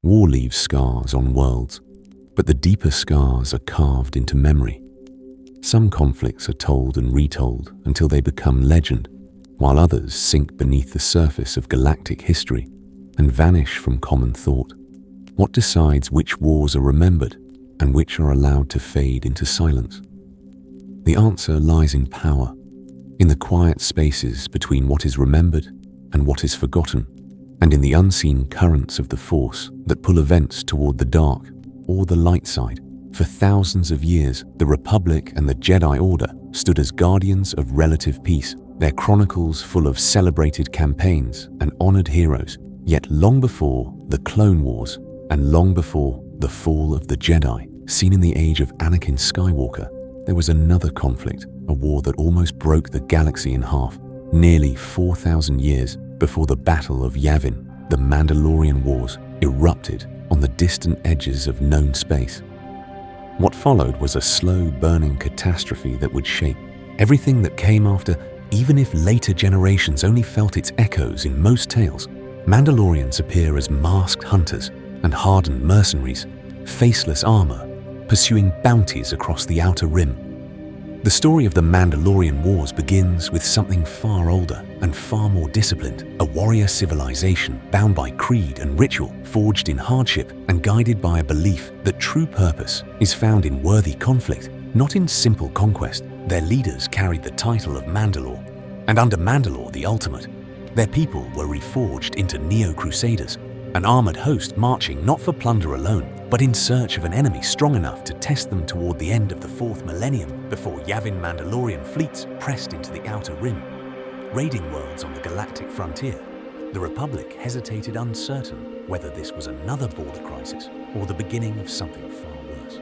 War leaves scars on worlds, but the deeper scars are carved into memory. Some conflicts are told and retold until they become legend, while others sink beneath the surface of galactic history and vanish from common thought. What decides which wars are remembered and which are allowed to fade into silence? The answer lies in power, in the quiet spaces between what is remembered and what is forgotten, and in the unseen currents of the Force that pull events toward the dark or the light side. For thousands of years, the Republic and the Jedi Order stood as guardians of relative peace, their chronicles full of celebrated campaigns and honored heroes. Yet long before the Clone Wars and long before the fall of the Jedi, seen in the age of Anakin Skywalker, there was another conflict, a war that almost broke the galaxy in half. Nearly 4,000 years before the Battle of Yavin, the Mandalorian Wars erupted on the distant edges of known space. What followed was a slow burning catastrophe that would shape everything that came after, even if later generations only felt its echoes in most tales. Mandalorians appear as masked hunters and hardened mercenaries, faceless armor, pursuing bounties across the Outer Rim. The story of the Mandalorian Wars begins with something far older and far more disciplined, a warrior civilization bound by creed and ritual, forged in hardship and guided by a belief that true purpose is found in worthy conflict, not in simple conquest. Their leaders carried the title of Mandalore, and under Mandalore the Ultimate, their people were reforged into Neo-Crusaders, an armored host marching not for plunder alone, but in search of an enemy strong enough to test them toward the end of the 4th millennium, before Yavin Mandalorian fleets pressed into the Outer Rim. Raiding worlds on the galactic frontier, the Republic hesitated, uncertain whether this was another border crisis or the beginning of something far worse.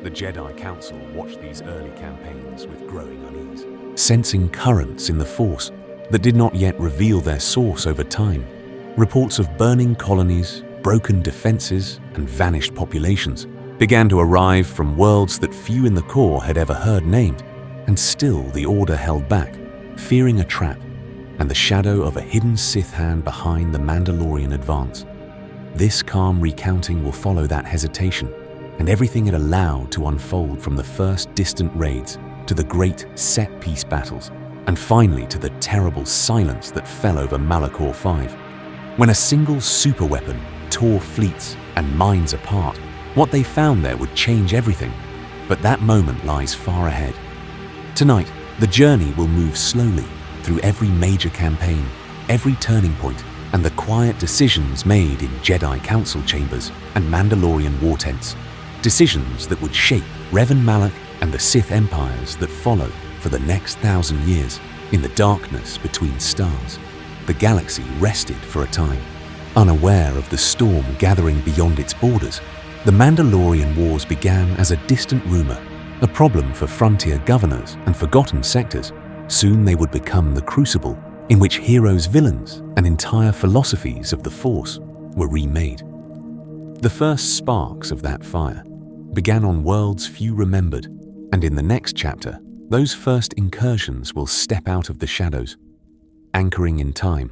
The Jedi Council watched these early campaigns with growing unease, sensing currents in the Force that did not yet reveal their source over time. Reports of burning colonies, broken defenses, and vanished populations began to arrive from worlds that few in the core had ever heard named, and still the Order held back, fearing a trap and the shadow of a hidden Sith hand behind the Mandalorian advance. This calm recounting will follow that hesitation and everything it allowed to unfold, from the first distant raids to the great set-piece battles, and finally to the terrible silence that fell over Malachor V. When a single superweapon tore fleets and minds apart, what they found there would change everything. But that moment lies far ahead. Tonight, the journey will move slowly through every major campaign, every turning point, and the quiet decisions made in Jedi Council chambers and Mandalorian war tents. Decisions that would shape Revan Malak and the Sith empires that follow for the next 1,000 years. In the darkness between stars, the galaxy rested for a time. Unaware of the storm gathering beyond its borders, the Mandalorian Wars began as a distant rumor, a problem for frontier governors and forgotten sectors. Soon they would become the crucible in which heroes, villains, and entire philosophies of the Force were remade. The first sparks of that fire began on worlds few remembered, and in the next chapter, those first incursions will step out of the shadows, anchoring in time,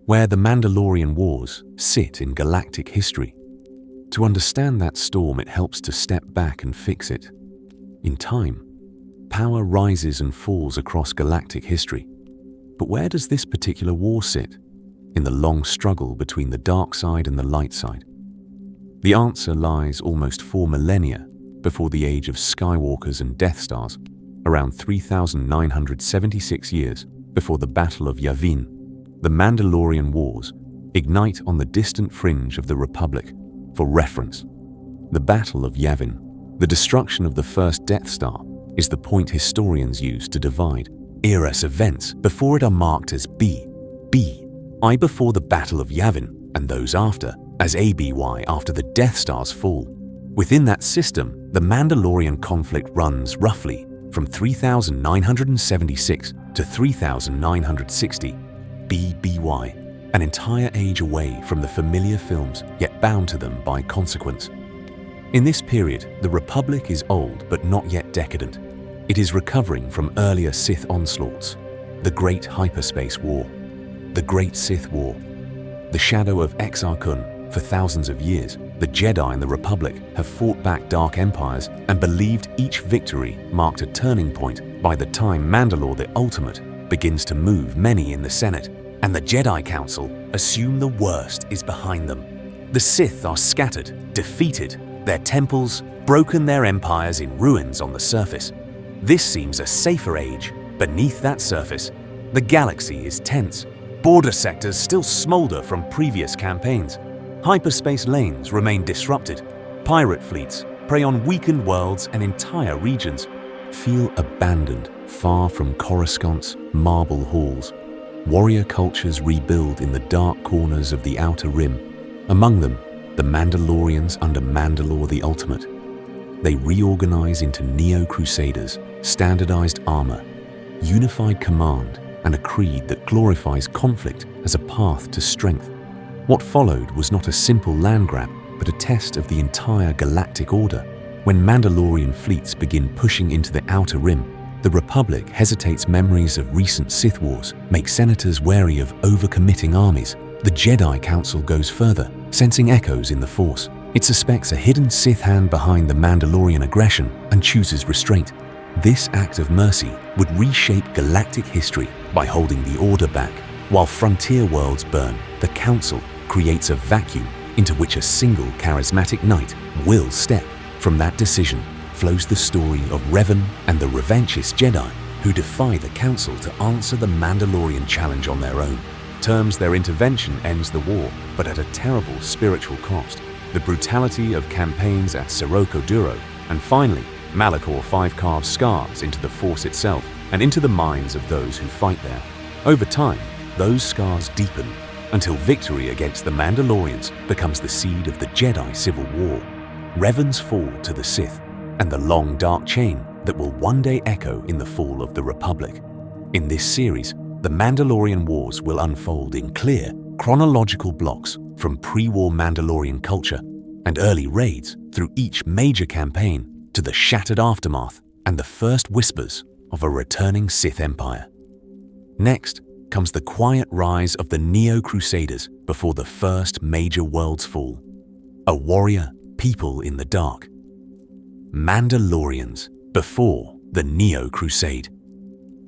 where the Mandalorian Wars sit in galactic history. To understand that storm, it helps to step back and fix it. In time, power rises and falls across galactic history. But where does this particular war sit in the long struggle between the dark side and the light side? The answer lies almost 4 millennia before the age of Skywalkers and Death Stars, around 3,976 years before the Battle of Yavin. The Mandalorian Wars ignite on the distant fringe of the Republic. For reference, the Battle of Yavin, the destruction of the first Death Star, is the point historians use to divide Eras events before it are marked as I before the Battle of Yavin, and those after as ABY after the Death Star's fall. Within that system, the Mandalorian conflict runs roughly from 3,976 to 3,960 BBY, an entire age away from the familiar films, yet bound to them by consequence. In this period, the Republic is old but not yet decadent. It is recovering from earlier Sith onslaughts, the Great Hyperspace War, the Great Sith War, the shadow of Exar Kun, For thousands of years, the Jedi and the Republic have fought back dark empires and believed each victory marked a turning point. By the time Mandalore the Ultimate begins to move many in the Senate, and the Jedi Council assume the worst is behind them. The Sith are scattered, defeated, their temples broken, their empires in ruins on the surface. This seems a safer age. Beneath that surface, the galaxy is tense. Border sectors still smolder from previous campaigns. Hyperspace lanes remain disrupted. Pirate fleets prey on weakened worlds and entire regions. Feel abandoned, far from Coruscant's marble halls. Warrior cultures rebuild in the dark corners of the Outer Rim. Among them, the Mandalorians under Mandalore the Ultimate. They reorganize into Neo-Crusaders, standardized armor, unified command, and a creed that glorifies conflict as a path to strength. What followed was not a simple land grab, but a test of the entire galactic order. When Mandalorian fleets begin pushing into the Outer Rim, the Republic hesitates. Memories of recent Sith wars make senators wary of overcommitting armies. The Jedi Council goes further, sensing echoes in the Force. It suspects a hidden Sith hand behind the Mandalorian aggression and chooses restraint. This act of mercy would reshape galactic history by holding the Order back. While frontier worlds burn, the Council creates a vacuum into which a single charismatic knight will step. From that decision flows the story of Revan and the revanchist Jedi who defy the Council to answer the Mandalorian challenge on their own. Terms their intervention ends the war, but at a terrible spiritual cost. The brutality of campaigns at Sirocco Duro, and finally, Malachor V carves scars into the Force itself and into the minds of those who fight there. Over time, those scars deepen until victory against the Mandalorians becomes the seed of the Jedi Civil War. Revan's fall to the Sith, and the long dark chain that will one day echo in the fall of the Republic. In this series, the Mandalorian Wars will unfold in clear, chronological blocks from pre-war Mandalorian culture and early raids through each major campaign to the shattered aftermath and the first whispers of a returning Sith Empire. Next comes the quiet rise of the Neo-Crusaders before the first major world's fall. A warrior people in the dark. Mandalorians before the Neo-Crusade.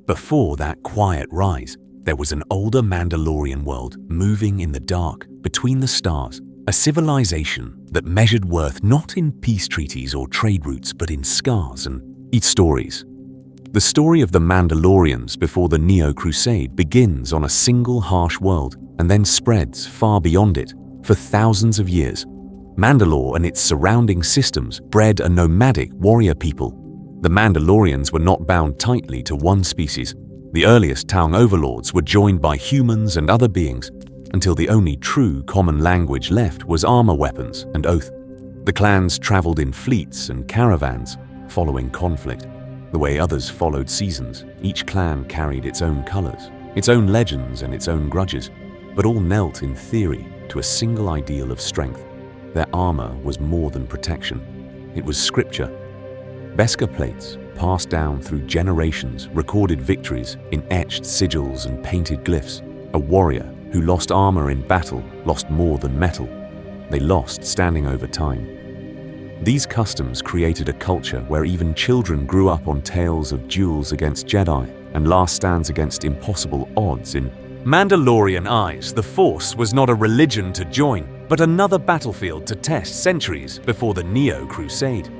Before that quiet rise, there was an older Mandalorian world moving in the dark between the stars, a civilization that measured worth not in peace treaties or trade routes but in scars and its stories. The story of the Mandalorians before the Neo-Crusade begins on a single harsh world and then spreads far beyond it. For thousands of years, Mandalore and its surrounding systems bred a nomadic warrior people. The Mandalorians were not bound tightly to one species. The earliest Taung overlords were joined by humans and other beings until the only true common language left was armor weapons and oath. The clans traveled in fleets and caravans, following conflict. The way others followed seasons, each clan carried its own colors, its own legends and its own grudges, but all knelt in theory to a single ideal of strength. Their armor was more than protection. It was scripture. Beskar plates, passed down through generations, recorded victories in etched sigils and painted glyphs. A warrior who lost armor in battle lost more than metal. They lost standing over time. These customs created a culture where even children grew up on tales of duels against Jedi and last stands against impossible odds. In Mandalorian eyes, the Force was not a religion to join, but another battlefield to test centuries before the Neo-Crusade.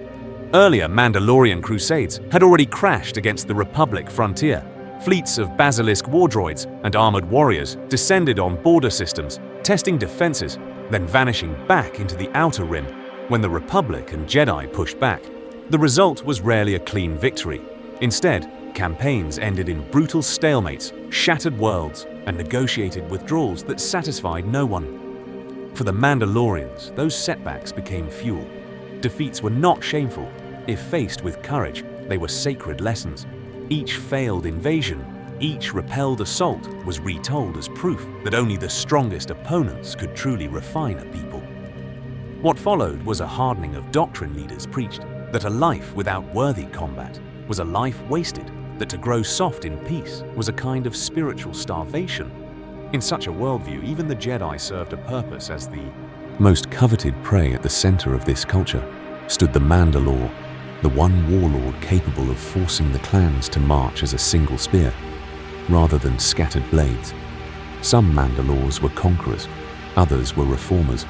Earlier Mandalorian crusades had already crashed against the Republic frontier. Fleets of basilisk war droids and armored warriors descended on border systems, testing defenses, then vanishing back into the Outer Rim when the Republic and Jedi pushed back. The result was rarely a clean victory. Instead, campaigns ended in brutal stalemates, shattered worlds, and negotiated withdrawals that satisfied no one. For the Mandalorians, those setbacks became fuel. Defeats were not shameful. If faced with courage, they were sacred lessons. Each failed invasion, each repelled assault was retold as proof that only the strongest opponents could truly refine a people. What followed was a hardening of doctrine. Leaders preached that a life without worthy combat was a life wasted, that to grow soft in peace was a kind of spiritual starvation. In such a worldview, even the Jedi served a purpose as the Most coveted prey at the center of this culture stood the Mandalore, the one warlord capable of forcing the clans to march as a single spear, rather than scattered blades. Some Mandalores were conquerors, others were reformers.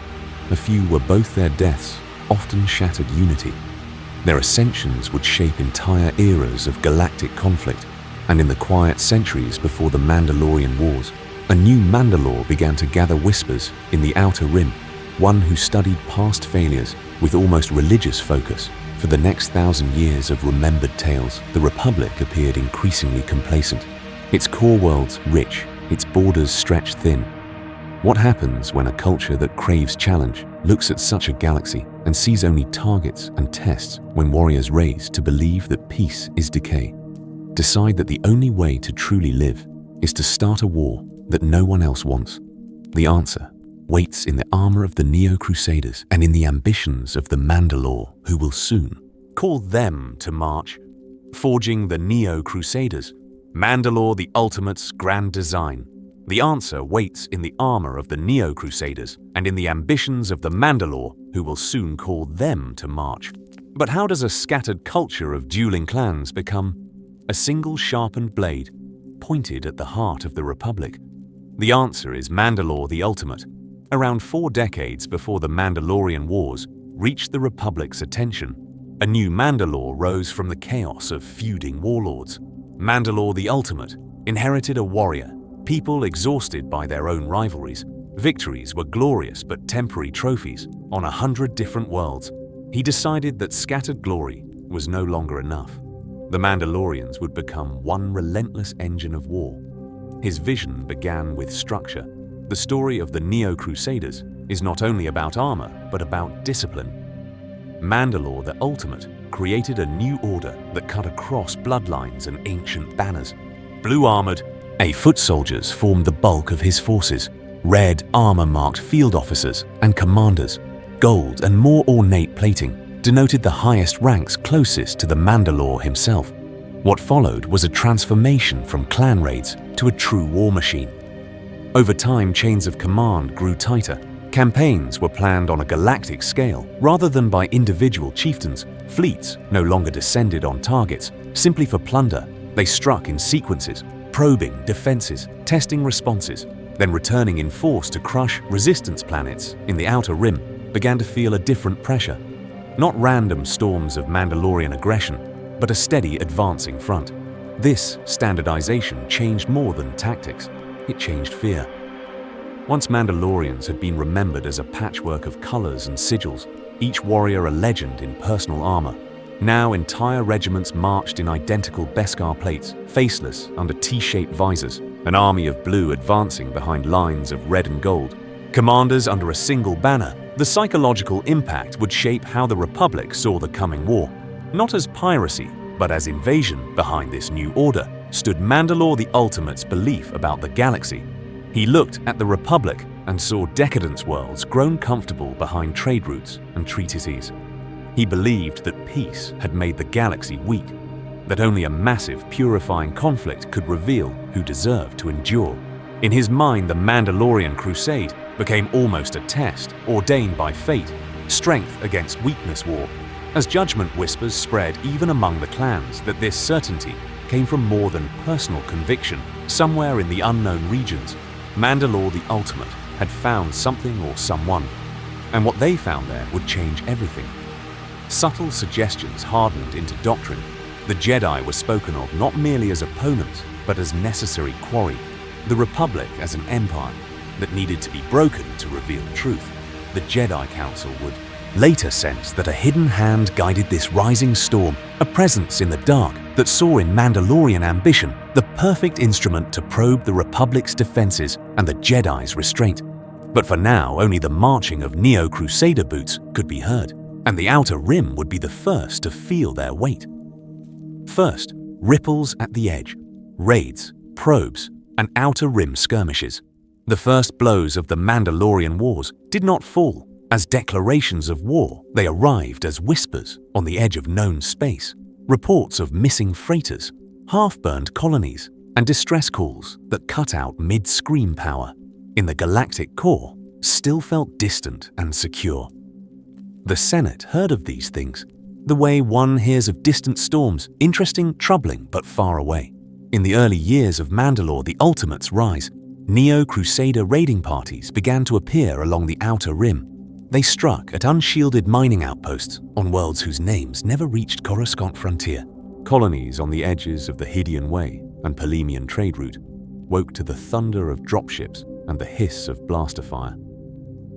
A few were both their deaths, often shattered unity. Their ascensions would shape entire eras of galactic conflict, and in the quiet centuries before the Mandalorian Wars, a new Mandalore began to gather whispers in the Outer Rim, one who studied past failures with almost religious focus. For the next 1,000 years of remembered tales, the Republic appeared increasingly complacent. Its core worlds rich, its borders stretched thin. What happens when a culture that craves challenge looks at such a galaxy and sees only targets and tests when warriors raise to believe that peace is decay? Decide that the only way to truly live is to start a war that no one else wants. The answer waits in the armor of the Neo-Crusaders and in the ambitions of the Mandalore, who will soon call them to march. Forging the Neo-Crusaders, Mandalore the Ultimate's grand design. The answer waits in the armor of the Neo-Crusaders and in the ambitions of the Mandalore, who will soon call them to march. But how does a scattered culture of dueling clans become a single sharpened blade pointed at the heart of the Republic? The answer is Mandalore the Ultimate. Around 4 decades before the Mandalorian Wars reached the Republic's attention, a new Mandalore rose from the chaos of feuding warlords. Mandalore the Ultimate inherited a warrior, people exhausted by their own rivalries. Victories were glorious but temporary trophies on 100 different worlds. He decided that scattered glory was no longer enough. The Mandalorians would become one relentless engine of war. His vision began with structure. The story of the Neo-Crusaders is not only about armor, but about discipline. Mandalore the Ultimate created a new order that cut across bloodlines and ancient banners. Blue-armored, foot soldiers formed the bulk of his forces. Red, armor-marked field officers and commanders. Gold and more ornate plating denoted the highest ranks closest to the Mandalore himself. What followed was a transformation from clan raids to a true war machine. Over time, chains of command grew tighter. Campaigns were planned on a galactic scale rather than by individual chieftains. Fleets no longer descended on targets simply for plunder. They struck in sequences, probing defenses, testing responses, then returning in force to crush resistance planets in the Outer Rim began to feel a different pressure. Not random storms of Mandalorian aggression, but a steady advancing front. This standardization changed more than tactics. It changed fear. Once Mandalorians had been remembered as a patchwork of colors and sigils, each warrior a legend in personal armor. Now entire regiments marched in identical Beskar plates, faceless under T-shaped visors, an army of blue advancing behind lines of red and gold. Commanders under a single banner. The psychological impact would shape how the Republic saw the coming war. Not as piracy, but as invasion. Behind this new order stood Mandalore the Ultimate's belief about the galaxy. He looked at the Republic and saw decadence worlds grown comfortable behind trade routes and treaties. He believed that peace had made the galaxy weak, that only a massive, purifying conflict could reveal who deserved to endure. In his mind, the Mandalorian crusade became almost a test, ordained by fate, strength against weakness war. As judgment whispers spread even among the clans that this certainty came from more than personal conviction, somewhere in the unknown regions, Mandalore the Ultimate had found something or someone, and what they found there would change everything. Subtle suggestions hardened into doctrine. The Jedi were spoken of not merely as opponents, but as necessary quarry. The Republic as an empire that needed to be broken to reveal truth. The Jedi Council would later sense that a hidden hand guided this rising storm, a presence in the dark that saw in Mandalorian ambition the perfect instrument to probe the Republic's defenses and the Jedi's restraint. But for now, only the marching of Neo-Crusader boots could be heard, and the Outer Rim would be the first to feel their weight. First, ripples at the edge, raids, probes, and Outer Rim skirmishes. The first blows of the Mandalorian Wars did not fall as declarations of war. They arrived as whispers on the edge of known space, reports of missing freighters, half-burned colonies, and distress calls that cut out mid-scream power. In the galactic core, still felt distant and secure. The Senate heard of these things, the way one hears of distant storms, interesting, troubling, but far away. In the early years of Mandalore the Ultimate's rise, Neo-Crusader raiding parties began to appear along the Outer Rim. They struck at unshielded mining outposts on worlds whose names never reached Coruscant frontier. Colonies on the edges of the Hydian Way and Polemian trade route woke to the thunder of dropships and the hiss of blaster fire.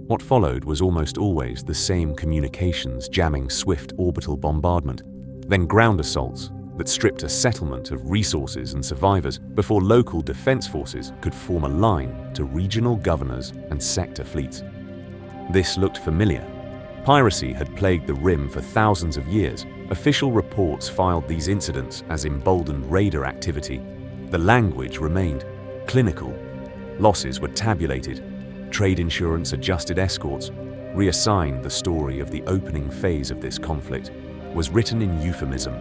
What followed was almost always the same communications jamming swift orbital bombardment, then ground assaults that stripped a settlement of resources and survivors before local defense forces could form a line to regional governors and sector fleets. This looked familiar. Piracy had plagued the Rim for thousands of years. Official reports filed these incidents as emboldened raider activity. The language remained clinical. Losses were tabulated. Trade insurance adjusted escorts. Reassigned the story of the opening phase of this conflict was written in euphemism.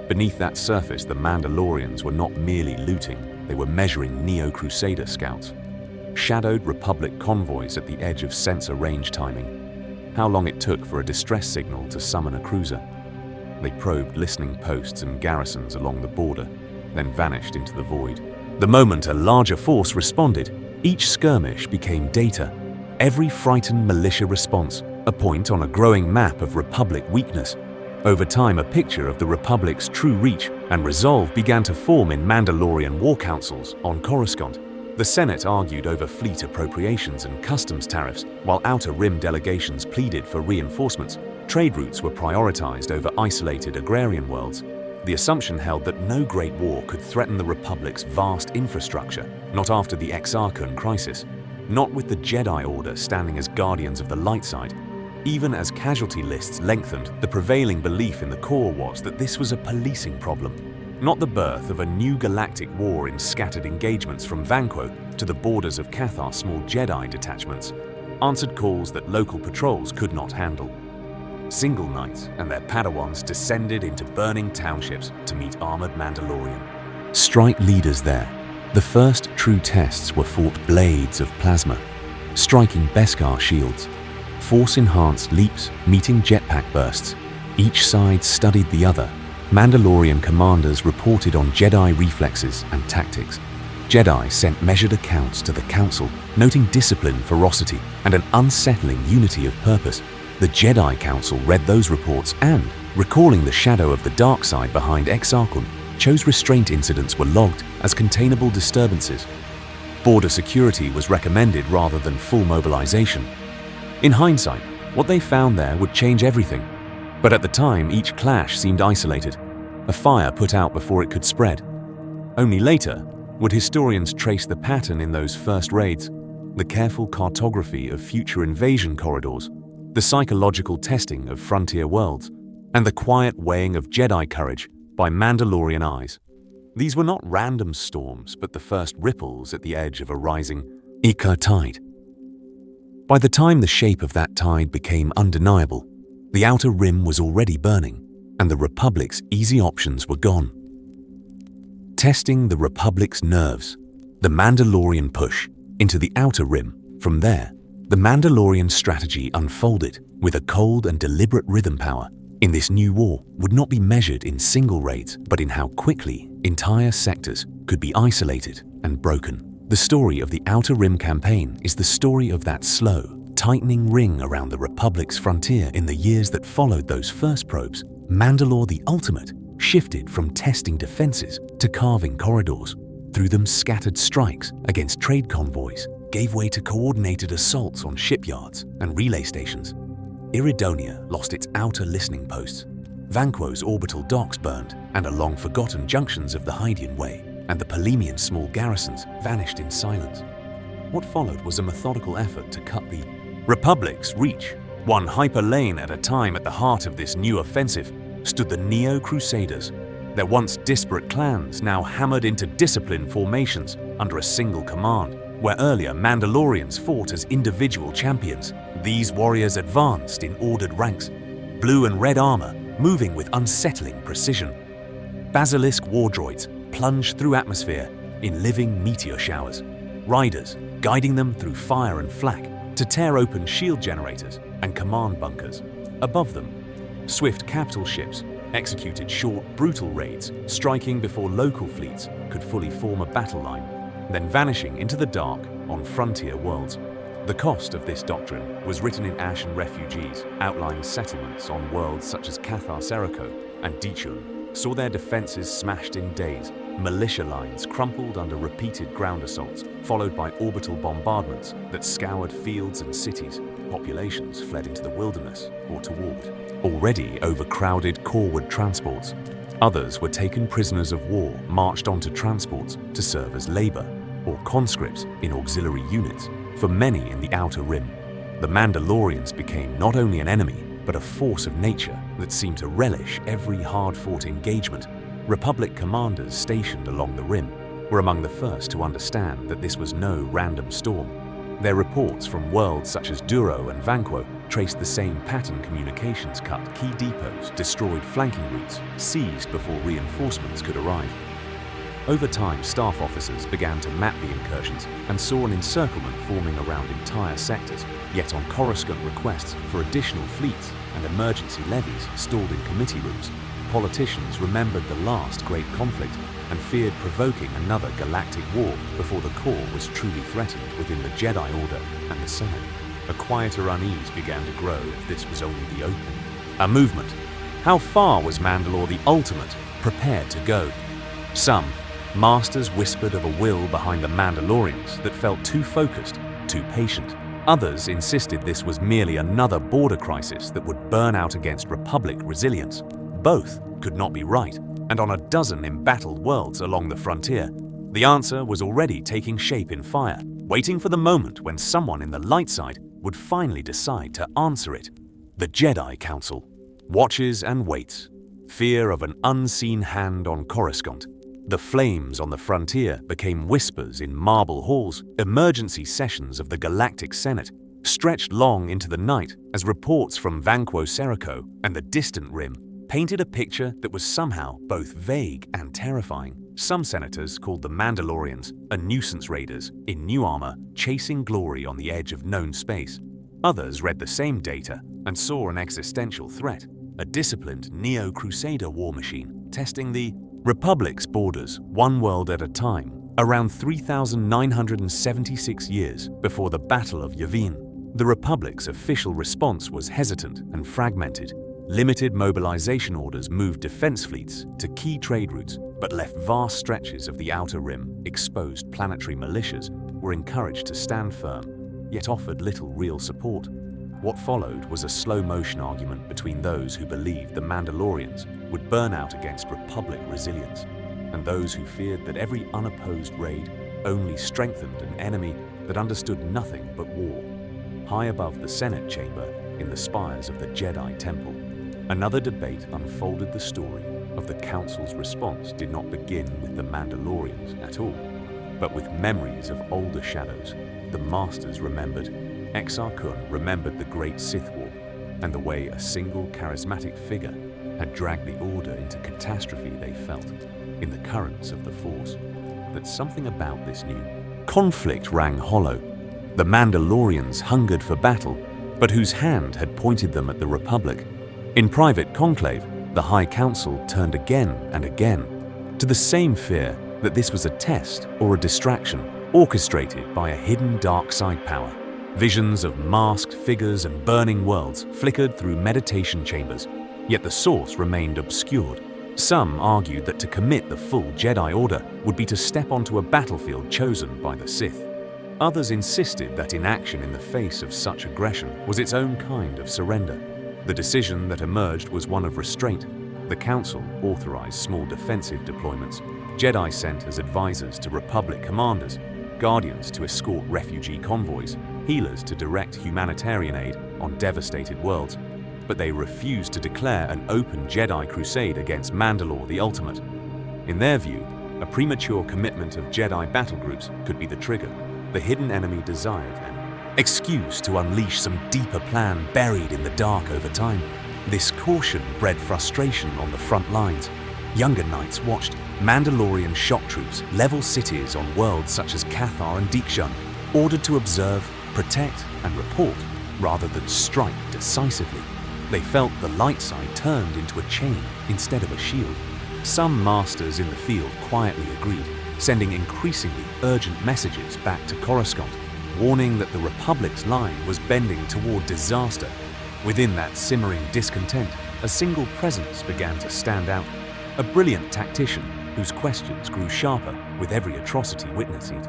Beneath that surface, the Mandalorians were not merely looting, they were measuring Neo-Crusader scouts. Shadowed Republic convoys at the edge of sensor range timing. How long it took for a distress signal to summon a cruiser. They probed listening posts and garrisons along the border, then vanished into the void. The moment a larger force responded, each skirmish became data. Every frightened militia response, a point on a growing map of Republic weakness. Over time, a picture of the Republic's true reach and resolve began to form in Mandalorian war councils on Coruscant. The Senate argued over fleet appropriations and customs tariffs, while Outer Rim delegations pleaded for reinforcements. Trade routes were prioritized over isolated agrarian worlds. The assumption held that no great war could threaten the Republic's vast infrastructure, not after the Exarchan crisis, not with the Jedi Order standing as guardians of the light side. Even as casualty lists lengthened, the prevailing belief in the core was that this was a policing problem, not the birth of a new galactic war in scattered engagements from Vanquo to the borders of Cathar's small Jedi detachments, answered calls that local patrols could not handle. Single knights and their Padawans descended into burning townships to meet armored Mandalorian. Strike leaders there. The first true tests were fought blades of plasma, striking Beskar shields. Force-enhanced leaps meeting jetpack bursts. Each side studied the other. Mandalorian commanders reported on Jedi reflexes and tactics. Jedi sent measured accounts to the Council, noting discipline, ferocity, and an unsettling unity of purpose. The Jedi Council read those reports and, recalling the shadow of the dark side behind Exarchon, chose restraint incidents were logged as containable disturbances. Border security was recommended rather than full mobilization. In hindsight, what they found there would change everything. But at the time, each clash seemed isolated, a fire put out before it could spread. Only later would historians trace the pattern in those first raids, the careful cartography of future invasion corridors, the psychological testing of frontier worlds, and the quiet weighing of Jedi courage by Mandalorian eyes. These were not random storms, but the first ripples at the edge of a rising Ica tide. By the time the shape of that tide became undeniable, the Outer Rim was already burning, and the Republic's easy options were gone. Testing the Republic's nerves, the Mandalorian push into the Outer Rim. From there, the Mandalorian strategy unfolded with a cold and deliberate rhythm power. In this new war would not be measured in single raids, but in how quickly entire sectors could be isolated and broken. The story of the Outer Rim campaign is the story of that slow, tightening ring around the Republic's frontier in the years that followed those first probes. Mandalore the Ultimate shifted from testing defenses to carving corridors. Through them, scattered strikes against trade convoys gave way to coordinated assaults on shipyards and relay stations. Iridonia lost its outer listening posts. Vanquo's orbital docks burned, and along forgotten junctions of the Hydian Way and the Polemian small garrisons vanished in silence. What followed was a methodical effort to cut the Republic's reach. One hyper lane at a time. At the heart of this new offensive stood the Neo-Crusaders, their once disparate clans now hammered into disciplined formations under a single command. Where earlier Mandalorians fought as individual champions, these warriors advanced in ordered ranks, blue and red armor moving with unsettling precision. Basilisk war droids plunged through atmosphere in living meteor showers, riders guiding them through fire and flak, to tear open shield generators and command bunkers. Above them, swift capital ships executed short, brutal raids, striking before local fleets could fully form a battle line, then vanishing into the dark on frontier worlds. The cost of this doctrine was written in Ashen Refugees, outlying settlements on worlds such as Cathar Serico and Dichun saw their defenses smashed in days, militia lines crumpled under repeated ground assaults, followed by orbital bombardments that scoured fields and cities. Populations fled into the wilderness or toward already overcrowded coreward transports. Others were taken prisoners of war, marched onto transports to serve as labor or conscripts in auxiliary units. For many in the Outer Rim, the Mandalorians became not only an enemy, but a force of nature that seemed to relish every hard-fought engagement. Republic commanders stationed along the Rim were among the first to understand that this was no random storm. Their reports from worlds such as Duro and Vanquo traced the same pattern: communications cut, key depots, destroyed flanking routes, seized before reinforcements could arrive. Over time, staff officers began to map the incursions and saw an encirclement forming around entire sectors, yet on Coruscant requests for additional fleets and emergency levies stalled in committee rooms, politicians remembered the last great conflict and feared provoking another galactic war before the core was truly threatened within the Jedi Order and the Senate. A quieter unease began to grow if this was only the opening. A movement. How far was Mandalore the Ultimate prepared to go? Some masters whispered of a will behind the Mandalorians that felt too focused, too patient. Others insisted this was merely another border crisis that would burn out against Republic resilience. Both could not be right, and on a dozen embattled worlds along the frontier, the answer was already taking shape in fire, waiting for the moment when someone in the light side would finally decide to answer it. The Jedi Council watches and waits, fear of an unseen hand on Coruscant. The flames on the frontier became whispers in marble halls. Emergency sessions of the Galactic Senate stretched long into the night as reports from Vanquo Serico and the distant Rim painted a picture that was somehow both vague and terrifying. Some senators called the Mandalorians a nuisance raiders in new armor chasing glory on the edge of known space. Others read the same data and saw an existential threat, a disciplined Neo-Crusader war machine testing the Republic's borders one world at a time, around 3,976 years before the Battle of Yavin. The Republic's official response was hesitant and fragmented. Limited mobilization orders moved defense fleets to key trade routes, but left vast stretches of the Outer Rim exposed. Planetary militias were encouraged to stand firm, yet offered little real support. What followed was a slow-motion argument between those who believed the Mandalorians would burn out against Republic resilience, and those who feared that every unopposed raid only strengthened an enemy that understood nothing but war. High above the Senate chamber, in the spires of the Jedi Temple, another debate unfolded. The story of the Council's response did not begin with the Mandalorians at all, but with memories of older shadows. The Masters remembered. Exar Kun remembered the Great Sith War and the way a single charismatic figure had dragged the Order into catastrophe. They felt, in the currents of the Force, that something about this new conflict rang hollow. The Mandalorians hungered for battle, but whose hand had pointed them at the Republic? In private conclave, the High Council turned again and again to the same fear that this was a test or a distraction orchestrated by a hidden dark side power. Visions of masked figures and burning worlds flickered through meditation chambers, yet the source remained obscured. Some argued that to commit the full Jedi Order would be to step onto a battlefield chosen by the Sith. Others insisted that inaction in the face of such aggression was its own kind of surrender. The decision that emerged was one of restraint. The Council authorized small defensive deployments, Jedi sent as advisors to Republic commanders, Guardians to escort refugee convoys, healers to direct humanitarian aid on devastated worlds, but they refused to declare an open Jedi crusade against Mandalore the Ultimate. In their view, a premature commitment of Jedi battle groups could be the trigger. The hidden enemy desired an excuse to unleash some deeper plan buried in the dark over time. This caution bred frustration on the front lines. Younger knights watched Mandalorian shock troops level cities on worlds such as Cathar and Dichun, ordered to observe, protect and report rather than strike decisively. They felt the light side turned into a chain instead of a shield. Some masters in the field quietly agreed, sending increasingly urgent messages back to Coruscant, warning that the Republic's line was bending toward disaster. Within that simmering discontent, a single presence began to stand out, a brilliant tactician whose questions grew sharper with every atrocity witnessed.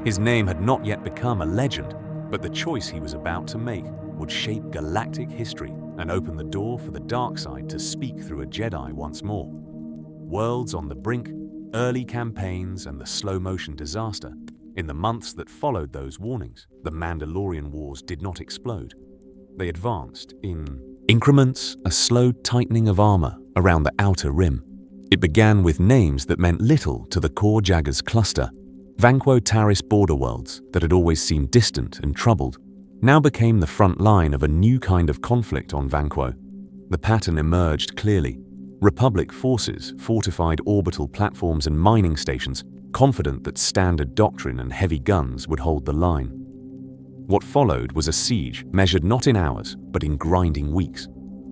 His name had not yet become a legend, but the choice he was about to make would shape galactic history and open the door for the dark side to speak through a Jedi once more. Worlds on the brink, early campaigns, and the slow-motion disaster. In the months that followed those warnings, the Mandalorian Wars did not explode. They advanced in increments, a slow tightening of armor around the outer rim. It began with names that meant little to the core Jaggers cluster. Vanquo Taris border worlds that had always seemed distant and troubled now became the front line of a new kind of conflict on Vanquo. The pattern emerged clearly. Republic forces fortified orbital platforms and mining stations, confident that standard doctrine and heavy guns would hold the line. What followed was a siege measured not in hours, but in grinding weeks.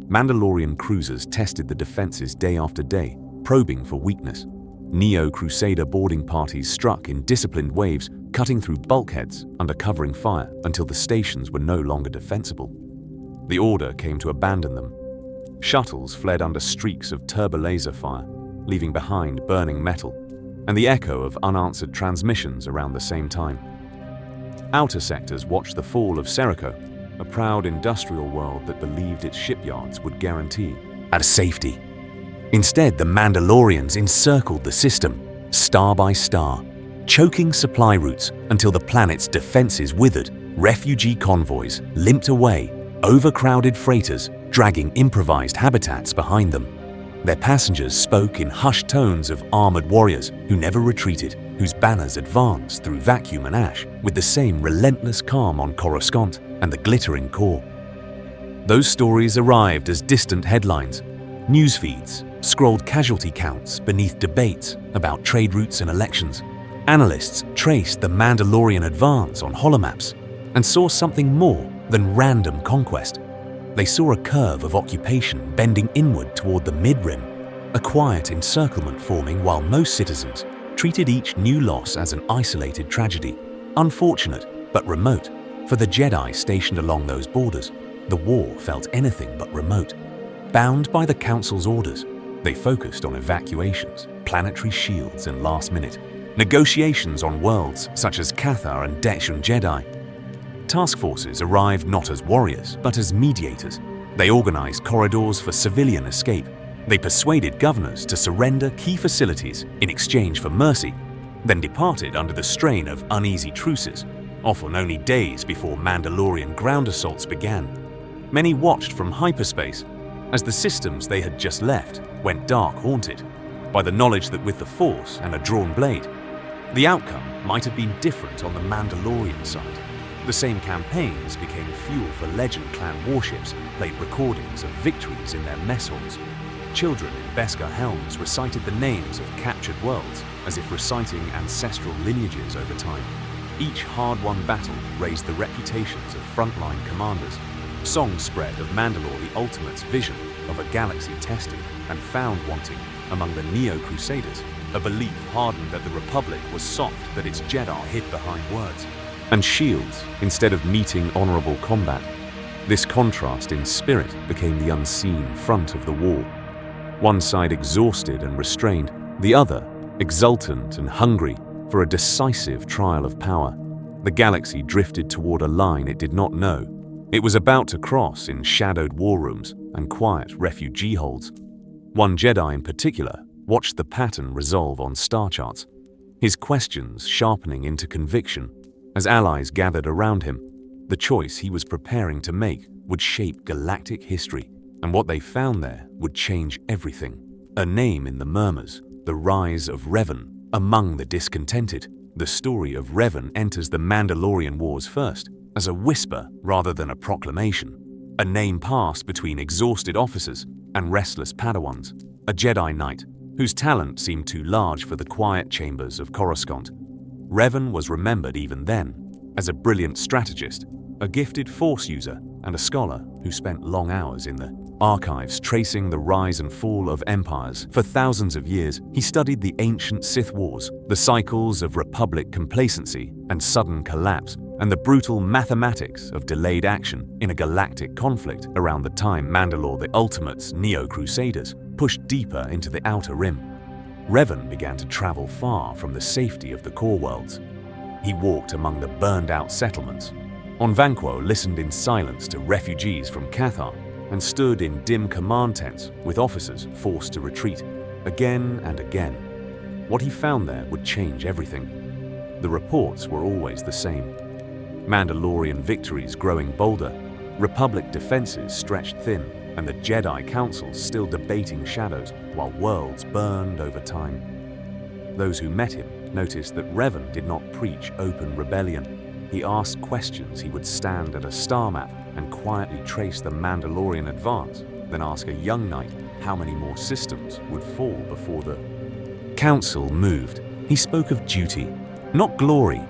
Mandalorian cruisers tested the defenses day after day, probing for weakness. Neo-Crusader boarding parties struck in disciplined waves, cutting through bulkheads under covering fire until the stations were no longer defensible. The Order came to abandon them. Shuttles fled under streaks of turbolaser fire, leaving behind burning metal, and the echo of unanswered transmissions around the same time. Outer sectors watched the fall of Serico, a proud industrial world that believed its shipyards would guarantee safety. Instead, the Mandalorians encircled the system, star by star, choking supply routes until the planet's defenses withered. Refugee convoys limped away, overcrowded freighters dragging improvised habitats behind them. Their passengers spoke in hushed tones of armored warriors who never retreated, whose banners advanced through vacuum and ash with the same relentless calm on Coruscant and the glittering core. Those stories arrived as distant headlines, news feeds scrolled casualty counts beneath debates about trade routes and elections. Analysts traced the Mandalorian advance on holomaps and saw something more than random conquest. They saw a curve of occupation bending inward toward the mid-rim, a quiet encirclement forming while most citizens treated each new loss as an isolated tragedy. Unfortunate, but remote. For the Jedi stationed along those borders, the war felt anything but remote. Bound by the Council's orders, they focused on evacuations, planetary shields, and last-minute negotiations on worlds such as Cathar and Dexham Jedi. Task forces arrived not as warriors, but as mediators. They organized corridors for civilian escape. They persuaded governors to surrender key facilities in exchange for mercy, then departed under the strain of uneasy truces, often only days before Mandalorian ground assaults began. Many watched from hyperspace as the systems they had just left went dark haunted by the knowledge that with the Force and a drawn blade, the outcome might have been different on the Mandalorian side. The same campaigns became fuel for Legend Clan warships, played recordings of victories in their mess halls. Children in Beskar helms recited the names of captured worlds as if reciting ancestral lineages over time. Each hard-won battle raised the reputations of frontline commanders. Songs spread of Mandalore the Ultimate's vision of a galaxy tested and found wanting among the Neo-Crusaders, a belief hardened that the Republic was soft, that its Jedi hid behind words and shields instead of meeting honorable combat. This contrast in spirit became the unseen front of the war. One side exhausted and restrained, the other exultant and hungry for a decisive trial of power. The galaxy drifted toward a line it did not know. It was about to cross in shadowed war rooms and quiet refugee holds. One Jedi in particular watched the pattern resolve on star charts, his questions sharpening into conviction. As allies gathered around him, the choice he was preparing to make would shape galactic history, and what they found there would change everything. A name in the murmurs, the Rise of Revan. Among the discontented, the story of Revan enters the Mandalorian Wars first, as a whisper rather than a proclamation. A name passed between exhausted officers and restless Padawans, a Jedi Knight whose talent seemed too large for the quiet chambers of Coruscant. Revan was remembered even then, As a brilliant strategist, a gifted Force user, and a scholar who spent long hours in the archives tracing the rise and fall of empires for thousands of years, he studied the ancient Sith Wars, the cycles of Republic complacency and sudden collapse, and the brutal mathematics of delayed action in a galactic conflict around the time Mandalore the Ultimate's Neo-Crusaders pushed deeper into the Outer Rim. Revan began to travel far from the safety of the core worlds. He walked among the burned-out settlements. On Vanquo listened in silence to refugees from Cathar and stood in dim command tents with officers forced to retreat, again and again. What he found there would change everything. The reports were always the same. Mandalorian victories growing bolder, Republic defenses stretched thin, and the Jedi councils still debating shadows while worlds burned over time. Those who met him noticed that Revan did not preach open rebellion. He asked questions. He would stand at a star map and quietly trace the Mandalorian advance, then ask a young knight how many more systems would fall before the council moved. He spoke of duty, not glory,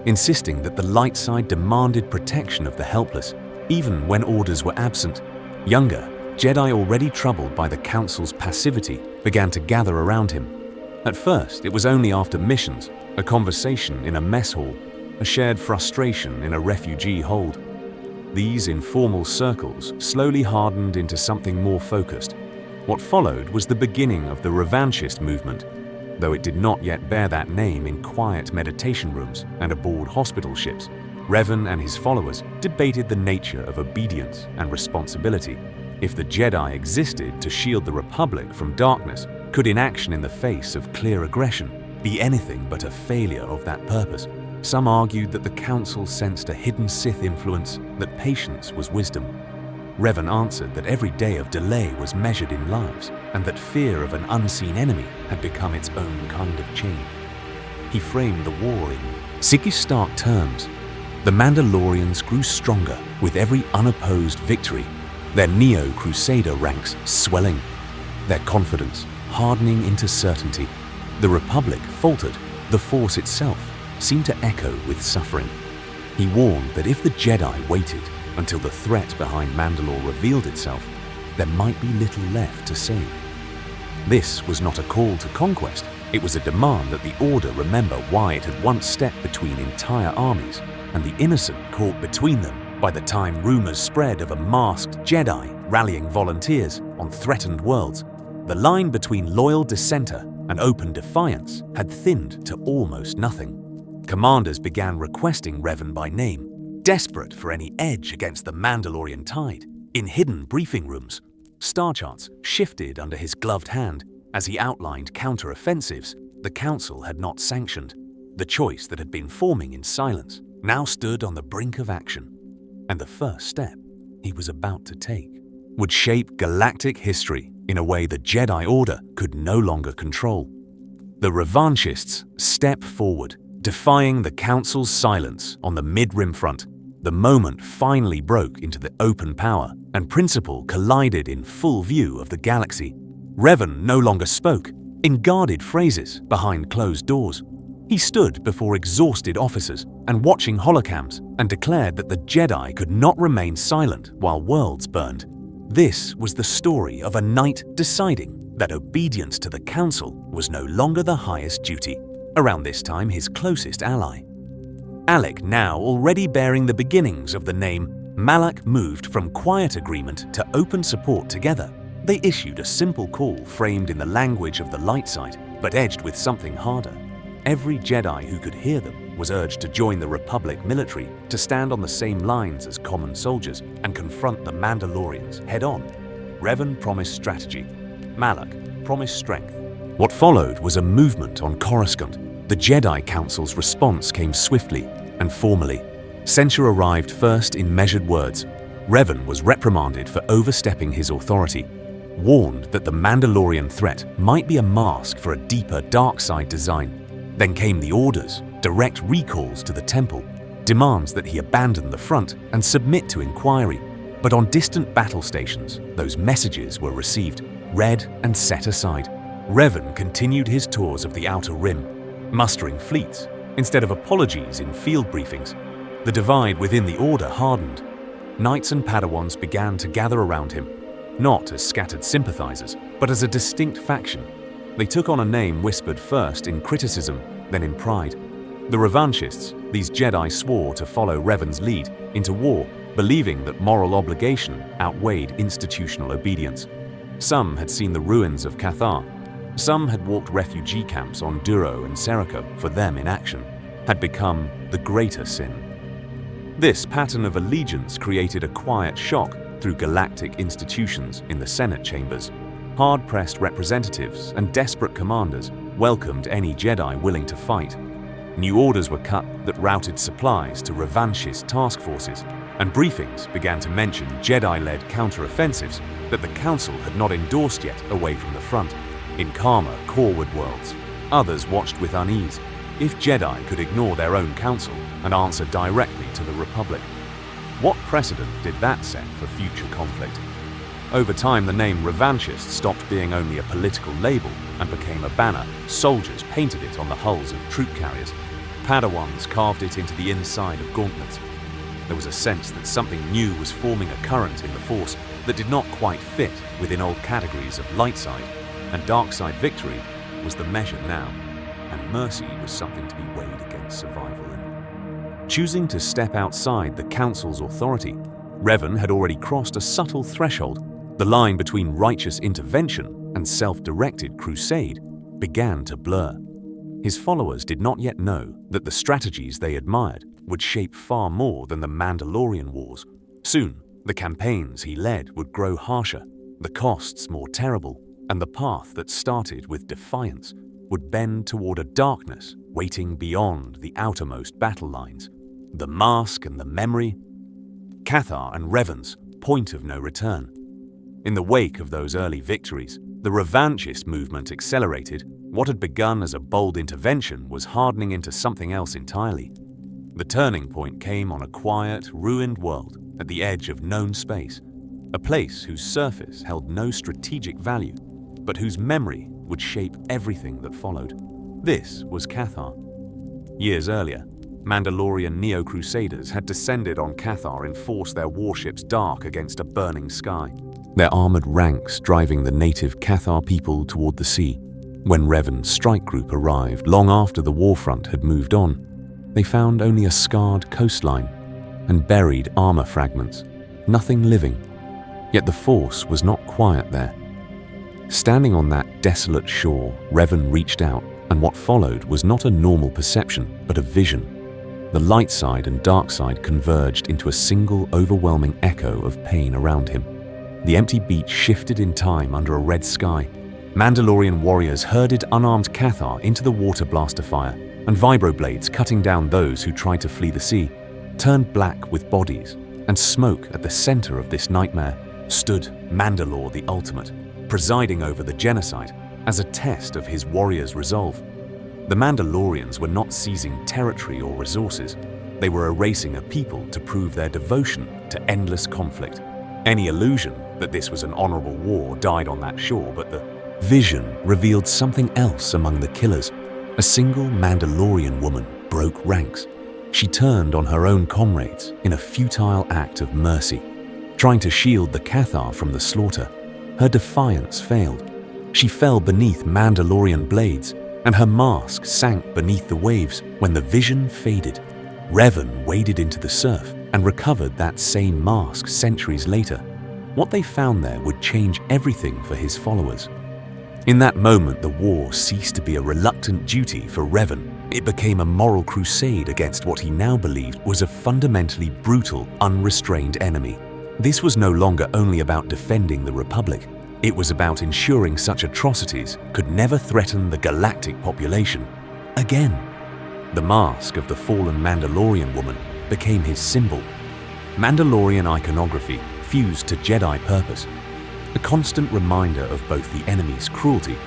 insisting that the light side demanded protection of the helpless, even when orders were absent. Younger Jedi, already troubled by the council's passivity, began to gather around him. At first, it was only after missions, a conversation in a mess hall, a shared frustration in a refugee hold. These informal circles slowly hardened into something more focused. What followed was the beginning of the revanchist movement, though it did not yet bear that name. In quiet meditation rooms and aboard hospital ships, Revan and his followers debated the nature of obedience and responsibility. If the Jedi existed to shield the Republic from darkness, could inaction in the face of clear aggression be anything but a failure of that purpose? Some argued that the Council sensed a hidden Sith influence, that patience was wisdom. Revan answered that every day of delay was measured in lives, and that fear of an unseen enemy had become its own kind of chain. He framed the war in sickest stark terms. The Mandalorians grew stronger with every unopposed victory, their Neo-Crusader ranks swelling, their confidence hardening into certainty. The Republic faltered. The Force itself seemed to echo with suffering. He warned that if the Jedi waited until the threat behind Mandalore revealed itself, there might be little left to save. This was not a call to conquest. It was a demand that the Order remember why it had once stepped between entire armies and the innocent caught between them. By the time rumors spread of a masked Jedi rallying volunteers on threatened worlds, the line between loyal dissenter and open defiance had thinned to almost nothing. Commanders began requesting Revan by name, desperate for any edge against the Mandalorian tide. In hidden briefing rooms, star charts shifted under his gloved hand as he outlined counter-offensives the Council had not sanctioned. The choice that had been forming in silence now stood on the brink of action, and the first step he was about to take would shape galactic history in a way the Jedi Order could no longer control. The revanchists step forward, defying the Council's silence on the mid-rim front. The moment finally broke into the open power, and principle collided in full view of the galaxy. Revan no longer spoke in guarded phrases behind closed doors. He stood before exhausted officers and watching holocams and declared that the Jedi could not remain silent while worlds burned. This was the story of a knight deciding that obedience to the Council was no longer the highest duty. Around this time, his closest ally, Alec, now already bearing the beginnings of the name, Malak, moved from quiet agreement to open support together. They issued a simple call framed in the language of the light side, but edged with something harder. Every Jedi who could hear them was urged to join the Republic military, to stand on the same lines as common soldiers and confront the Mandalorians head-on. Revan promised strategy. Malak promised strength. What followed was a movement on Coruscant. The Jedi Council's response came swiftly and formally. Censure arrived first in measured words. Revan was reprimanded for overstepping his authority, warned that the Mandalorian threat might be a mask for a deeper dark side design. Then came the orders, direct recalls to the temple, demands that he abandon the front and submit to inquiry. But on distant battle stations, those messages were received, read and set aside. Revan continued his tours of the Outer Rim, mustering fleets instead of apologies in field briefings. The divide within the Order hardened. Knights and Padawans began to gather around him, not as scattered sympathizers, but as a distinct faction. They took on a name whispered first in criticism, then in pride. The revanchists, these Jedi swore to follow Revan's lead into war, believing that moral obligation outweighed institutional obedience. Some had seen the ruins of Cathar. Some had walked refugee camps on Duro and Seriko. For them, inaction had become the greater sin. This pattern of allegiance created a quiet shock through galactic institutions in the Senate chambers. Hard-pressed representatives and desperate commanders welcomed any Jedi willing to fight. New orders were cut that routed supplies to revanchist task forces, and briefings began to mention Jedi-led counter-offensives that the Council had not endorsed yet away from the front. In calmer, Corward worlds, others watched with unease if Jedi could ignore their own council and answer directly to the Republic. What precedent did that set for future conflict? Over time, the name revanchist stopped being only a political label and became a banner. Soldiers painted it on the hulls of troop carriers. Padawans carved it into the inside of gauntlets. There was a sense that something new was forming a current in the Force that did not quite fit within old categories of light side, and dark side victory was the measure now, and mercy was something to be weighed against survival. Choosing to step outside the Council's authority, Revan had already crossed a subtle threshold. The line between righteous intervention and self-directed crusade began to blur. His followers did not yet know that the strategies they admired would shape far more than the Mandalorian Wars. Soon, the campaigns he led would grow harsher, the costs more terrible, and the path that started with defiance would bend toward a darkness waiting beyond the outermost battle lines. The mask and the memory, Cathar and Revan's point of no return. In the wake of those early victories, the revanchist movement accelerated. What had begun as a bold intervention was hardening into something else entirely. The turning point came on a quiet, ruined world at the edge of known space, a place whose surface held no strategic value, but whose memory would shape everything that followed. This was Cathar. Years earlier, Mandalorian Neo-Crusaders had descended on Cathar and forced their warships dark against a burning sky, their armored ranks driving the native Cathar people toward the sea. When Revan's strike group arrived long after the warfront had moved on, they found only a scarred coastline and buried armor fragments, nothing living. Yet the Force was not quiet there. Standing on that desolate shore, Revan reached out, and what followed was not a normal perception, but a vision. The light side and dark side converged into a single overwhelming echo of pain around him. The empty beach shifted in time under a red sky. Mandalorian warriors herded unarmed Cathar into the water blaster fire, and vibroblades cutting down those who tried to flee the sea. Turned black with bodies, and smoke at the center of this nightmare stood Mandalore the Ultimate, presiding over the genocide as a test of his warriors' resolve. The Mandalorians were not seizing territory or resources. They were erasing a people to prove their devotion to endless conflict. Any illusion that this was an honorable war died on that shore, but the vision revealed something else among the killers. A single Mandalorian woman broke ranks. She turned on her own comrades in a futile act of mercy, trying to shield the Cathar from the slaughter. Her defiance failed. She fell beneath Mandalorian blades, and her mask sank beneath the waves. When the vision faded, Revan waded into the surf and recovered that same mask centuries later. What they found there would change everything for his followers. In that moment, the war ceased to be a reluctant duty for Revan. It became a moral crusade against what he now believed was a fundamentally brutal, unrestrained enemy. This was no longer only about defending the Republic. It was about ensuring such atrocities could never threaten the galactic population again. The mask of the fallen Mandalorian woman became his symbol. Mandalorian iconography fused to Jedi purpose, a constant reminder of both the enemy's cruelty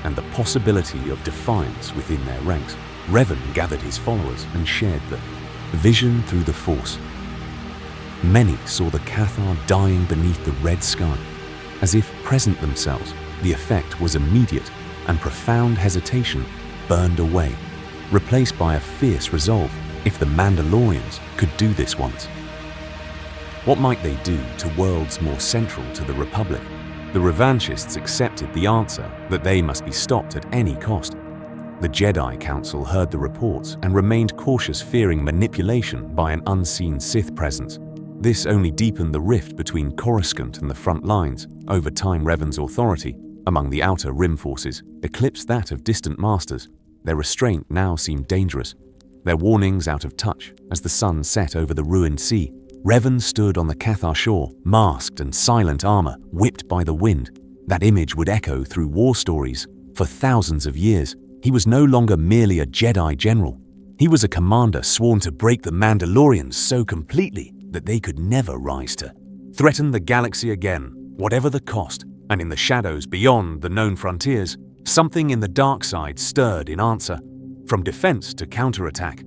and the possibility of defiance within their ranks. Revan gathered his followers and shared the vision through the Force. Many saw the Cathar dying beneath the red sky, as if present themselves. The effect was immediate, and profound hesitation burned away, replaced by a fierce resolve. If the Mandalorians could do this once, what might they do to worlds more central to the Republic? The revanchists accepted the answer that they must be stopped at any cost. The Jedi Council heard the reports and remained cautious, fearing manipulation by an unseen Sith presence. This only deepened the rift between Coruscant and the front lines. Over time, Revan's authority among the Outer Rim forces eclipsed that of distant masters. Their restraint now seemed dangerous, their warnings out of touch as the sun set over the ruined sea. Revan stood on the Cathar shore, masked and silent armor, whipped by the wind. That image would echo through war stories for thousands of years. He was no longer merely a Jedi general. He was a commander sworn to break the Mandalorians so completely that they could never rise to threaten the galaxy again, whatever the cost. And in the shadows beyond the known frontiers, something in the dark side stirred in answer. From defense to counterattack,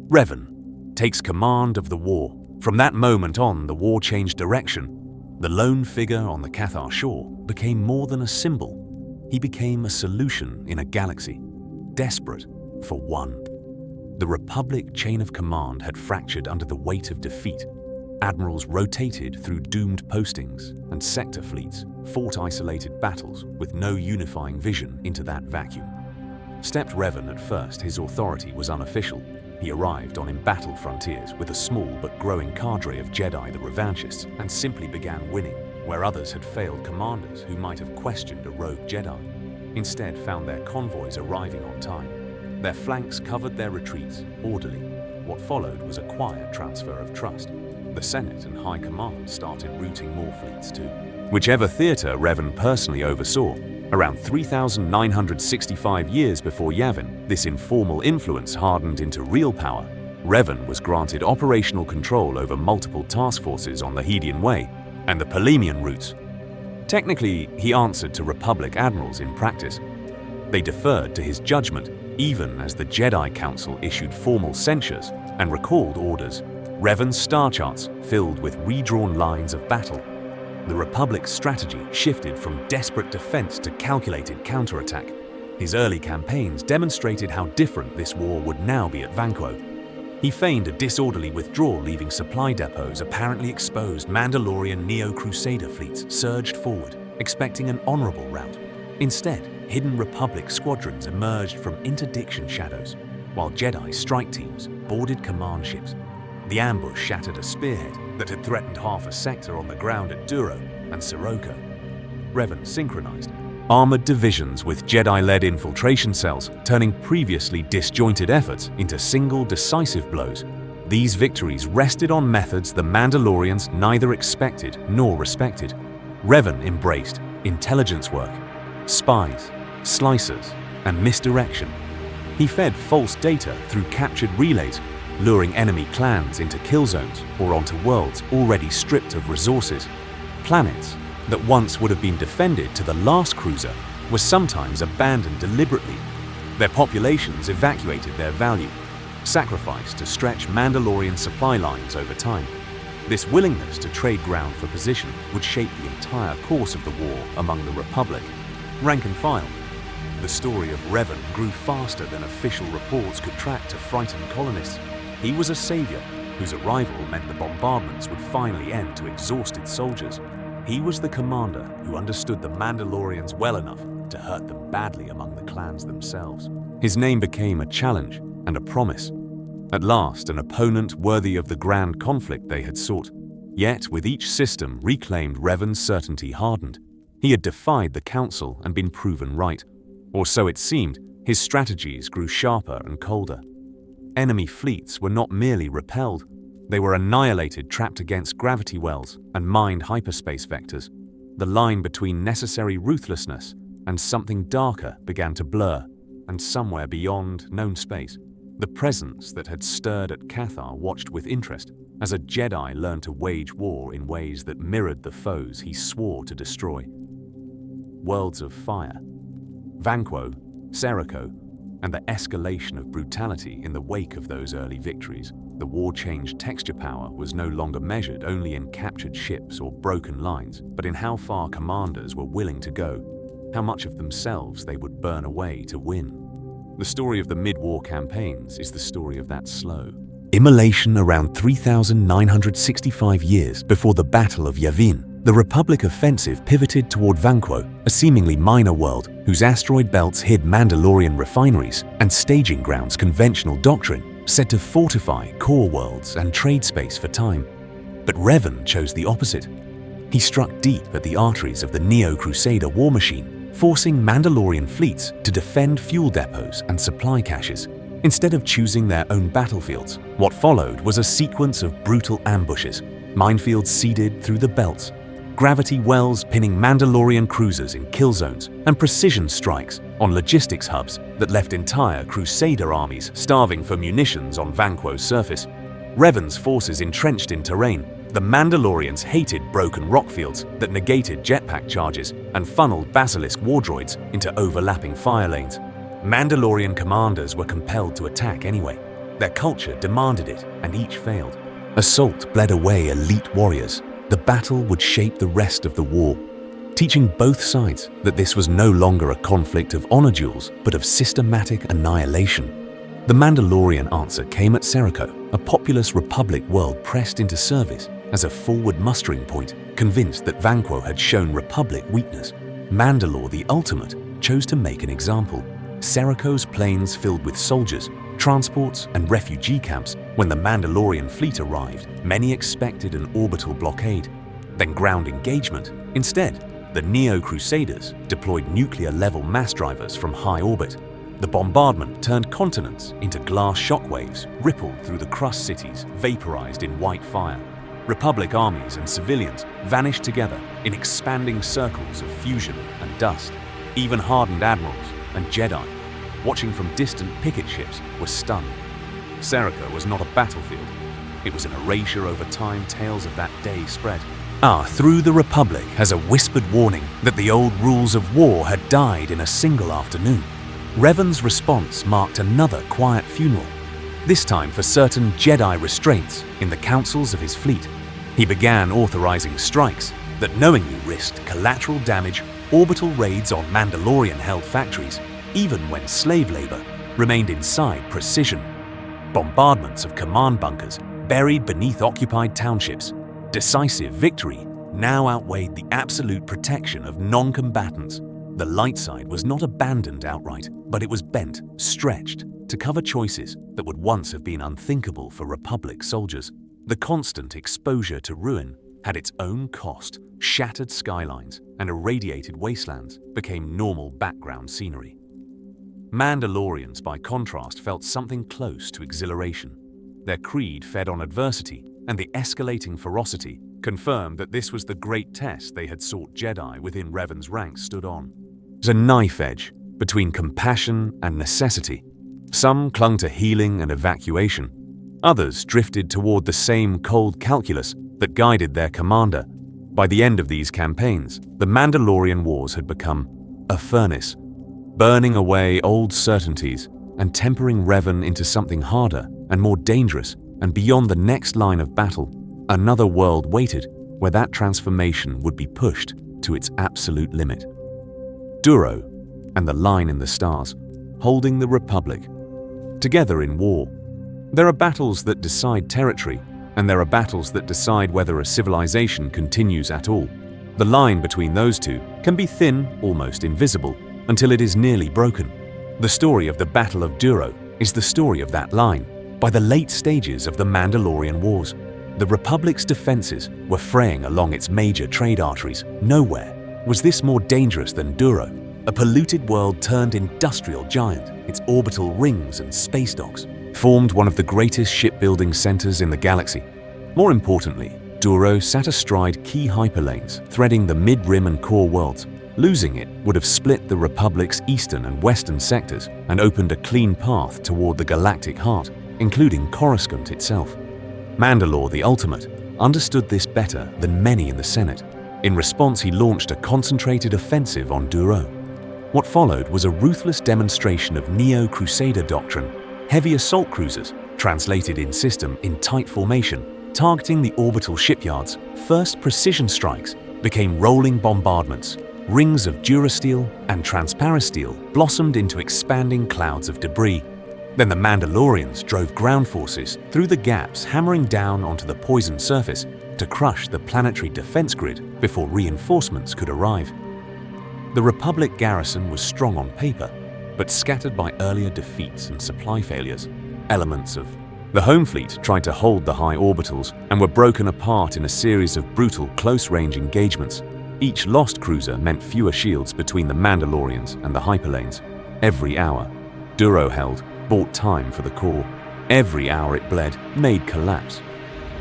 Revan takes command of the war. From that moment on, the war changed direction. The lone figure on the Cathar shore became more than a symbol. He became a solution in a galaxy, desperate for one. The Republic chain of command had fractured under the weight of defeat. Admirals rotated through doomed postings, and sector fleets fought isolated battles with no unifying vision into that vacuum. Stepped Revan at first, his authority was unofficial. He arrived on embattled frontiers with a small but growing cadre of Jedi, the revanchists, and simply began winning where others had failed commanders who might have questioned a rogue Jedi. Instead, found their convoys arriving on time. Their flanks covered their retreats, orderly. What followed was a quiet transfer of trust. The Senate and High Command started routing more fleets too. Whichever theater Revan personally oversaw, around 3,965 years before Yavin, this informal influence hardened into real power. Revan was granted operational control over multiple task forces on the Hedian Way and the Polemian routes. Technically, he answered to Republic admirals in practice. They deferred to his judgment, even as the Jedi Council issued formal censures and recalled orders. Revan's star charts filled with redrawn lines of battle. The Republic's strategy shifted from desperate defense to calculated counterattack. His early campaigns demonstrated how different this war would now be at Vanquo. He feigned a disorderly withdrawal, leaving supply depots apparently exposed. Mandalorian Neo-Crusader fleets surged forward, expecting an honorable rout. Instead, hidden Republic squadrons emerged from interdiction shadows, while Jedi strike teams boarded command ships. The ambush shattered a spearhead that had threatened half a sector on the ground at Duro and Sirocco. Revan synchronized armored divisions with Jedi-led infiltration cells, turning previously disjointed efforts into single decisive blows. These victories rested on methods the Mandalorians neither expected nor respected. Revan embraced intelligence work, spies, slicers, and misdirection. He fed false data through captured relays, luring enemy clans into kill zones or onto worlds already stripped of resources. Planets that once would have been defended to the last cruiser were sometimes abandoned deliberately. Their populations evacuated their value, sacrificed to stretch Mandalorian supply lines over time. This willingness to trade ground for position would shape the entire course of the war among the Republic. Rank and file. The story of Revan grew faster than official reports could track to frighten colonists. He was a savior whose arrival meant the bombardments would finally end to exhausted soldiers. He was the commander who understood the Mandalorians well enough to hurt them badly among the clans themselves. His name became a challenge and a promise. At last, an opponent worthy of the grand conflict they had sought. Yet, with each system reclaimed, Revan's certainty hardened. He had defied the Council and been proven right. Or so it seemed. His strategies grew sharper and colder. Enemy fleets were not merely repelled, they were annihilated, trapped against gravity wells and mined hyperspace vectors. The line between necessary ruthlessness and something darker began to blur, and somewhere beyond known space, the presence that had stirred at Cathar watched with interest as a Jedi learned to wage war in ways that mirrored the foes he swore to destroy. Worlds of fire, Vanquo, Sirocco, and the escalation of brutality in the wake of those early victories. The war-changed texture power was no longer measured only in captured ships or broken lines, but in how far commanders were willing to go, how much of themselves they would burn away to win. The story of the mid-war campaigns is the story of that slow, Immolation around 3,965 years before the Battle of Yavin, the Republic offensive pivoted toward Vanquo, a seemingly minor world whose asteroid belts hid Mandalorian refineries and staging grounds conventional doctrine said to fortify core worlds and trade space for time. But Revan chose the opposite. He struck deep at the arteries of the Neo-Crusader war machine, forcing Mandalorian fleets to defend fuel depots and supply caches. Instead of choosing their own battlefields, what followed was a sequence of brutal ambushes, minefields seeded through the belts, gravity wells pinning Mandalorian cruisers in kill zones, and precision strikes on logistics hubs that left entire Crusader armies starving for munitions on Vanquo's surface. Revan's forces entrenched in terrain, the Mandalorians hated broken rock fields that negated jetpack charges and funneled basilisk war droids into overlapping fire lanes. Mandalorian commanders were compelled to attack anyway. Their culture demanded it, and each failed. Assault bled away elite warriors. The battle would shape the rest of the war, teaching both sides that this was no longer a conflict of honor duels, but of systematic annihilation. The Mandalorian answer came at Serrico, a populous Republic world pressed into service as a forward mustering point, convinced that Vanquo had shown Republic weakness. Mandalore the Ultimate chose to make an example. Serrico's planes filled with soldiers, transports, and refugee camps. When the Mandalorian fleet arrived, many expected an orbital blockade, then ground engagement. Instead, the Neo-Crusaders deployed nuclear-level mass drivers from high orbit. The bombardment turned continents into glass shockwaves, rippled through the crust cities, vaporized in white fire. Republic armies and civilians vanished together in expanding circles of fusion and dust. Even hardened admirals and Jedi, watching from distant picket ships, were stunned. Serrico was not a battlefield. It was an erasure over time tales of that day spread. Through the Republic as a whispered warning that the old rules of war had died in a single afternoon. Revan's response marked another quiet funeral, this time for certain Jedi restraints in the councils of his fleet. He began authorizing strikes that knowingly risked collateral damage, orbital raids on Mandalorian-held factories, even when slave labor remained inside precision. Bombardments of command bunkers buried beneath occupied townships. Decisive victory now outweighed the absolute protection of non-combatants. The light side was not abandoned outright, but it was bent, stretched, to cover choices that would once have been unthinkable for Republic soldiers. The constant exposure to ruin had its own cost. Shattered skylines and irradiated wastelands became normal background scenery. Mandalorians, by contrast, felt something close to exhilaration. Their creed fed on adversity, and the escalating ferocity confirmed that this was the great test they had sought Jedi within Revan's ranks stood on. It was a knife edge between compassion and necessity. Some clung to healing and evacuation. Others drifted toward the same cold calculus that guided their commander. By the end of these campaigns, the Mandalorian Wars had become a furnace, burning away old certainties and tempering Revan into something harder and more dangerous. And beyond the next line of battle, another world waited where that transformation would be pushed to its absolute limit. Duro and the Line in the Stars, holding the Republic together in war. There are battles that decide territory, and there are battles that decide whether a civilization continues at all. The line between those two can be thin, almost invisible, until it is nearly broken. The story of the Battle of Duro is the story of that line. By the late stages of the Mandalorian Wars, the Republic's defenses were fraying along its major trade arteries. Nowhere was this more dangerous than Duro, a polluted world turned industrial giant. Its orbital rings and space docks formed one of the greatest shipbuilding centers in the galaxy. More importantly, Duro sat astride key hyperlanes, threading the mid-rim and core worlds. Losing it would have split the Republic's eastern and western sectors and opened a clean path toward the galactic heart, including Coruscant itself. Mandalore the Ultimate understood this better than many in the Senate. In response, he launched a concentrated offensive on Duro. What followed was a ruthless demonstration of Neo-Crusader doctrine. Heavy assault cruisers, translated in system in tight formation, targeting the orbital shipyards. First precision strikes became rolling bombardments. Rings of durasteel and transparasteel blossomed into expanding clouds of debris. Then the Mandalorians drove ground forces through the gaps, hammering down onto the poisoned surface to crush the planetary defense grid before reinforcements could arrive. The Republic garrison was strong on paper, but scattered by earlier defeats and supply failures. Elements of the home fleet tried to hold the high orbitals and were broken apart in a series of brutal close-range engagements. Each lost cruiser meant fewer shields between the Mandalorians and the hyperlanes. Every hour Duro held bought time for the core. Every hour it bled made collapse.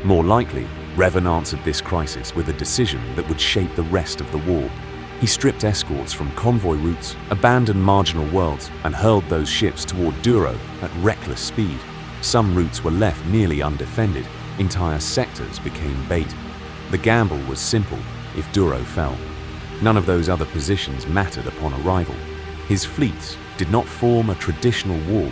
More likely, Revan answered this crisis with a decision that would shape the rest of the war. He stripped escorts from convoy routes, abandoned marginal worlds, and hurled those ships toward Duro at reckless speed. Some routes were left nearly undefended. Entire sectors became bait. The gamble was simple. If Duro fell, none of those other positions mattered upon arrival. His fleets did not form a traditional wall.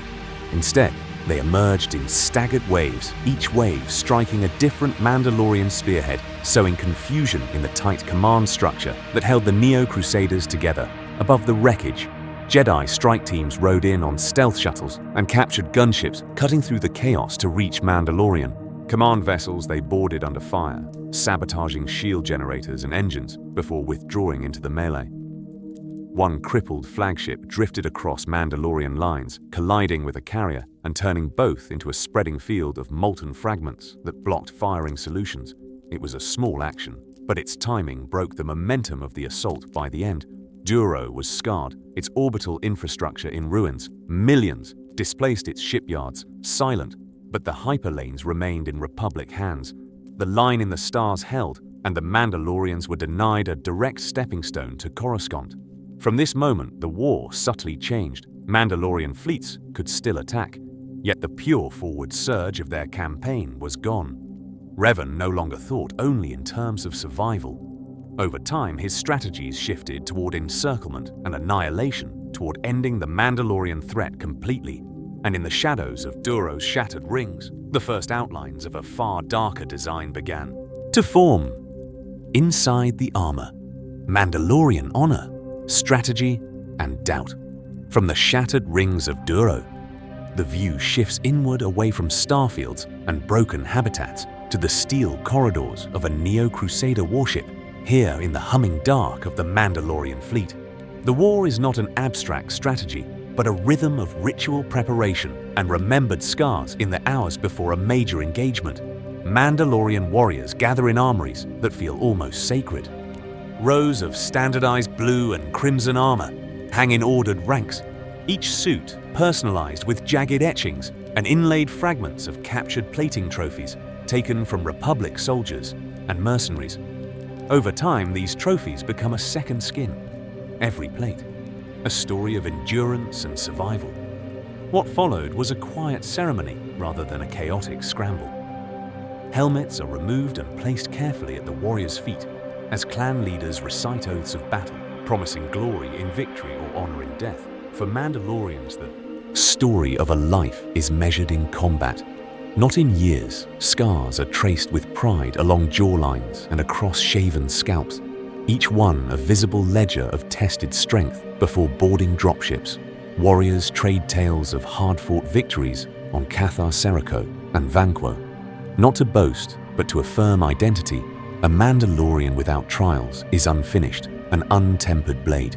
Instead, they emerged in staggered waves, each wave striking a different Mandalorian spearhead, sowing confusion in the tight command structure that held the Neo-Crusaders together. Above the wreckage, Jedi strike teams rode in on stealth shuttles and captured gunships, cutting through the chaos to reach Mandalorian. Command vessels they boarded under fire, sabotaging shield generators and engines before withdrawing into the melee. One crippled flagship drifted across Mandalorian lines, colliding with a carrier and turning both into a spreading field of molten fragments that blocked firing solutions. It was a small action, but its timing broke the momentum of the assault by the end. Duro was scarred, its orbital infrastructure in ruins. Millions displaced its shipyards, silent, but the hyperlanes remained in Republic hands. The line in the stars held, and the Mandalorians were denied a direct stepping stone to Coruscant. From this moment, the war subtly changed. Mandalorian fleets could still attack, yet the pure forward surge of their campaign was gone. Revan no longer thought only in terms of survival. Over time, his strategies shifted toward encirclement and annihilation, toward ending the Mandalorian threat completely. And in the shadows of Duro's shattered rings, the first outlines of a far darker design began to form. Inside the armor, Mandalorian honor, strategy, and doubt. From the shattered rings of Duro, the view shifts inward away from starfields and broken habitats to the steel corridors of a Neo-Crusader warship, here in the humming dark of the Mandalorian fleet. The war is not an abstract strategy, but a rhythm of ritual preparation and remembered scars in the hours before a major engagement. Mandalorian warriors gather in armories that feel almost sacred. Rows of standardized blue and crimson armor hang in ordered ranks, each suit personalized with jagged etchings and inlaid fragments of captured plating trophies taken from Republic soldiers and mercenaries. Over time, these trophies become a second skin. Every plate, a story of endurance and survival. What followed was a quiet ceremony rather than a chaotic scramble. Helmets are removed and placed carefully at the warriors' feet as clan leaders recite oaths of battle, promising glory in victory or honor in death. For Mandalorians, the story of a life is measured in combat, not in years. Scars are traced with pride along jawlines and across shaven scalps, each one a visible ledger of tested strength before boarding dropships. Warriors trade tales of hard-fought victories on Cathar Serico and Vanquo. Not to boast, but to affirm identity, a Mandalorian without trials is unfinished, an untempered blade.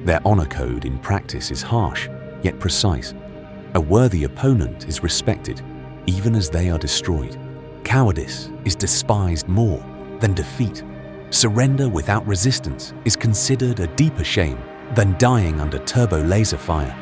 Their honor code in practice is harsh, yet precise. A worthy opponent is respected, even as they are destroyed. Cowardice is despised more than defeat. Surrender without resistance is considered a deeper shame than dying under turbo laser fire.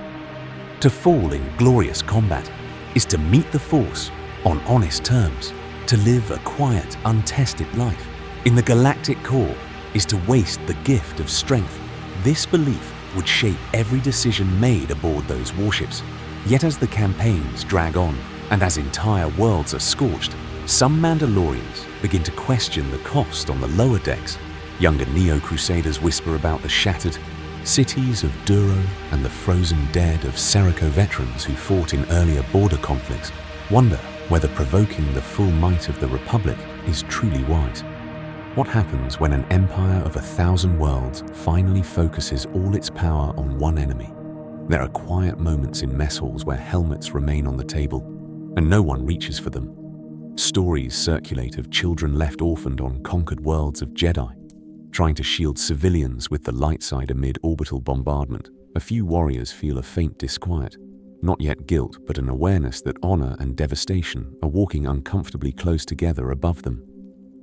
To fall in glorious combat is to meet the Force on honest terms, to live a quiet, untested life. In the galactic core is to waste the gift of strength. This belief would shape every decision made aboard those warships. Yet as the campaigns drag on, and as entire worlds are scorched, some Mandalorians begin to question the cost on the lower decks. Younger Neo-Crusaders whisper about the shattered cities of Duro and the frozen dead of Serico veterans who fought in earlier border conflicts, wonder whether provoking the full might of the Republic is truly wise. What happens when an empire of 1,000 worlds finally focuses all its power on one enemy? There are quiet moments in mess halls where helmets remain on the table, and no one reaches for them. Stories circulate of children left orphaned on conquered worlds of Jedi, trying to shield civilians with the light side amid orbital bombardment. A few warriors feel a faint disquiet, not yet guilt, but an awareness that honor and devastation are walking uncomfortably close together above them.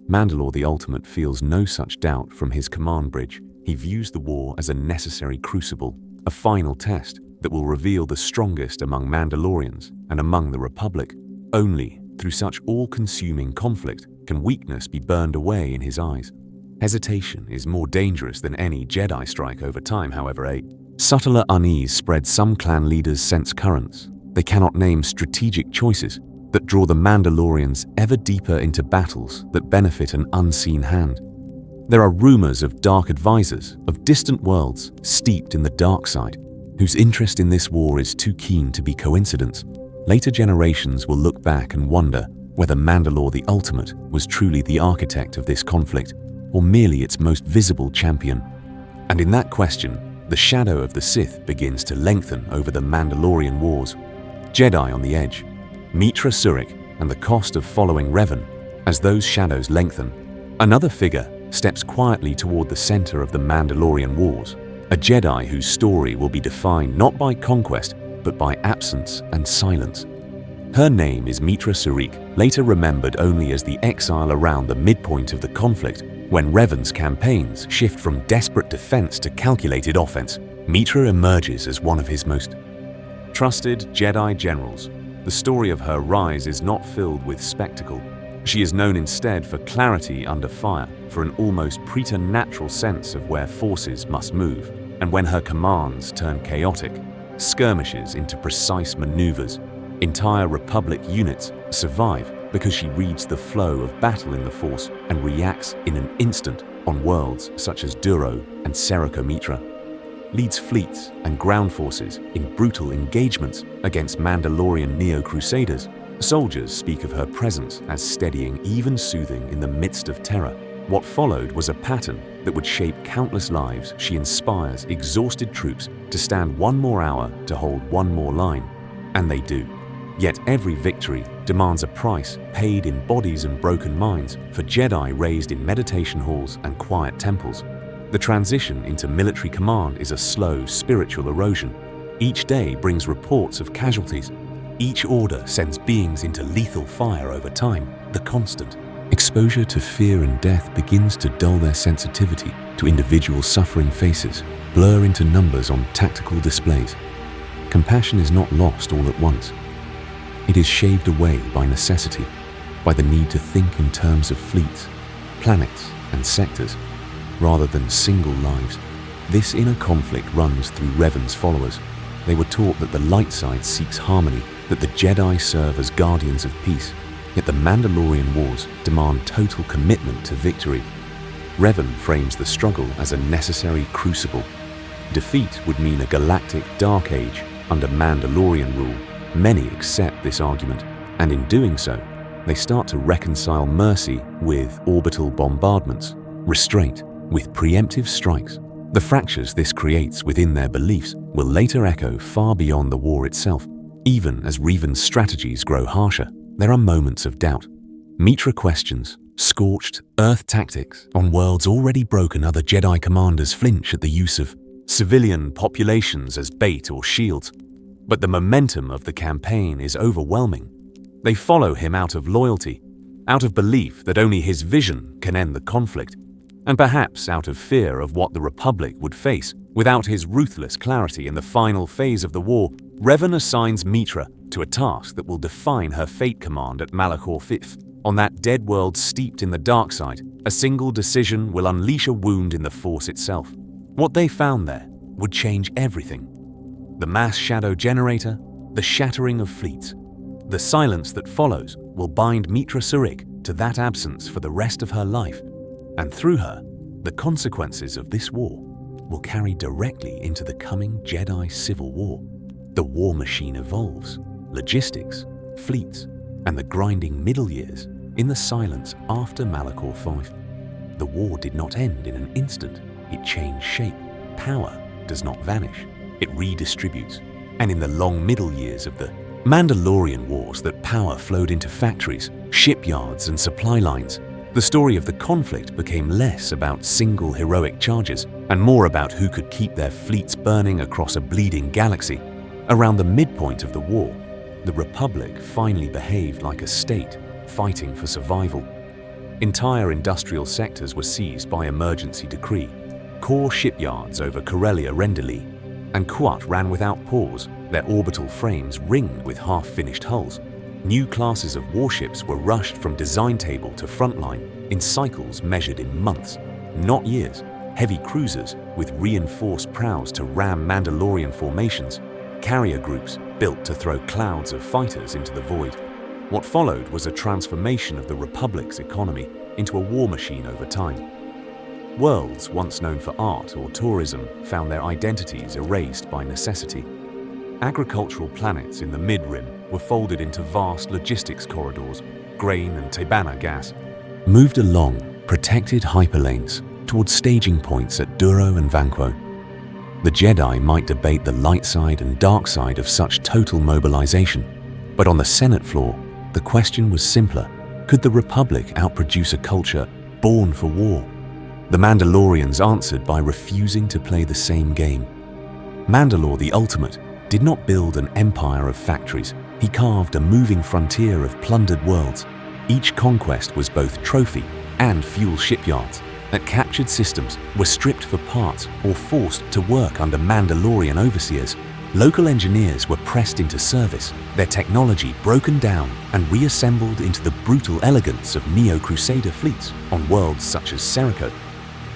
Mandalore the Ultimate feels no such doubt from his command bridge. He views the war as a necessary crucible, a final test that will reveal the strongest among Mandalorians and among the Republic. Only through such all-consuming conflict can weakness be burned away in his eyes. Hesitation is more dangerous than any Jedi strike over time, however. A subtler unease spreads some clan leaders' sense currents. They cannot name strategic choices that draw the Mandalorians ever deeper into battles that benefit an unseen hand. There are rumors of dark advisors, of distant worlds steeped in the dark side, whose interest in this war is too keen to be coincidence. Later generations will look back and wonder whether Mandalore the Ultimate was truly the architect of this conflict, or merely its most visible champion. And in that question, the shadow of the Sith begins to lengthen over the Mandalorian Wars. Jedi on the edge, Meetra Surik, and the cost of following Revan. As those shadows lengthen, another figure steps quietly toward the center of the Mandalorian Wars, a Jedi whose story will be defined not by conquest, but by absence and silence. Her name is Meetra Surik, later remembered only as the exile around the midpoint of the conflict, when Revan's campaigns shift from desperate defense to calculated offense. Meetra emerges as one of his most trusted Jedi generals. The story of her rise is not filled with spectacle. She is known instead for clarity under fire, for an almost preternatural sense of where forces must move, and when her commands turn chaotic, skirmishes into precise maneuvers. Entire Republic units survive because she reads the flow of battle in the Force and reacts in an instant on worlds such as Duro and Seriko Meetra. Leads fleets and ground forces in brutal engagements against Mandalorian Neo-Crusaders. Soldiers speak of her presence as steadying, even soothing in the midst of terror. What followed was a pattern that would shape countless lives. She inspires exhausted troops to stand one more hour to hold one more line, and they do. Yet every victory demands a price paid in bodies and broken minds for Jedi raised in meditation halls and quiet temples. The transition into military command is a slow spiritual erosion. Each day brings reports of casualties. Each order sends beings into lethal fire over time. The constant exposure to fear and death begins to dull their sensitivity to individual suffering faces, blur into numbers on tactical displays. Compassion is not lost all at once. It is shaved away by necessity, by the need to think in terms of fleets, planets, and sectors, rather than single lives. This inner conflict runs through Revan's followers. They were taught that the light side seeks harmony, that the Jedi serve as guardians of peace, yet the Mandalorian Wars demand total commitment to victory. Revan frames the struggle as a necessary crucible. Defeat would mean a galactic dark age under Mandalorian rule. Many accept this argument, and in doing so, they start to reconcile mercy with orbital bombardments, restraint with preemptive strikes. The fractures this creates within their beliefs will later echo far beyond the war itself. Even as Revan's strategies grow harsher, there are moments of doubt. Meetra questions scorched Earth tactics on worlds already broken. Other Jedi commanders flinch at the use of civilian populations as bait or shields. But the momentum of the campaign is overwhelming. They follow him out of loyalty, out of belief that only his vision can end the conflict, and perhaps out of fear of what the Republic would face. Without his ruthless clarity in the final phase of the war, Revan assigns Meetra to a task that will define her fate. Command at Malachor V. On that dead world steeped in the dark side, a single decision will unleash a wound in the Force itself. What they found there would change everything. The mass shadow generator, the shattering of fleets. The silence that follows will bind Meetra Surik to that absence for the rest of her life. And through her, the consequences of this war will carry directly into the coming Jedi Civil War. The war machine evolves, logistics, fleets, and the grinding middle years in the silence after Malachor V. The war did not end in an instant. It changed shape. Power does not vanish. it redistributes. And in the long middle years of the Mandalorian Wars, that power flowed into factories, shipyards, and supply lines. The story of the conflict became less about single heroic charges and more about who could keep their fleets burning across a bleeding galaxy. Around the midpoint of the war, the Republic finally behaved like a state fighting for survival. Entire industrial sectors were seized by emergency decree. Core shipyards over Corellia Renderly and Kuat ran without pause, their orbital frames ringed with half-finished hulls. New classes of warships were rushed from design table to frontline in cycles measured in months, not years. Heavy cruisers with reinforced prows to ram Mandalorian formations, carrier groups built to throw clouds of fighters into the void. What followed was a transformation of the Republic's economy into a war machine over time. Worlds once known for art or tourism found their identities erased by necessity. Agricultural planets in the mid-rim were folded into vast logistics corridors. Grain and Tabana gas moved along protected hyperlanes towards staging points at Duro and Vanquo. The Jedi might debate the light side and dark side of such total mobilization, but on the Senate floor, the question was simpler. Could the Republic outproduce a culture born for war? The Mandalorians answered by refusing to play the same game. Mandalore the Ultimate did not build an empire of factories. He carved a moving frontier of plundered worlds. Each conquest was both trophy and fuel shipyards that captured systems were stripped for parts or forced to work under Mandalorian overseers. Local engineers were pressed into service, their technology broken down and reassembled into the brutal elegance of Neo-Crusader fleets on worlds such as Serico.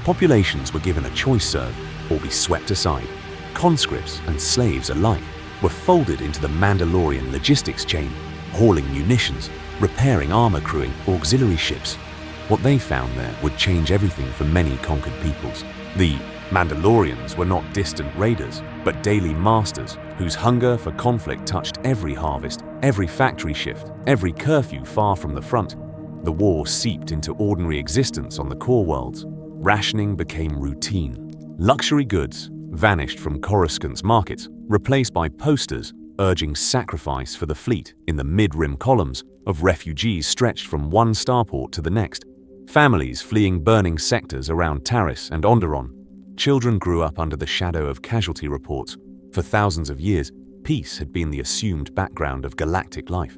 Populations were given a choice: serve or be swept aside. Conscripts and slaves alike were folded into the Mandalorian logistics chain, hauling munitions, repairing armor, crewing auxiliary ships. What they found there would change everything for many conquered peoples. The Mandalorians were not distant raiders, but daily masters whose hunger for conflict touched every harvest, every factory shift, every curfew far from the front. The war seeped into ordinary existence on the core worlds. Rationing became routine. Luxury goods vanished from Coruscant's markets, replaced by posters urging sacrifice for the fleet in the mid-rim columns of refugees stretched from one starport to the next. Families fleeing burning sectors around Taris and Onderon. Children grew up under the shadow of casualty reports. For thousands of years, peace had been the assumed background of galactic life.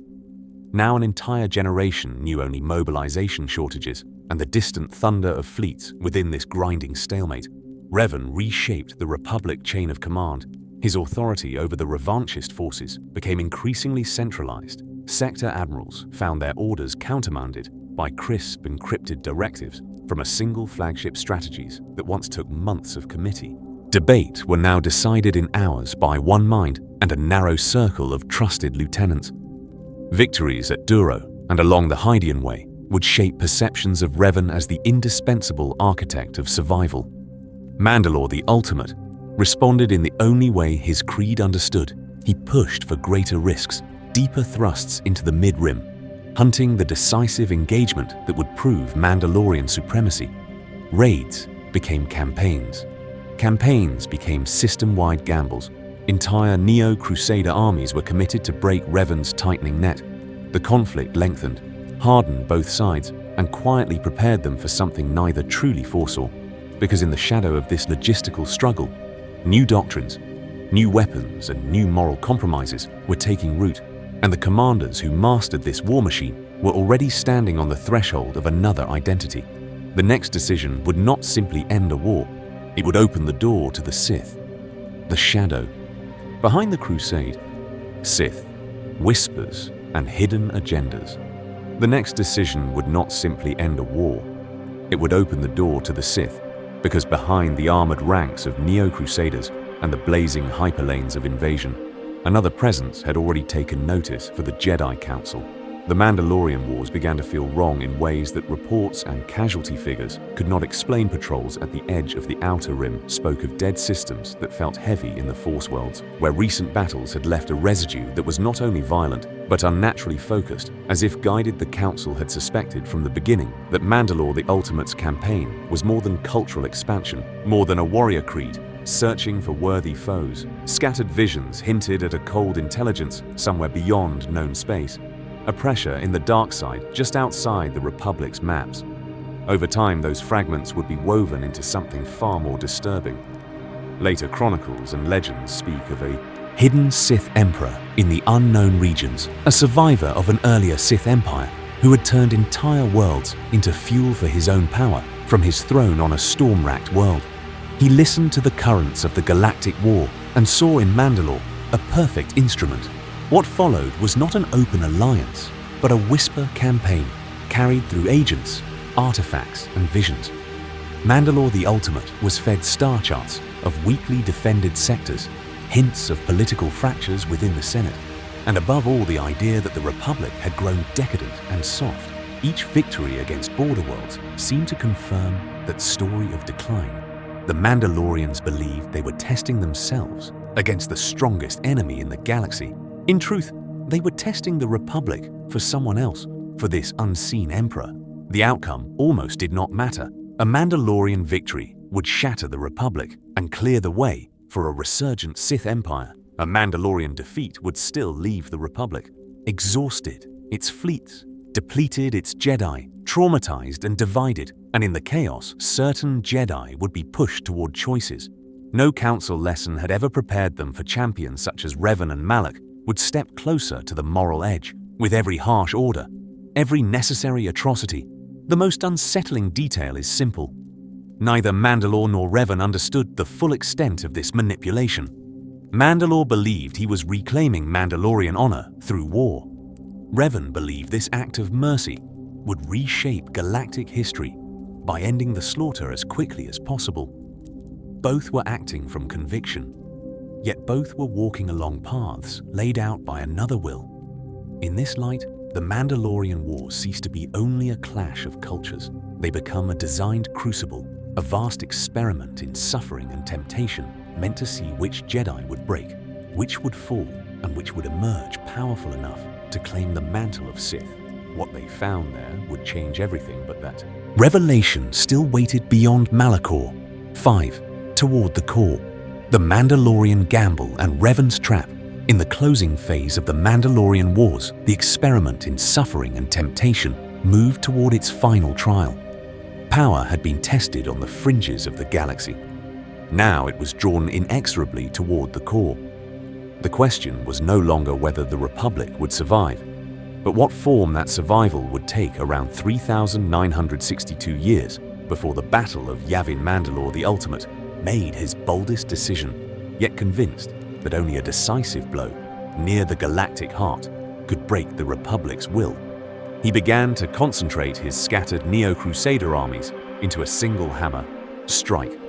Now an entire generation knew only mobilization shortages and the distant thunder of fleets within this grinding stalemate. Revan reshaped the Republic chain of command. His authority over the revanchist forces became increasingly centralized. Sector admirals found their orders countermanded by crisp, encrypted directives from a single flagship strategies that once took months of committee. Debate were now decided in hours by one mind and a narrow circle of trusted lieutenants. Victories at Duro and along the Hydean Way would shape perceptions of Revan as the indispensable architect of survival. Mandalore the Ultimate responded in the only way his creed understood. He pushed for greater risks, deeper thrusts into the mid-rim, hunting the decisive engagement that would prove Mandalorian supremacy. Raids became campaigns. Campaigns became system-wide gambles. Entire Neo-Crusader armies were committed to break Revan's tightening net. The conflict lengthened, hardened both sides, and quietly prepared them for something neither truly foresaw. Because in the shadow of this logistical struggle, new doctrines, new weapons, and new moral compromises were taking root, and the commanders who mastered this war machine were already standing on the threshold of another identity. The next decision would not simply end a war, it would open the door to the Sith. The shadow. Behind the crusade, Sith, whispers, and hidden agendas. The next decision would not simply end a war, it would open the door to the Sith, because behind the armored ranks of Neo-Crusaders and the blazing hyperlanes of invasion, another presence had already taken notice for the Jedi Council. The Mandalorian Wars began to feel wrong in ways that reports and casualty figures could not explain. Patrols at the edge of the Outer Rim spoke of dead systems that felt heavy in the Force worlds, where recent battles had left a residue that was not only violent, but unnaturally focused, as if guided. The Council had suspected from the beginning that Mandalore the Ultimate's campaign was more than cultural expansion, more than a warrior creed. searching for worthy foes. Scattered visions hinted at a cold intelligence somewhere beyond known space, a pressure in the dark side just outside the Republic's maps. Over time, those fragments would be woven into something far more disturbing. Later chronicles and legends speak of a hidden Sith Emperor in the unknown regions, a survivor of an earlier Sith Empire who had turned entire worlds into fuel for his own power from his throne on a storm-racked world. He listened to the currents of the galactic war and saw in Mandalore a perfect instrument. What followed was not an open alliance, but a whisper campaign carried through agents, artifacts, and visions. Mandalore the Ultimate was fed star charts of weakly defended sectors, hints of political fractures within the Senate, and above all the idea that the Republic had grown decadent and soft. Each victory against border worlds seemed to confirm that story of decline. The Mandalorians believed they were testing themselves against the strongest enemy in the galaxy. In truth, they were testing the Republic for someone else, for this unseen emperor. The outcome almost did not matter. A Mandalorian victory would shatter the Republic and clear the way for a resurgent Sith Empire. A Mandalorian defeat would still leave the Republic exhausted, its fleets depleted, its Jedi traumatized and divided, and in the chaos, certain Jedi would be pushed toward choices. No council lesson had ever prepared them for champions such as Revan and Malak would step closer to the moral edge with every harsh order, every necessary atrocity. The most unsettling detail is simple. Neither Mandalore nor Revan understood the full extent of this manipulation. Mandalore believed he was reclaiming Mandalorian honor through war. Revan believed this act of mercy would reshape galactic history by ending the slaughter as quickly as possible. Both were acting from conviction, yet both were walking along paths laid out by another will. In this light, the Mandalorian Wars cease to be only a clash of cultures. They become a designed crucible, a vast experiment in suffering and temptation, meant to see which Jedi would break, which would fall, and which would emerge powerful enough to claim the mantle of Sith. What they found there would change everything but that. Revelation still waited beyond Malachor V, toward the core. The Mandalorian gamble and Revan's trap. In the closing phase of the Mandalorian Wars, the experiment in suffering and temptation moved toward its final trial. Power had been tested on the fringes of the galaxy. Now it was drawn inexorably toward the core. The question was no longer whether the Republic would survive, but what form that survival would take around 3,962 years before the Battle of Yavin Mandalore the Ultimate made his boldest decision, yet convinced that only a decisive blow, near the galactic heart, could break the Republic's will. He began to concentrate his scattered Neo-Crusader armies into a single hammer, strike.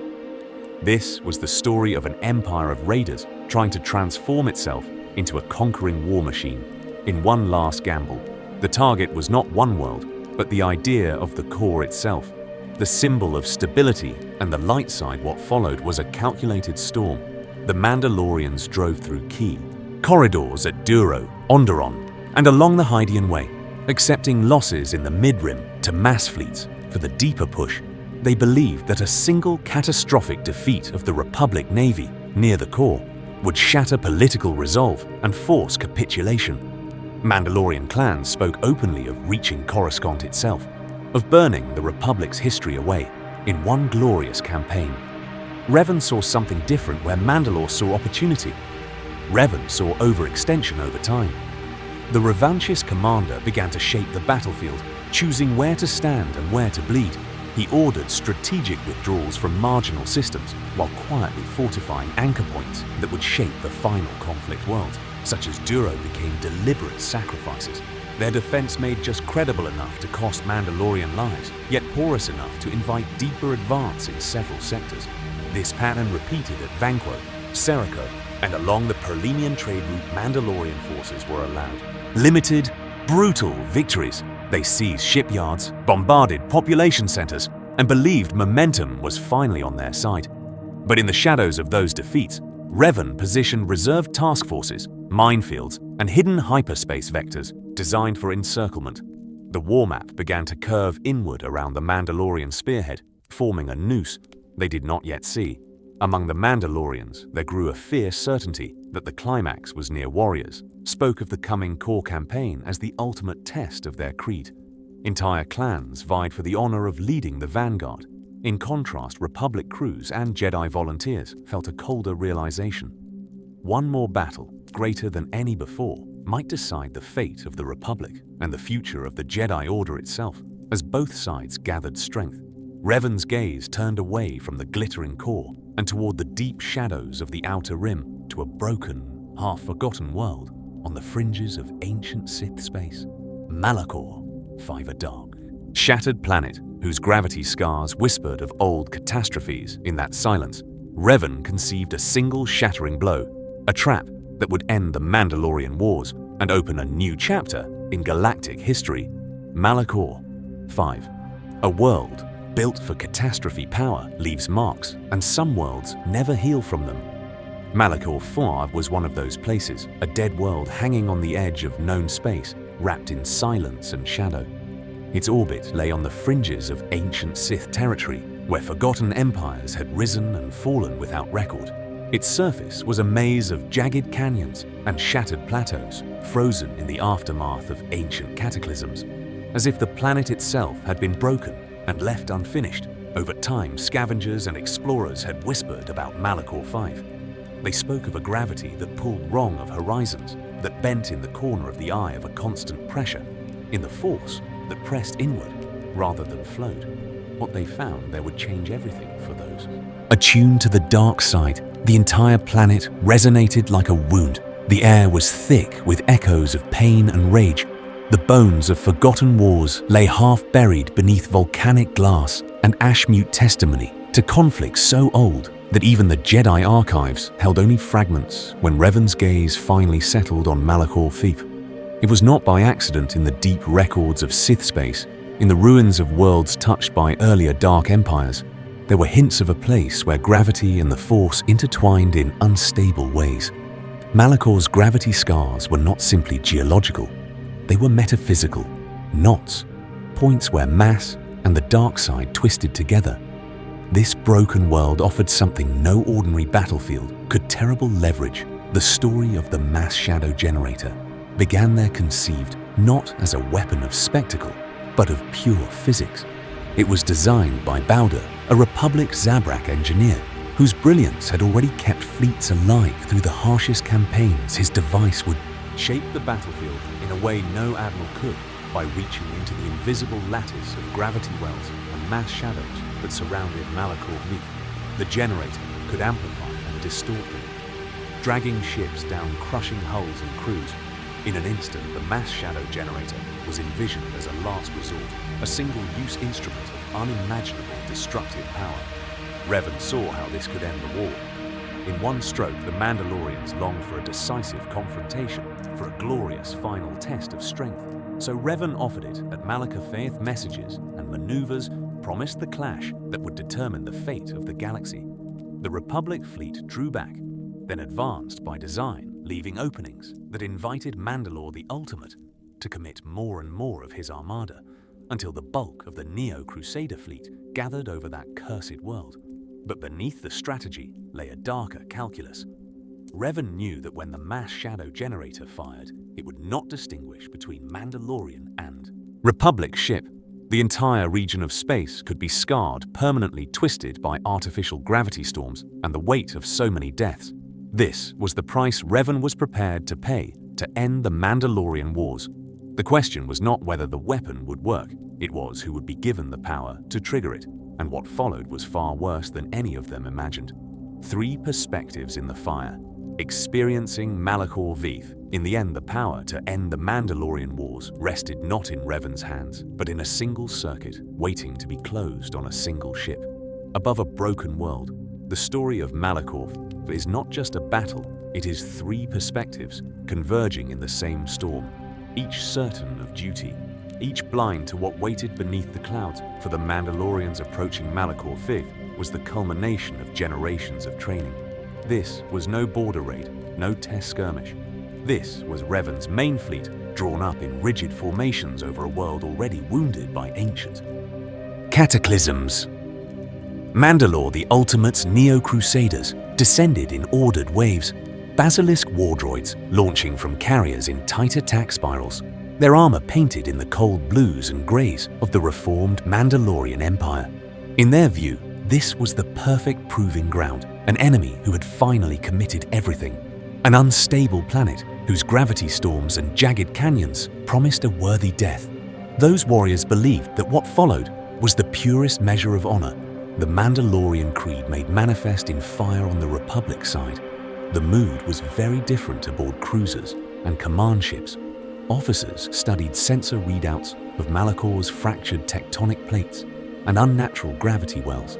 This was the story of an empire of raiders trying to transform itself into a conquering war machine. In one last gamble, the target was not one world, but the idea of the core itself, the symbol of stability, and the light side. What followed was a calculated storm. The Mandalorians drove through key corridors at Duro, Onderon, and along the Hydian Way, accepting losses in the mid-rim to mass fleets for the deeper push. They believed that a single catastrophic defeat of the Republic Navy near the core would shatter political resolve and force capitulation. Mandalorian clans spoke openly of reaching Coruscant itself, of burning the Republic's history away in one glorious campaign. Revan saw something different where Mandalore saw opportunity. Revan saw overextension over time. The revanchist commander began to shape the battlefield, choosing where to stand and where to bleed. He ordered strategic withdrawals from marginal systems while quietly fortifying anchor points that would shape the final conflict world. Such as Duro became deliberate sacrifices, their defense made just credible enough to cost Mandalorian lives, yet porous enough to invite deeper advance in several sectors. This pattern repeated at Vanquo, Serico, and along the Perlemian trade route. Mandalorian forces were allowed limited, brutal victories. They seized shipyards, bombarded population centers, and believed momentum was finally on their side. But in the shadows of those defeats, Revan positioned reserve task forces, minefields, and hidden hyperspace vectors designed for encirclement. The war map began to curve inward around the Mandalorian spearhead, forming a noose they did not yet see. Among the Mandalorians, there grew a fierce certainty that the climax was near. Warriors spoke of the coming core campaign as the ultimate test of their creed. Entire clans vied for the honor of leading the vanguard. In contrast, Republic crews and Jedi volunteers felt a colder realization. One more battle, greater than any before, might decide the fate of the Republic and the future of the Jedi Order itself. As both sides gathered strength, Revan's gaze turned away from the glittering core and toward the deep shadows of the Outer Rim to a broken, half-forgotten world on the fringes of ancient Sith space. Malachor V, dark, shattered planet whose gravity scars whispered of old catastrophes. In that silence, Revan conceived a single shattering blow, a trap that would end the Mandalorian Wars and open a new chapter in galactic history. Malachor V, a world built for catastrophe power, leaves marks, and some worlds never heal from them. Malachor IV was one of those places, a dead world hanging on the edge of known space, wrapped in silence and shadow. Its orbit lay on the fringes of ancient Sith territory, where forgotten empires had risen and fallen without record. Its surface was a maze of jagged canyons and shattered plateaus, frozen in the aftermath of ancient cataclysms. As if the planet itself had been broken and left unfinished, over time scavengers and explorers had whispered about Malachor V. They spoke of a gravity that pulled wrong of horizons, that bent in the corner of the eye of a constant pressure, in the force that pressed inward rather than flowed. What they found there would change everything for those. Attuned to the dark side, the entire planet resonated like a wound. The air was thick with echoes of pain and rage. The bones of forgotten wars lay half-buried beneath volcanic glass, an ash-mute testimony to conflicts so old that even the Jedi archives held only fragments when Revan's gaze finally settled on Malachor V. It was not by accident in the deep records of Sith space, in the ruins of worlds touched by earlier dark empires. There were hints of a place where gravity and the Force intertwined in unstable ways. Malachor's gravity scars were not simply geological. They were metaphysical, knots, points where mass and the dark side twisted together. This broken world offered something no ordinary battlefield could terribly leverage. The story of the mass shadow generator began there conceived not as a weapon of spectacle, but of pure physics. It was designed by Bowder, a Republic Zabrak engineer, whose brilliance had already kept fleets alive through the harshest campaigns. His device would shape the battlefield in a way no admiral could, by reaching into the invisible lattice of gravity wells and mass shadows that surrounded Malachor V. The generator could amplify and distort them, dragging ships down crushing hulls and crews. In an instant, the mass shadow generator was envisioned as a last resort, a single-use instrument of unimaginable destructive power. Revan saw how this could end the war. In one stroke, the Mandalorians longed for a decisive confrontation, for a glorious final test of strength. So Revan offered it at Malachor V's messages and maneuvers promised the clash that would determine the fate of the galaxy. The Republic fleet drew back, then advanced by design, leaving openings that invited Mandalore the Ultimate to commit more and more of his armada, until the bulk of the Neo-Crusader fleet gathered over that cursed world. But beneath the strategy lay a darker calculus. Revan knew that when the mass shadow generator fired, it would not distinguish between Mandalorian and Republic ship. The entire region of space could be scarred, permanently twisted by artificial gravity storms and the weight of so many deaths. This was the price Revan was prepared to pay to end the Mandalorian Wars. The question was not whether the weapon would work, it was who would be given the power to trigger it, and what followed was far worse than any of them imagined. 3 perspectives in the fire, experiencing Malachor V. In the end, the power to end the Mandalorian Wars rested not in Revan's hands, but in a single circuit, waiting to be closed on a single ship. Above a broken world, the story of Malachor V is not just a battle, it is 3 perspectives converging in the same storm, each certain of duty, each blind to what waited beneath the clouds. For the Mandalorians approaching Malachor V was the culmination of generations of training. This was no border raid, no test skirmish. This was Revan's main fleet, drawn up in rigid formations over a world already wounded by ancient cataclysms. Mandalore, the ultimate Neo-Crusaders, descended in ordered waves, basilisk war droids launching from carriers in tight attack spirals, their armor painted in the cold blues and greys of the reformed Mandalorian Empire. In their view, this was the perfect proving ground, an enemy who had finally committed everything, an unstable planet whose gravity storms and jagged canyons promised a worthy death. Those warriors believed that what followed was the purest measure of honor, the Mandalorian creed made manifest in fire on the Republic side. The mood was very different aboard cruisers and command ships. Officers studied sensor readouts of Malachor's fractured tectonic plates and unnatural gravity wells.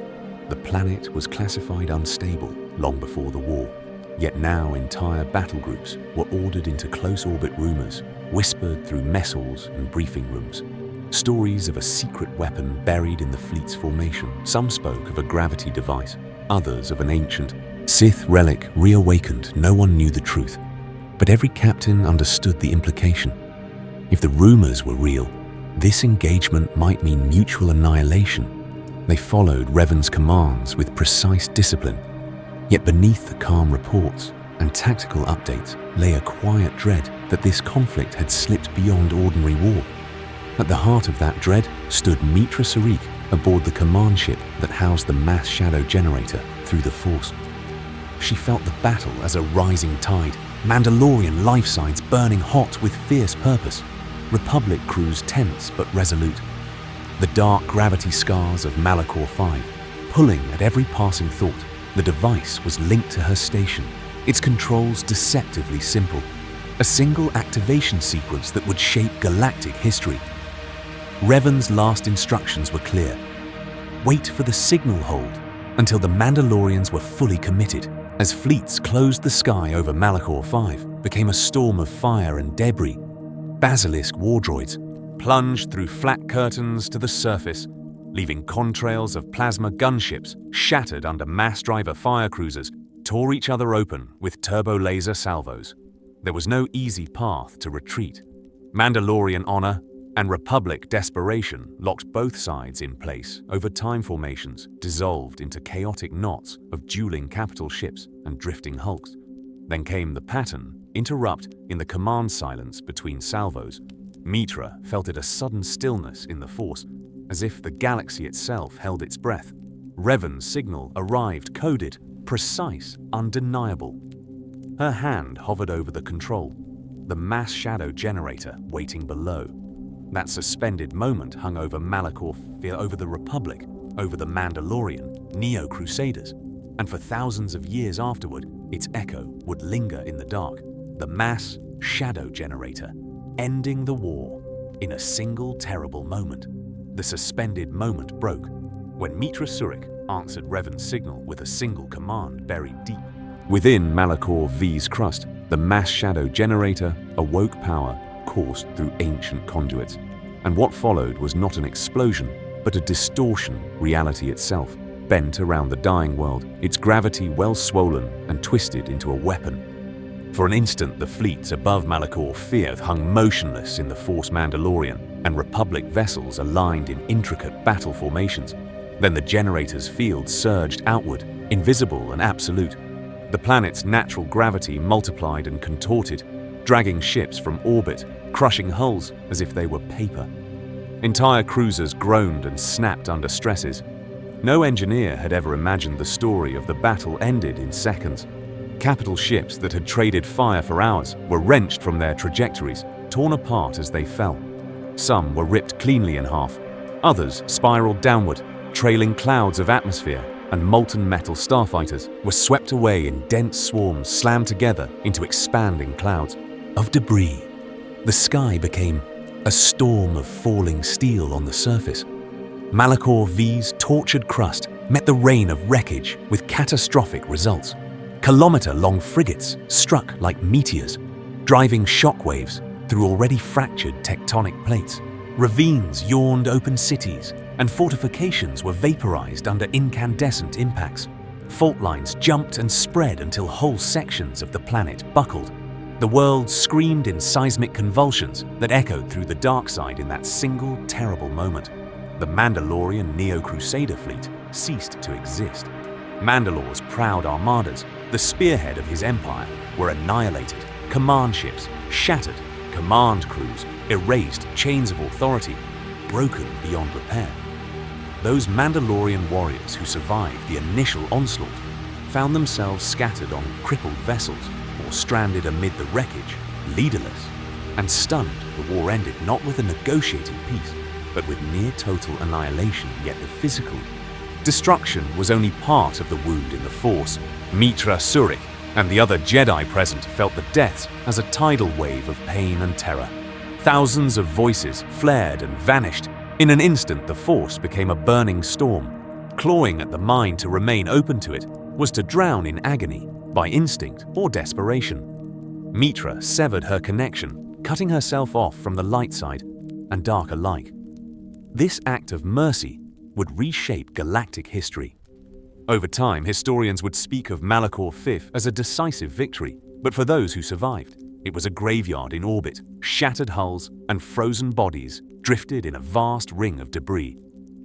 The planet was classified unstable long before the war, yet now entire battle groups were ordered into close orbit rumors, whispered through mess halls and briefing rooms. Stories of a secret weapon buried in the fleet's formation. Some spoke of a gravity device, others of an ancient Sith relic reawakened. No one knew the truth, but every captain understood the implication. If the rumors were real, this engagement might mean mutual annihilation. They followed Revan's commands with precise discipline, yet beneath the calm reports and tactical updates lay a quiet dread that this conflict had slipped beyond ordinary war. At the heart of that dread stood Meetra Surik aboard the command ship that housed the mass shadow generator through the Force. She felt the battle as a rising tide, Mandalorian life signs burning hot with fierce purpose, Republic crews tense but resolute. The dark gravity scars of Malachor V, pulling at every passing thought. The device was linked to her station, its controls deceptively simple. A single activation sequence that would shape galactic history. Revan's last instructions were clear. Wait for the signal hold until the Mandalorians were fully committed. As fleets closed the sky over Malachor V, became a storm of fire and debris. Basilisk war droids plunged through flat curtains to the surface, leaving contrails of plasma gunships shattered under mass driver fire cruisers, tore each other open with turbo laser salvos. There was no easy path to retreat. Mandalorian honor and Republic desperation locked both sides in place over time formations dissolved into chaotic knots of dueling capital ships and drifting hulks. Then came the pattern, interrupt in the command silence between salvos. Meetra felt it a sudden stillness in the Force, as if the galaxy itself held its breath. Revan's signal arrived coded, precise, undeniable. Her hand hovered over the control, the mass shadow generator waiting below. That suspended moment hung over Malachor, over the Republic, over the Mandalorian, Neo-Crusaders, and for thousands of years afterward, its echo would linger in the dark. The mass shadow generator, ending the war in a single terrible moment. The suspended moment broke when Meetra Surik answered Revan's signal with a single command buried deep. Within Malachor V's crust, the mass shadow generator awoke power coursed through ancient conduits, and what followed was not an explosion, but a distortion, reality itself, bent around the dying world, its gravity well swollen and twisted into a weapon. For an instant, the fleets above Malachor V hung motionless in the Force Mandalorian, and Republic vessels aligned in intricate battle formations. Then the generator's field surged outward, invisible and absolute. The planet's natural gravity multiplied and contorted, dragging ships from orbit, crushing hulls as if they were paper. Entire cruisers groaned and snapped under stresses. No engineer had ever imagined the story of the battle ended in seconds. Capital ships that had traded fire for hours were wrenched from their trajectories, torn apart as they fell. Some were ripped cleanly in half. Others spiraled downward, trailing clouds of atmosphere, and molten metal starfighters were swept away in dense swarms slammed together into expanding clouds of debris. The sky became a storm of falling steel on the surface. Malachor V's tortured crust met the rain of wreckage with catastrophic results. Kilometer-long frigates struck like meteors, driving shockwaves through already fractured tectonic plates. Ravines yawned open cities, and fortifications were vaporized under incandescent impacts. Fault lines jumped and spread until whole sections of the planet buckled. The world screamed in seismic convulsions that echoed through the dark side in that single terrible moment. The Mandalorian Neo-Crusader fleet ceased to exist. Mandalore's proud armadas, the spearhead of his empire, were annihilated, command ships shattered, command crews erased, chains of authority broken beyond repair. Those Mandalorian warriors who survived the initial onslaught found themselves scattered on crippled vessels or stranded amid the wreckage, leaderless. And stunned, the war ended not with a negotiated peace, but with near-total annihilation, yet the physical. Destruction was only part of the wound in the Force. Mitra Surik and the other Jedi present felt the deaths as a tidal wave of pain and terror. Thousands of voices flared and vanished. In an instant, the Force became a burning storm. Clawing at the mind to remain open to it was to drown in agony, by instinct or desperation. Mitra severed her connection, cutting herself off from the light side and dark alike. This act of mercy would reshape galactic history. Over time, historians would speak of Malachor V as a decisive victory, but for those who survived, it was a graveyard in orbit, shattered hulls and frozen bodies drifted in a vast ring of debris.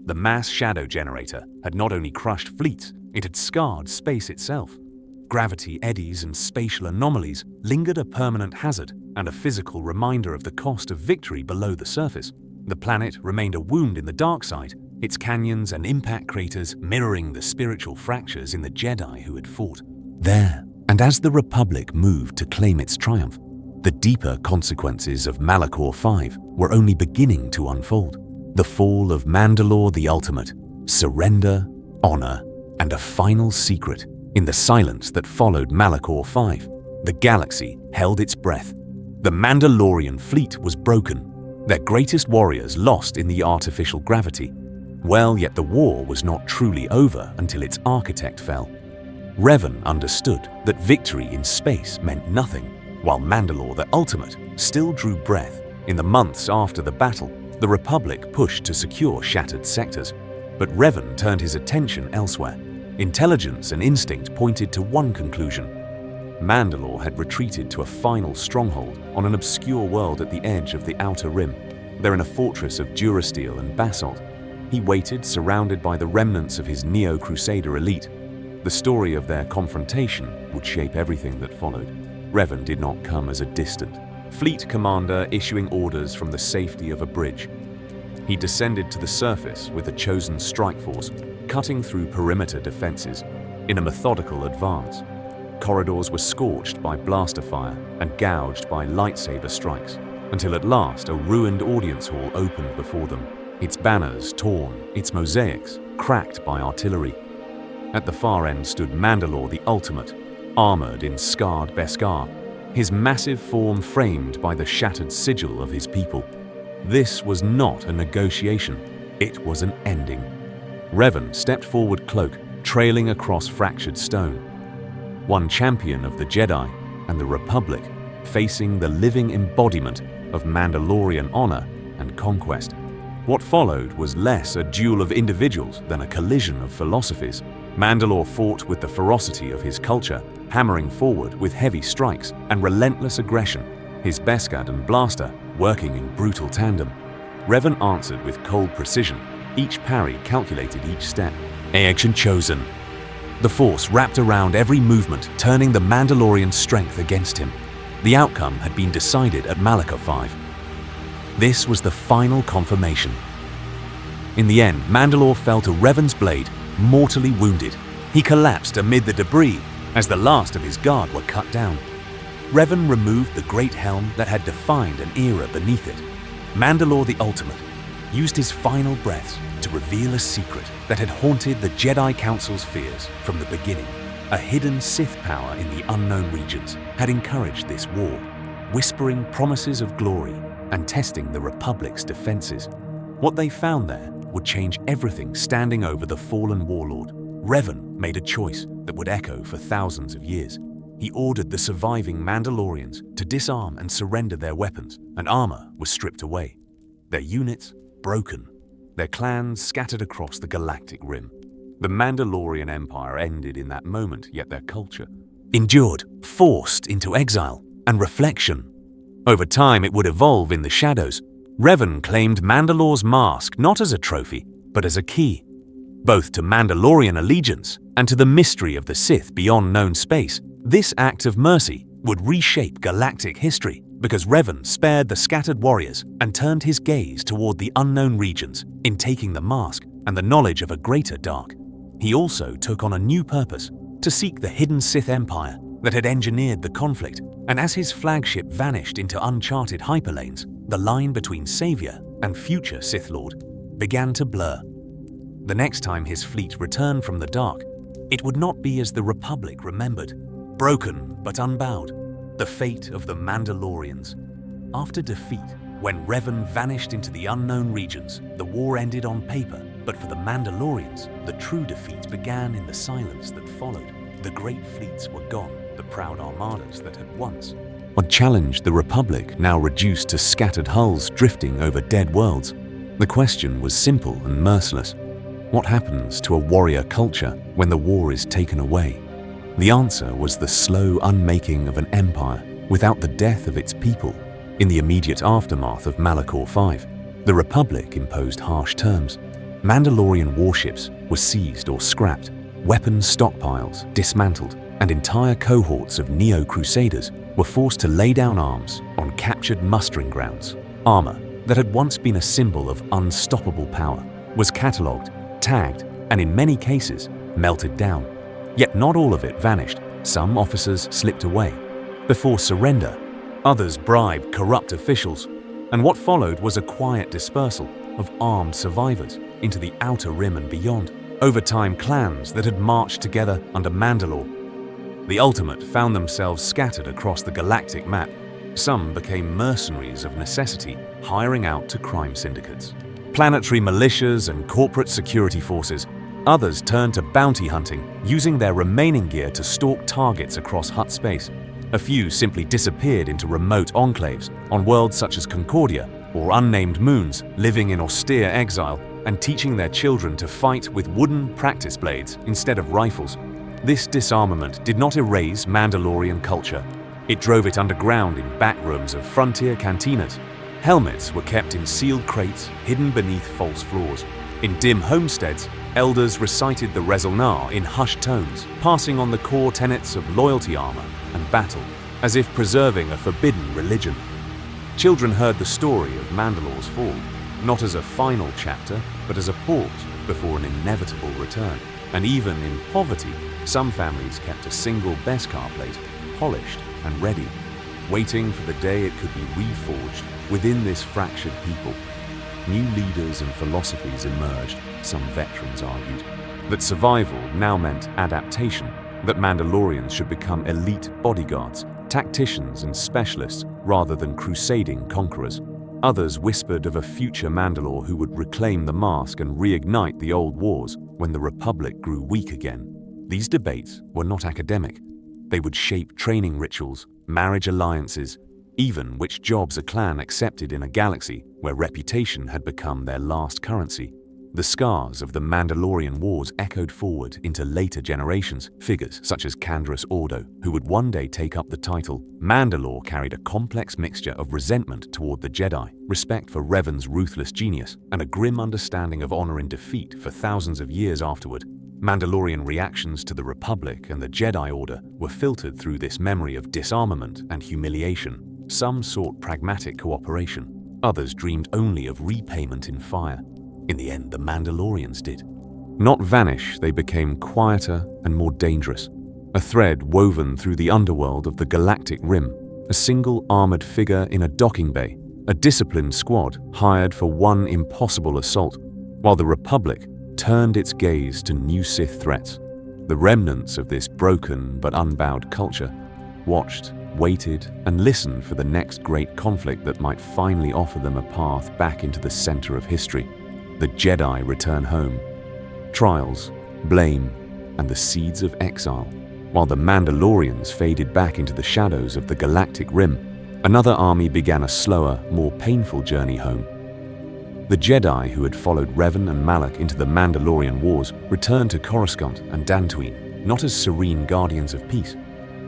The mass shadow generator had not only crushed fleets, it had scarred space itself. Gravity eddies and spatial anomalies lingered, a permanent hazard and a physical reminder of the cost of victory below the surface. The planet remained a wound in the dark side, its canyons and impact craters mirroring the spiritual fractures in the Jedi who had fought there. And as the Republic moved to claim its triumph, the deeper consequences of Malachor V were only beginning to unfold. The fall of Mandalore the Ultimate, surrender, honor, and a final secret. In the silence that followed Malachor V, the galaxy held its breath. The Mandalorian fleet was broken, their greatest warriors lost in the artificial gravity. Well, yet the war was not truly over until its architect fell. Revan understood that victory in space meant nothing, while Mandalore the Ultimate still drew breath. In the months after the battle, the Republic pushed to secure shattered sectors, but Revan turned his attention elsewhere. Intelligence and instinct pointed to one conclusion. Mandalore had retreated to a final stronghold on an obscure world at the edge of the Outer Rim. There in a fortress of durasteel and basalt, he waited, surrounded by the remnants of his Neo-Crusader elite. The story of their confrontation would shape everything that followed. Revan did not come as a distant fleet commander issuing orders from the safety of a bridge. He descended to the surface with a chosen strike force, cutting through perimeter defenses in a methodical advance. Corridors were scorched by blaster fire and gouged by lightsaber strikes, until at last a ruined audience hall opened before them, its banners torn, its mosaics cracked by artillery. At the far end stood Mandalore the Ultimate, armored in scarred Beskar, his massive form framed by the shattered sigil of his people. This was not a negotiation, it was an ending. Revan stepped forward, cloak trailing across fractured stone. One champion of the Jedi and the Republic, facing the living embodiment of Mandalorian honor and conquest. What followed was less a duel of individuals than a collision of philosophies. Mandalore fought with the ferocity of his culture, hammering forward with heavy strikes and relentless aggression, his Beskar and blaster working in brutal tandem. Revan answered with cold precision, each parry calculated each step. Action chosen. The Force wrapped around every movement, turning the Mandalorian strength against him. The outcome had been decided at Malachor V. This was the final confirmation. In the end, Mandalore fell to Revan's blade, mortally wounded. He collapsed amid the debris as the last of his guard were cut down. Revan removed the great helm that had defined an era beneath it. Mandalore the Ultimate used his final breaths to reveal a secret that had haunted the Jedi Council's fears from the beginning. A hidden Sith power in the unknown regions had encouraged this war, whispering promises of glory and testing the Republic's defenses. What they found there would change everything standing over the fallen warlord. Revan made a choice that would echo for thousands of years. He ordered the surviving Mandalorians to disarm and surrender their weapons, and armor was stripped away. Their units broken, their clans scattered across the galactic rim. The Mandalorian Empire ended in that moment, yet their culture endured, forced into exile and reflection. Over time, it would evolve in the shadows. Revan claimed Mandalore's mask not as a trophy, but as a key. both to Mandalorian allegiance and to the mystery of the Sith beyond known space. This act of mercy would reshape galactic history because Revan spared the scattered warriors and turned his gaze toward the unknown regions in taking the mask and the knowledge of a greater dark. He also took on a new purpose, to seek the hidden Sith Empire that had engineered the conflict, and as his flagship vanished into uncharted hyperlanes, the line between Savior and future Sith Lord began to blur. The next time his fleet returned from the dark, it would not be as the Republic remembered, broken but unbowed, the fate of the Mandalorians. After defeat, when Revan vanished into the unknown regions, the war ended on paper, but for the Mandalorians, the true defeat began in the silence that followed. The great fleets were gone, the proud armadas that had once challenged the Republic, now reduced to scattered hulls drifting over dead worlds. The question was simple and merciless. What happens to a warrior culture when the war is taken away? The answer was the slow unmaking of an empire without the death of its people. In the immediate aftermath of Malachor V, the Republic imposed harsh terms. Mandalorian warships were seized or scrapped, weapons stockpiles dismantled, and entire cohorts of Neo-Crusaders were forced to lay down arms on captured mustering grounds. Armor that had once been a symbol of unstoppable power was catalogued, tagged, and in many cases melted down. Yet not all of it vanished. Some officers slipped away before surrender. Others bribed corrupt officials, and what followed was a quiet dispersal of armed survivors into the Outer Rim and beyond. Over time, clans that had marched together under Mandalore, the Ultimate, found themselves scattered across the galactic map. Some became mercenaries of necessity, hiring out to crime syndicates, planetary militias, and corporate security forces. Others turned to bounty hunting, using their remaining gear to stalk targets across Hutt space. A few simply disappeared into remote enclaves on worlds such as Concordia or unnamed moons, living in austere exile and teaching their children to fight with wooden practice blades instead of rifles. This disarmament did not erase Mandalorian culture. It drove it underground in back rooms of frontier cantinas. Helmets were kept in sealed crates hidden beneath false floors. In dim homesteads, elders recited the Rezulnar in hushed tones, passing on the core tenets of loyalty, armor, and battle, as if preserving a forbidden religion. Children heard the story of Mandalore's fall, not as a final chapter, but as a pause before an inevitable return. And even in poverty, some families kept a single Beskar plate, polished and ready, waiting for the day it could be reforged within this fractured people. New leaders and philosophies emerged, some veterans argued, that survival now meant adaptation, that Mandalorians should become elite bodyguards, tacticians and specialists rather than crusading conquerors. Others whispered of a future Mandalore who would reclaim the mask and reignite the old wars when the Republic grew weak again. These debates were not academic. They would shape training rituals, marriage alliances, even which jobs a clan accepted in a galaxy where reputation had become their last currency. The scars of the Mandalorian Wars echoed forward into later generations. Figures such as Canderous Ordo, who would one day take up the title. Mandalore carried a complex mixture of resentment toward the Jedi, respect for Revan's ruthless genius, and a grim understanding of honor in defeat for thousands of years afterward. Mandalorian reactions to the Republic and the Jedi Order were filtered through this memory of disarmament and humiliation. Some sought pragmatic cooperation. Others dreamed only of repayment in fire. In the end, the Mandalorians did not vanish. They became quieter and more dangerous. A thread woven through the underworld of the galactic rim. A single armored figure in a docking bay. A disciplined squad hired for one impossible assault. While the Republic turned its gaze to new Sith threats. The remnants of this broken but unbowed culture watched, waited, and listened for the next great conflict that might finally offer them a path back into the center of history. The Jedi return home. Trials, blame, and the seeds of exile. While the Mandalorians faded back into the shadows of the galactic rim, another army began a slower, more painful journey home. The Jedi who had followed Revan and Malak into the Mandalorian Wars returned to Coruscant and Dantooine, not as serene guardians of peace,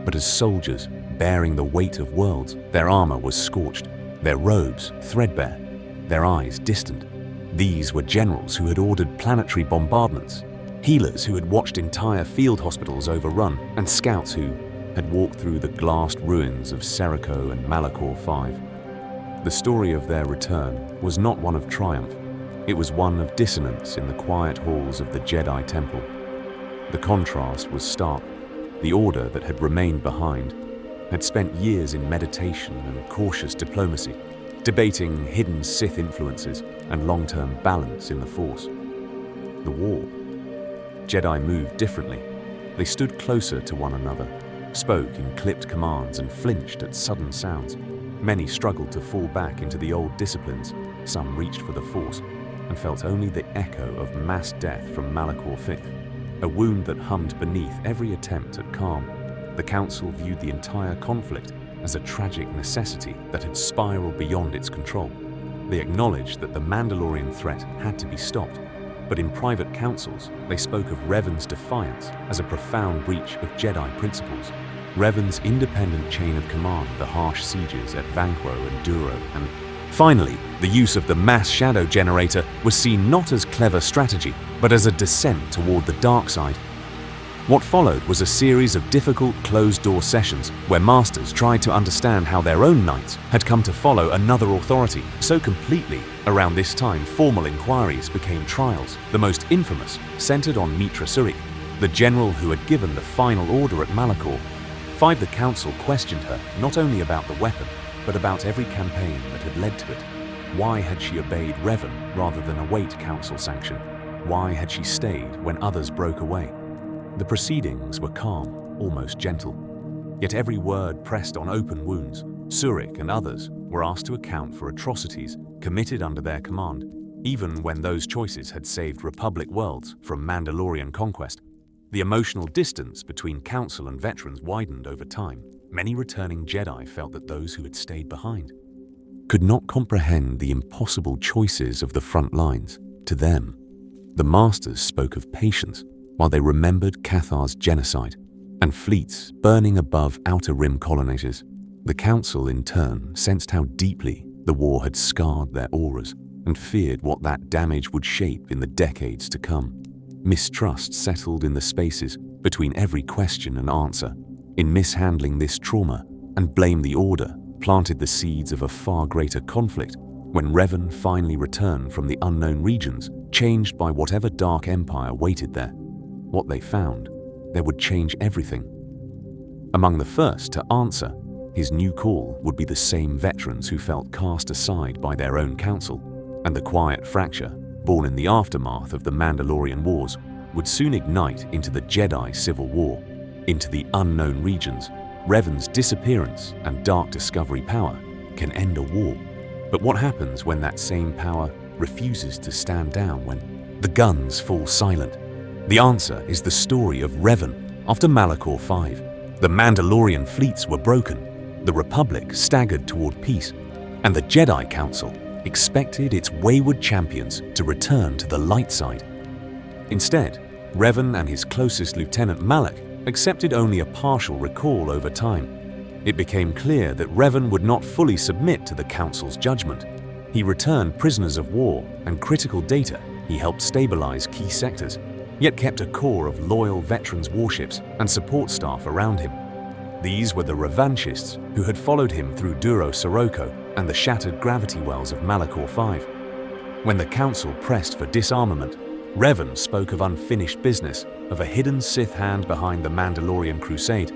but as soldiers bearing the weight of worlds. Their armor was scorched, their robes threadbare, their eyes distant. These were generals who had ordered planetary bombardments, healers who had watched entire field hospitals overrun, and scouts who had walked through the glassed ruins of Seriko and Malachor V. The story of their return was not one of triumph. It was one of dissonance in the quiet halls of the Jedi Temple. The contrast was stark. The Order that had remained behind had spent years in meditation and cautious diplomacy, debating hidden Sith influences and long-term balance in the Force. The war. Jedi moved differently. They stood closer to one another, spoke in clipped commands and flinched at sudden sounds. Many struggled to fall back into the old disciplines. Some reached for the Force and felt only the echo of mass death from Malachor V, a wound that hummed beneath every attempt at calm. The Council viewed the entire conflict as a tragic necessity that had spiraled beyond its control. They acknowledged that the Mandalorian threat had to be stopped, but in private councils, they spoke of Revan's defiance as a profound breach of Jedi principles. Revan's independent chain of command, the harsh sieges at Vanquo and Duro, and finally, the use of the mass shadow generator was seen not as clever strategy, but as a descent toward the dark side. What followed was a series of difficult closed-door sessions where masters tried to understand how their own knights had come to follow another authority so completely. Around this time, formal inquiries became trials, the most infamous centered on Mitra Surik, the general who had given the final order at Malachor. The Council questioned her not only about the weapon, but about every campaign that had led to it. Why had she obeyed Revan rather than await Council sanction? Why had she stayed when others broke away? The proceedings were calm, almost gentle. Yet every word pressed on open wounds. Surik and others were asked to account for atrocities committed under their command, even when those choices had saved Republic worlds from Mandalorian conquest. The emotional distance between Council and veterans widened over time. Many returning Jedi felt that those who had stayed behind could not comprehend the impossible choices of the front lines. To them, the Masters spoke of patience, while they remembered Cathar's genocide and fleets burning above Outer Rim colonizers. The Council, in turn, sensed how deeply the war had scarred their auras and feared what that damage would shape in the decades to come. Mistrust settled in the spaces between every question and answer. In mishandling this trauma, and blame the Order planted the seeds of a far greater conflict when Revan finally returned from the unknown regions, changed by whatever dark empire waited there. What they found, there would change everything. Among the first to answer his new call would be the same veterans who felt cast aside by their own council, and the quiet fracture, born in the aftermath of the Mandalorian Wars, would soon ignite into the Jedi Civil War. Into the unknown regions, Revan's disappearance and dark discovery power can end a war. But what happens when that same power refuses to stand down, when the guns fall silent? The answer is the story of Revan. After Malachor V, the Mandalorian fleets were broken, the Republic staggered toward peace, and the Jedi Council expected its wayward champions to return to the light side. Instead, Revan and his closest lieutenant Malak accepted only a partial recall over time. It became clear that Revan would not fully submit to the Council's judgment. He returned prisoners of war and critical data. He helped stabilize key sectors, yet kept a core of loyal veterans warships and support staff around him. These were the revanchists who had followed him through Duro Sirocco and the shattered gravity wells of Malachor V. When the Council pressed for disarmament, Revan spoke of unfinished business, of a hidden Sith hand behind the Mandalorian crusade,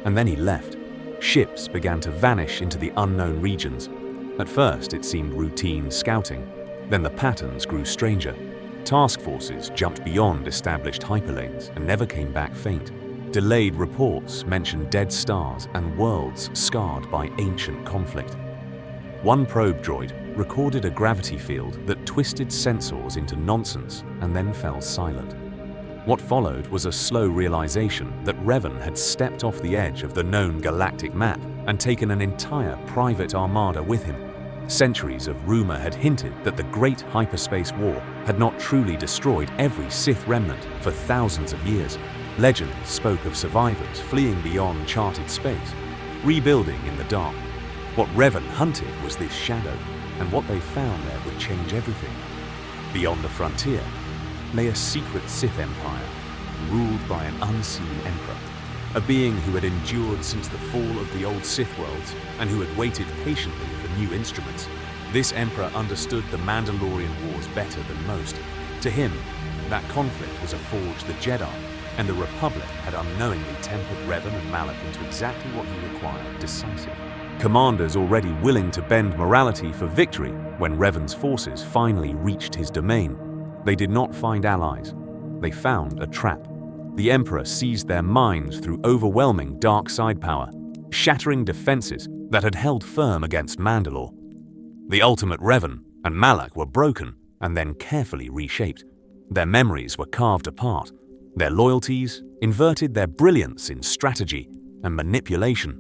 and then he left. Ships began to vanish into the unknown regions. At first it seemed routine scouting, then the patterns grew stranger. Task forces jumped beyond established hyperlanes and never came back faint. Delayed reports mentioned dead stars and worlds scarred by ancient conflict. One probe droid recorded a gravity field that twisted sensors into nonsense and then fell silent. What followed was a slow realization that Revan had stepped off the edge of the known galactic map and taken an entire private armada with him. Centuries of rumor had hinted that the Great Hyperspace War had not truly destroyed every Sith remnant for thousands of years. Legends spoke of survivors fleeing beyond charted space, rebuilding in the dark. What Revan hunted was this shadow, and what they found there would change everything. Beyond the frontier lay a secret Sith empire, ruled by an unseen emperor, a being who had endured since the fall of the old Sith worlds and who had waited patiently for new instruments. This emperor understood the Mandalorian Wars better than most. To him, that conflict was a forge the Jedi, and the Republic had unknowingly tempered Revan and Malak into exactly what he required: decisive. Commanders already willing to bend morality for victory when Revan's forces finally reached his domain. They did not find allies. They found a trap. The Emperor seized their minds through overwhelming dark side power, shattering defenses that had held firm against Mandalore. The ultimate Revan and Malak were broken and then carefully reshaped. Their memories were carved apart. Their loyalties inverted, their brilliance in strategy and manipulation.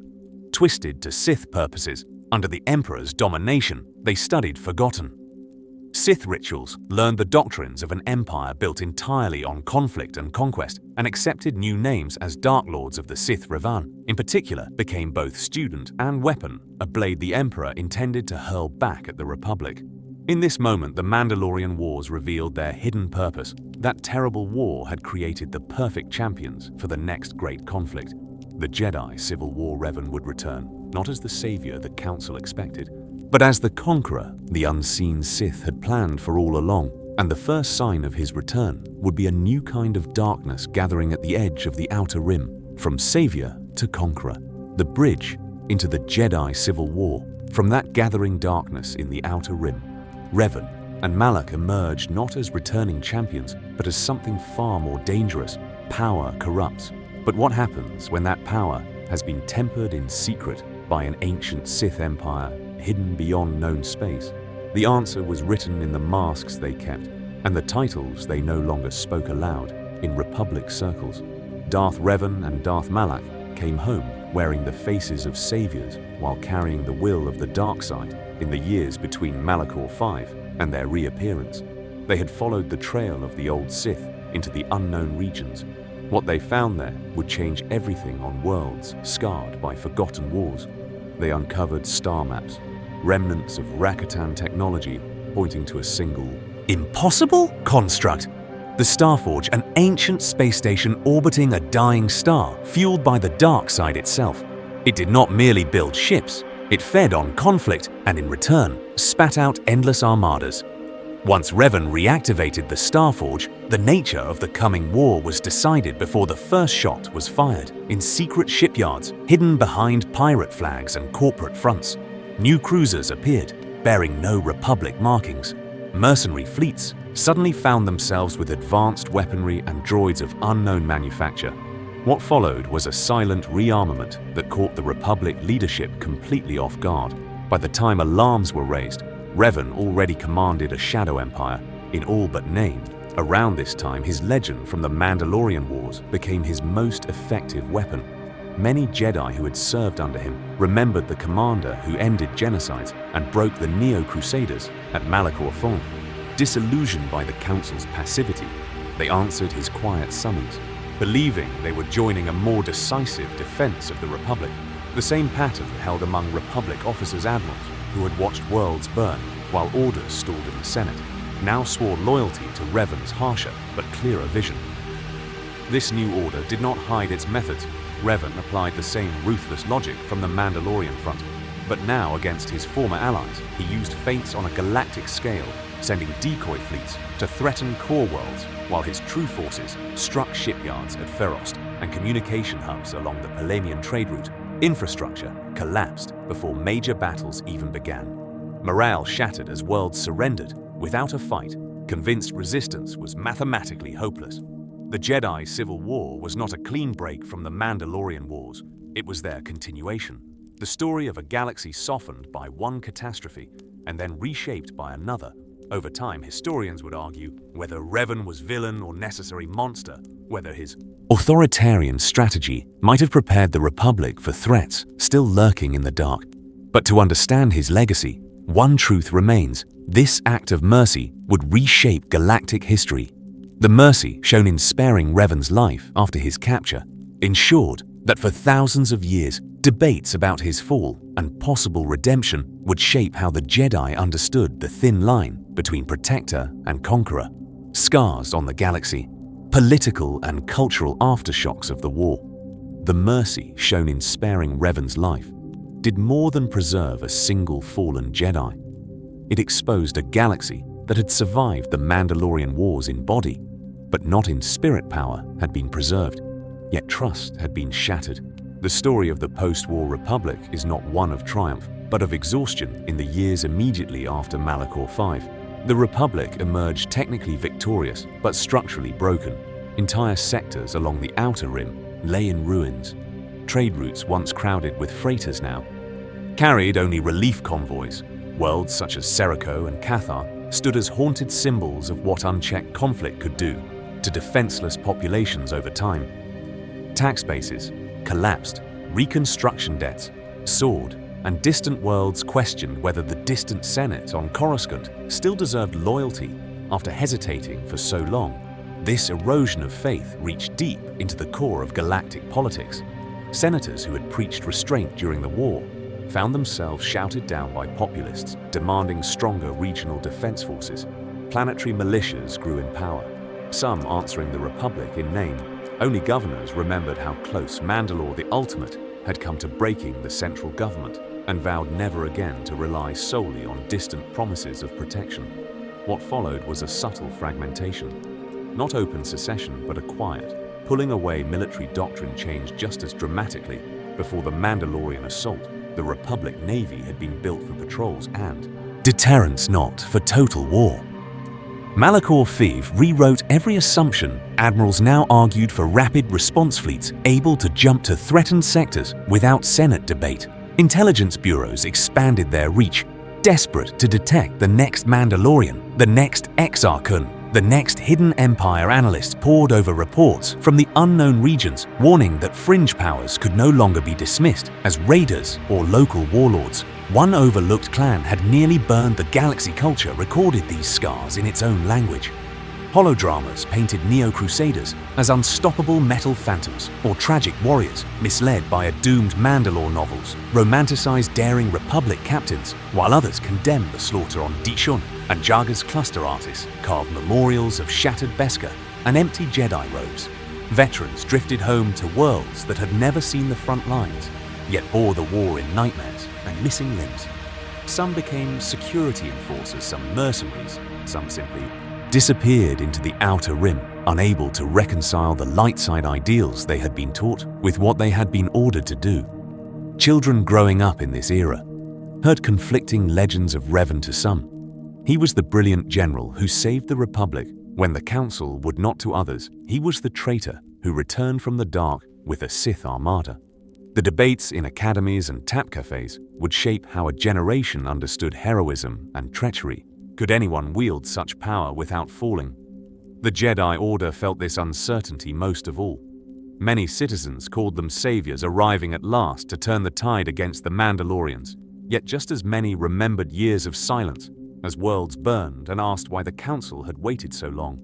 Twisted to Sith purposes, under the Emperor's domination, they studied forgotten. Sith rituals learned the doctrines of an empire built entirely on conflict and conquest, and accepted new names as Dark Lords of the Sith Revan. In particular, became both student and weapon, a blade the Emperor intended to hurl back at the Republic. In this moment, the Mandalorian Wars revealed their hidden purpose. That terrible war had created the perfect champions for the next great conflict. The Jedi Civil War Revan would return, not as the savior the Council expected, but as the conqueror the unseen Sith had planned for all along. And the first sign of his return would be a new kind of darkness gathering at the edge of the Outer Rim, from savior to conqueror, the bridge into the Jedi Civil War. From that gathering darkness in the Outer Rim, Revan and Malak emerged not as returning champions, but as something far more dangerous. Power corrupts. But what happens when that power has been tempered in secret by an ancient Sith empire hidden beyond known space? The answer was written in the masks they kept, and the titles they no longer spoke aloud in Republic circles. Darth Revan and Darth Malak came home wearing the faces of saviors while carrying the will of the dark side in the years between Malachor V and their reappearance. They had followed the trail of the old Sith into the unknown regions. What they found there would change everything on worlds scarred by forgotten wars. They uncovered star maps, remnants of Rakatan technology pointing to a single, impossible construct. The Starforge, an ancient space station orbiting a dying star, fueled by the dark side itself. It did not merely build ships, it fed on conflict and in return spat out endless armadas. Once Revan reactivated the Starforge, the nature of the coming war was decided before the first shot was fired. In secret shipyards, hidden behind pirate flags and corporate fronts, new cruisers appeared, bearing no Republic markings. Mercenary fleets suddenly found themselves with advanced weaponry and droids of unknown manufacture. What followed was a silent rearmament that caught the Republic leadership completely off guard. By the time alarms were raised, Revan already commanded a shadow empire, in all but name. Around this time, his legend from the Mandalorian Wars became his most effective weapon. Many Jedi who had served under him remembered the commander who ended genocides and broke the Neo-Crusaders at Malachor V. Disillusioned by the Council's passivity, they answered his quiet summons, believing they were joining a more decisive defense of the Republic. The same pattern held among Republic officers admirals who had watched worlds burn while orders stalled in the Senate, now swore loyalty to Revan's harsher but clearer vision. This new order did not hide its methods. Revan applied the same ruthless logic from the Mandalorian front, but now against his former allies, he used feints on a galactic scale, sending decoy fleets to threaten core worlds, while his true forces struck shipyards at Ferost and communication hubs along the Palamian trade route. Infrastructure collapsed before major battles even began. Morale shattered as worlds surrendered without a fight, convinced resistance was mathematically hopeless. The Jedi Civil War was not a clean break from the Mandalorian Wars. It was their continuation. The story of a galaxy softened by one catastrophe and then reshaped by another. Over time, historians would argue whether Revan was villain or necessary monster, whether his authoritarian strategy might have prepared the Republic for threats still lurking in the dark. But to understand his legacy, one truth remains: this act of mercy would reshape galactic history. The mercy shown in sparing Revan's life after his capture ensured that for thousands of years, debates about his fall and possible redemption would shape how the Jedi understood the thin line between protector and conqueror, scars on the galaxy, political and cultural aftershocks of the war. The mercy shown in sparing Revan's life did more than preserve a single fallen Jedi. It exposed a galaxy that had survived the Mandalorian Wars in body, but not in spirit power had been preserved, yet trust had been shattered. The story of the post-war Republic is not one of triumph, but of exhaustion in the years immediately after Malachor V. The Republic emerged technically victorious, but structurally broken. Entire sectors along the Outer Rim lay in ruins. Trade routes once crowded with freighters now carried only relief convoys. Worlds such as Serico and Cathar stood as haunted symbols of what unchecked conflict could do to defenseless populations over time. Tax bases collapsed, reconstruction debts soared, and distant worlds questioned whether the distant Senate on Coruscant still deserved loyalty after hesitating for so long. This erosion of faith reached deep into the core of galactic politics. Senators who had preached restraint during the war found themselves shouted down by populists demanding stronger regional defense forces. Planetary militias grew in power, some answering the Republic in name. Only governors remembered how close Mandalore the Ultimate had come to breaking the central government and vowed never again to rely solely on distant promises of protection. What followed was a subtle fragmentation. Not open secession, but a quiet, pulling away military doctrine changed just as dramatically. Before the Mandalorian assault, the Republic Navy had been built for patrols and deterrence, not for total war. Malachor V rewrote every assumption. Admirals now argued for rapid response fleets able to jump to threatened sectors without Senate debate. Intelligence bureaus expanded their reach, desperate to detect the next Mandalorian, the next Exarchon, the next hidden Empire. Analysts pored over reports from the unknown regions, warning that fringe powers could no longer be dismissed as raiders or local warlords. One overlooked clan had nearly burned the galaxy. Culture recorded these scars in its own language. Holodramas painted Neo-Crusaders as unstoppable metal phantoms or tragic warriors misled by a doomed Mandalore. Novels romanticized daring Republic captains, while others condemned the slaughter on Dishon, and Jaga's cluster artists carved memorials of shattered Beskar and empty Jedi robes. Veterans drifted home to worlds that had never seen the front lines, yet bore the war in nightmares and missing limbs. Some became security enforcers, some mercenaries, some simply disappeared into the Outer Rim, unable to reconcile the light side ideals they had been taught with what they had been ordered to do. Children growing up in this era heard conflicting legends of Revan. To some, he was the brilliant general who saved the Republic when the Council would not. To others, he was the traitor who returned from the dark with a Sith armada. The debates in academies and tap cafes would shape how a generation understood heroism and treachery. Could anyone wield such power without falling? The Jedi Order felt this uncertainty most of all. Many citizens called them saviors arriving at last to turn the tide against the Mandalorians, yet just as many remembered years of silence as worlds burned and asked why the Council had waited so long.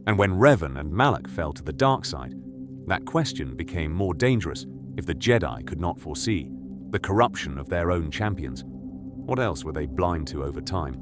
And when Revan and Malak fell to the dark side, that question became more dangerous if the Jedi could not foresee the corruption of their own champions. What else were they blind to over time?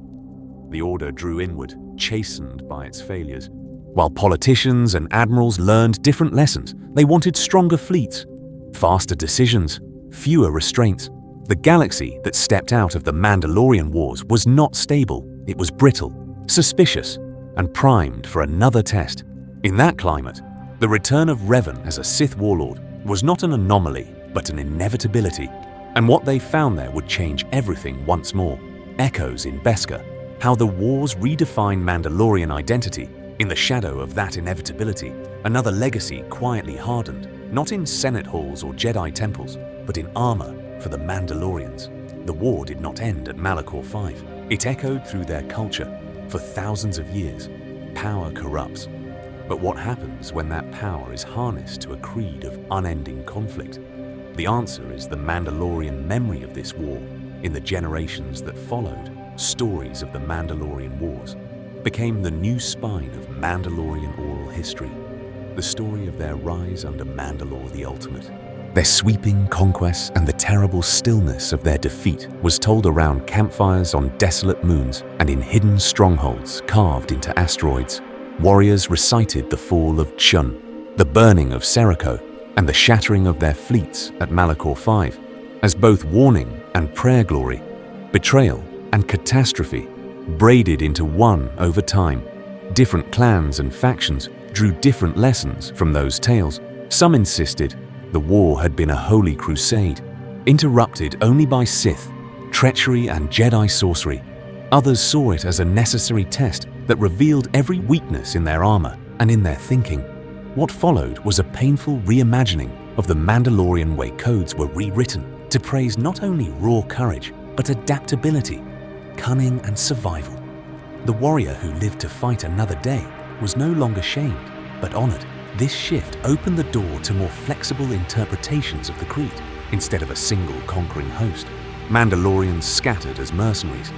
The Order drew inward, chastened by its failures. While politicians and admirals learned different lessons, they wanted stronger fleets, faster decisions, fewer restraints. The galaxy that stepped out of the Mandalorian Wars was not stable. It was brittle, suspicious, and primed for another test. In that climate, the return of Revan as a Sith warlord was not an anomaly, but an inevitability. And what they found there would change everything once more. Echoes in Beskar, how the wars redefined Mandalorian identity. In the shadow of that inevitability, another legacy quietly hardened, not in Senate halls or Jedi temples, but in armor for the Mandalorians. The war did not end at Malachor V. It echoed through their culture for thousands of years. Power corrupts. But what happens when that power is harnessed to a creed of unending conflict? The answer is the Mandalorian memory of this war. In the generations that followed, stories of the Mandalorian Wars became the new spine of Mandalorian oral history, the story of their rise under Mandalore the Ultimate, Their sweeping conquests and the terrible stillness of their defeat was told around campfires on desolate moons and in hidden strongholds carved into asteroids. Warriors recited the fall of Chun, the burning of Serico, and the shattering of their fleets at Malachor V, as both warning and prayer glory, betrayal and catastrophe braided into one over time. Different clans and factions drew different lessons from those tales. Some insisted the war had been a holy crusade, interrupted only by Sith, treachery and Jedi sorcery. Others saw it as a necessary test that revealed every weakness in their armor and in their thinking. What followed was a painful reimagining of the Mandalorian way codes were rewritten to praise not only raw courage, but adaptability, cunning and survival. The warrior who lived to fight another day was no longer shamed, but honored. This shift opened the door to more flexible interpretations of the creed. Instead of a single conquering host, Mandalorians scattered as mercenaries.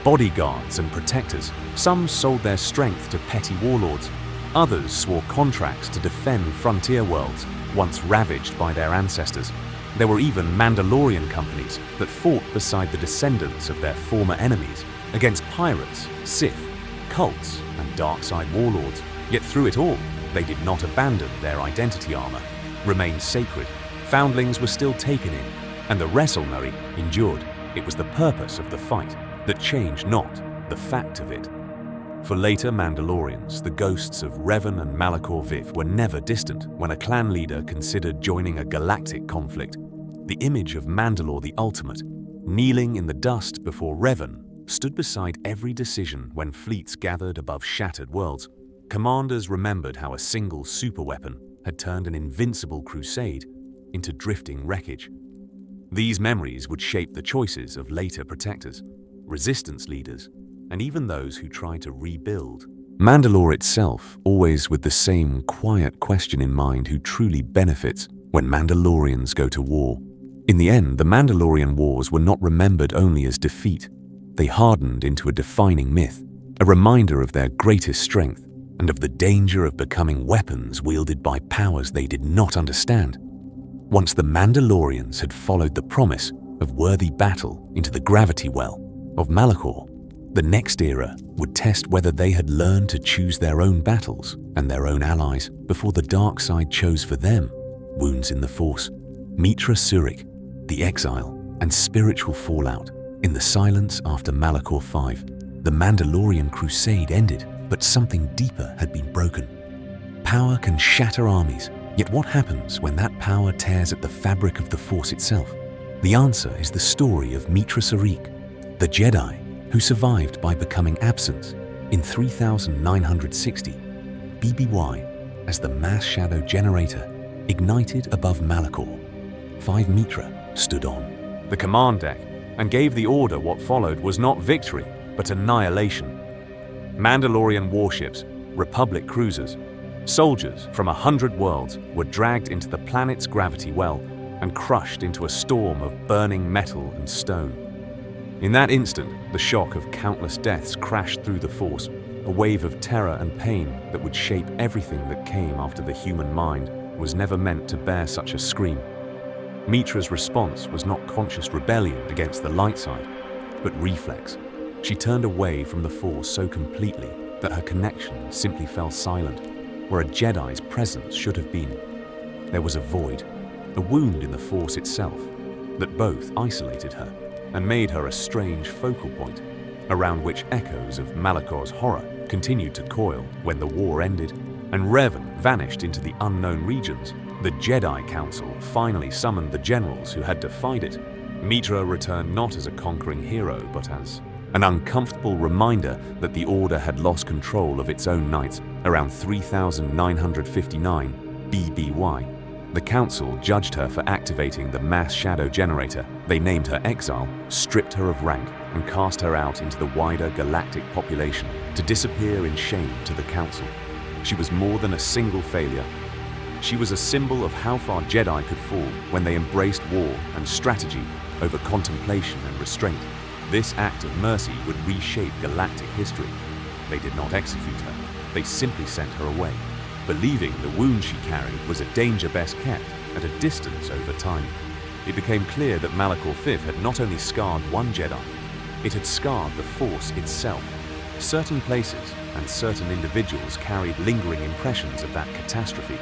Bodyguards and protectors, some sold their strength to petty warlords. Others swore contracts to defend frontier worlds once ravaged by their ancestors. There were even Mandalorian companies that fought beside the descendants of their former enemies against pirates, Sith, cults, and dark side warlords. Yet through it all, they did not abandon their identity armor, remained sacred. Foundlings were still taken in, and the wrestlery endured. It was the purpose of the fight that changed, not the fact of it. For later Mandalorians, the ghosts of Revan and Malachor V were never distant when a clan leader considered joining a galactic conflict. The image of Mandalore the Ultimate, kneeling in the dust before Revan, stood beside every decision when fleets gathered above shattered worlds. Commanders remembered how a single superweapon had turned an invincible crusade into drifting wreckage. These memories would shape the choices of later protectors, resistance leaders, and even those who tried to rebuild. Mandalore itself, always with the same quiet question in mind: who truly benefits when Mandalorians go to war? In the end, the Mandalorian Wars were not remembered only as defeat. They hardened into a defining myth, a reminder of their greatest strength and of the danger of becoming weapons wielded by powers they did not understand. Once the Mandalorians had followed the promise of worthy battle into the gravity well of Malachor, the next era would test whether they had learned to choose their own battles and their own allies before the dark side chose for them. Wounds in the Force, Mitra Surik, the exile, and spiritual fallout. In the silence after Malachor V, the Mandalorian crusade ended, but something deeper had been broken. Power can shatter armies, yet what happens when that power tears at the fabric of the Force itself? The answer is the story of Mitra Surik, the Jedi who survived by becoming absent in 3960 BBY as the mass shadow generator ignited above Malachor. 5 Mitra stood on the command deck and gave the order. What followed was not victory, but annihilation. Mandalorian warships, Republic cruisers, soldiers from 100 worlds were dragged into the planet's gravity well and crushed into a storm of burning metal and stone. In that instant, the shock of countless deaths crashed through the Force, a wave of terror and pain that would shape everything that came after. The human mind was never meant to bear such a scream. Mitra's response was not conscious rebellion against the light side, but reflex. She turned away from the Force so completely that her connection simply fell silent, where a Jedi's presence should have been. There was a void, a wound in the Force itself, that both isolated her and made her a strange focal point, around which echoes of Malachor's horror continued to coil. When the war ended and Revan vanished into the unknown regions, the Jedi Council finally summoned the generals who had defied it. Mitra returned not as a conquering hero, but as an uncomfortable reminder that the Order had lost control of its own knights around 3959 BBY. The Council judged her for activating the mass shadow generator. They named her exile, stripped her of rank, and cast her out into the wider galactic population to disappear in shame to the Council. She was more than a single failure. She was a symbol of how far Jedi could fall when they embraced war and strategy over contemplation and restraint. This act of mercy would reshape galactic history. They did not execute her. They simply sent her away, believing the wound she carried was a danger best kept at a distance over time. It became clear that Malachor V had not only scarred one Jedi, it had scarred the Force itself. Certain places and certain individuals carried lingering impressions of that catastrophe.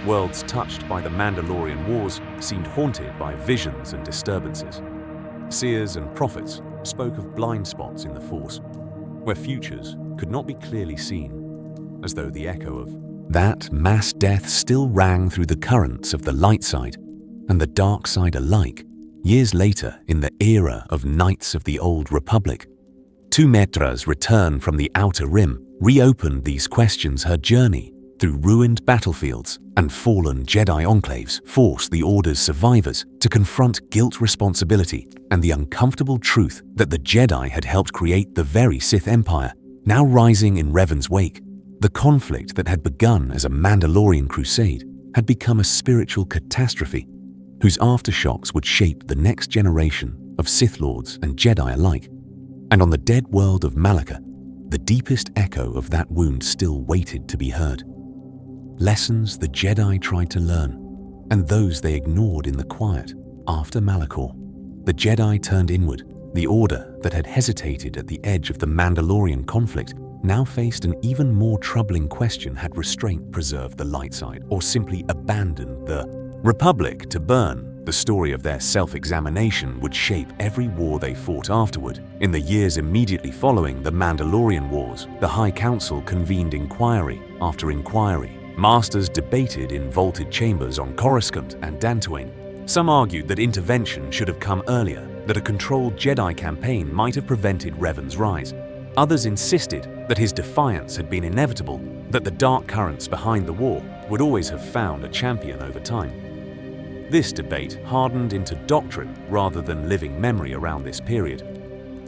Worlds touched by the Mandalorian Wars seemed haunted by visions and disturbances. Seers and prophets spoke of blind spots in the Force, where futures could not be clearly seen, as though the echo of that mass death still rang through the currents of the light side and the dark side alike. Years later, in the era of Knights of the Old Republic, two Metra's return from the Outer Rim reopened these questions. Her journey through ruined battlefields and fallen Jedi enclaves forced the Order's survivors to confront guilt, responsibility, and the uncomfortable truth that the Jedi had helped create the very Sith Empire, now rising in Revan's wake. The conflict that had begun as a Mandalorian crusade had become a spiritual catastrophe, whose aftershocks would shape the next generation of Sith Lords and Jedi alike. And on the dead world of Malachor, the deepest echo of that wound still waited to be heard. Lessons the Jedi tried to learn, and those they ignored in the quiet. After Malachor, the Jedi turned inward. The Order that had hesitated at the edge of the Mandalorian conflict now faced an even more troubling question: had restraint preserved the light side, or simply abandoned the Republic to burn? The story of their self-examination would shape every war they fought afterward. In the years immediately following the Mandalorian Wars, the High Council convened inquiry after inquiry. Masters debated in vaulted chambers on Coruscant and Dantooine. Some argued that intervention should have come earlier, that a controlled Jedi campaign might have prevented Revan's rise. Others insisted that his defiance had been inevitable, that the dark currents behind the war would always have found a champion over time. This debate hardened into doctrine rather than living memory around this period.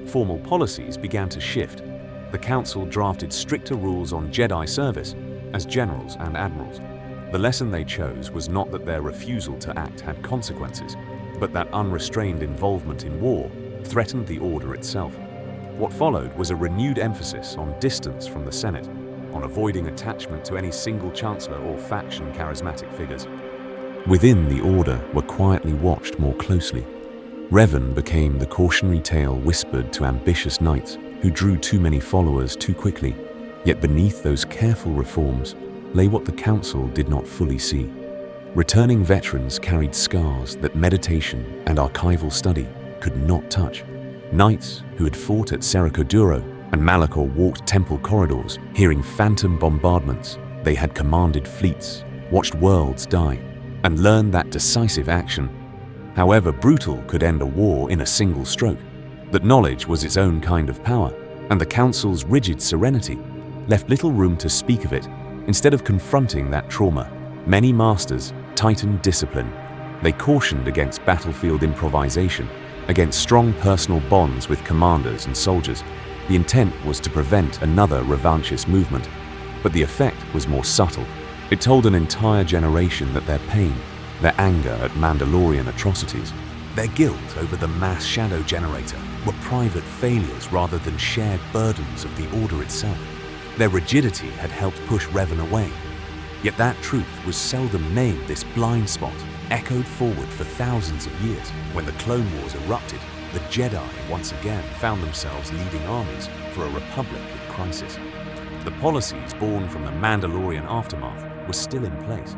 Formal policies began to shift. The Council drafted stricter rules on Jedi service as generals and admirals. The lesson they chose was not that their refusal to act had consequences, but that unrestrained involvement in war threatened the Order itself. What followed was a renewed emphasis on distance from the Senate, on avoiding attachment to any single chancellor or faction charismatic figures. Within the Order were quietly watched more closely. Revan became the cautionary tale whispered to ambitious knights who drew too many followers too quickly. Yet beneath those careful reforms lay what the Council did not fully see. Returning veterans carried scars that meditation and archival study could not touch. Knights who had fought at Sericoduro and Malachor walked temple corridors, hearing phantom bombardments. They had commanded fleets, watched worlds die, and learned that decisive action, however brutal, could end a war in a single stroke. That knowledge was its own kind of power, and the Council's rigid serenity left little room to speak of it. Instead of confronting that trauma, many masters tightened discipline. They cautioned against battlefield improvisation, against strong personal bonds with commanders and soldiers. The intent was to prevent another revanchist movement, but the effect was more subtle. It told an entire generation that their pain, their anger at Mandalorian atrocities, their guilt over the mass shadow generator were private failures rather than shared burdens of the Order itself. Their rigidity had helped push Revan away. Yet that truth was seldom named. This blind spot echoed forward for thousands of years. When the Clone Wars erupted, the Jedi once again found themselves leading armies for a republic in crisis. The policies born from the Mandalorian aftermath were still in place,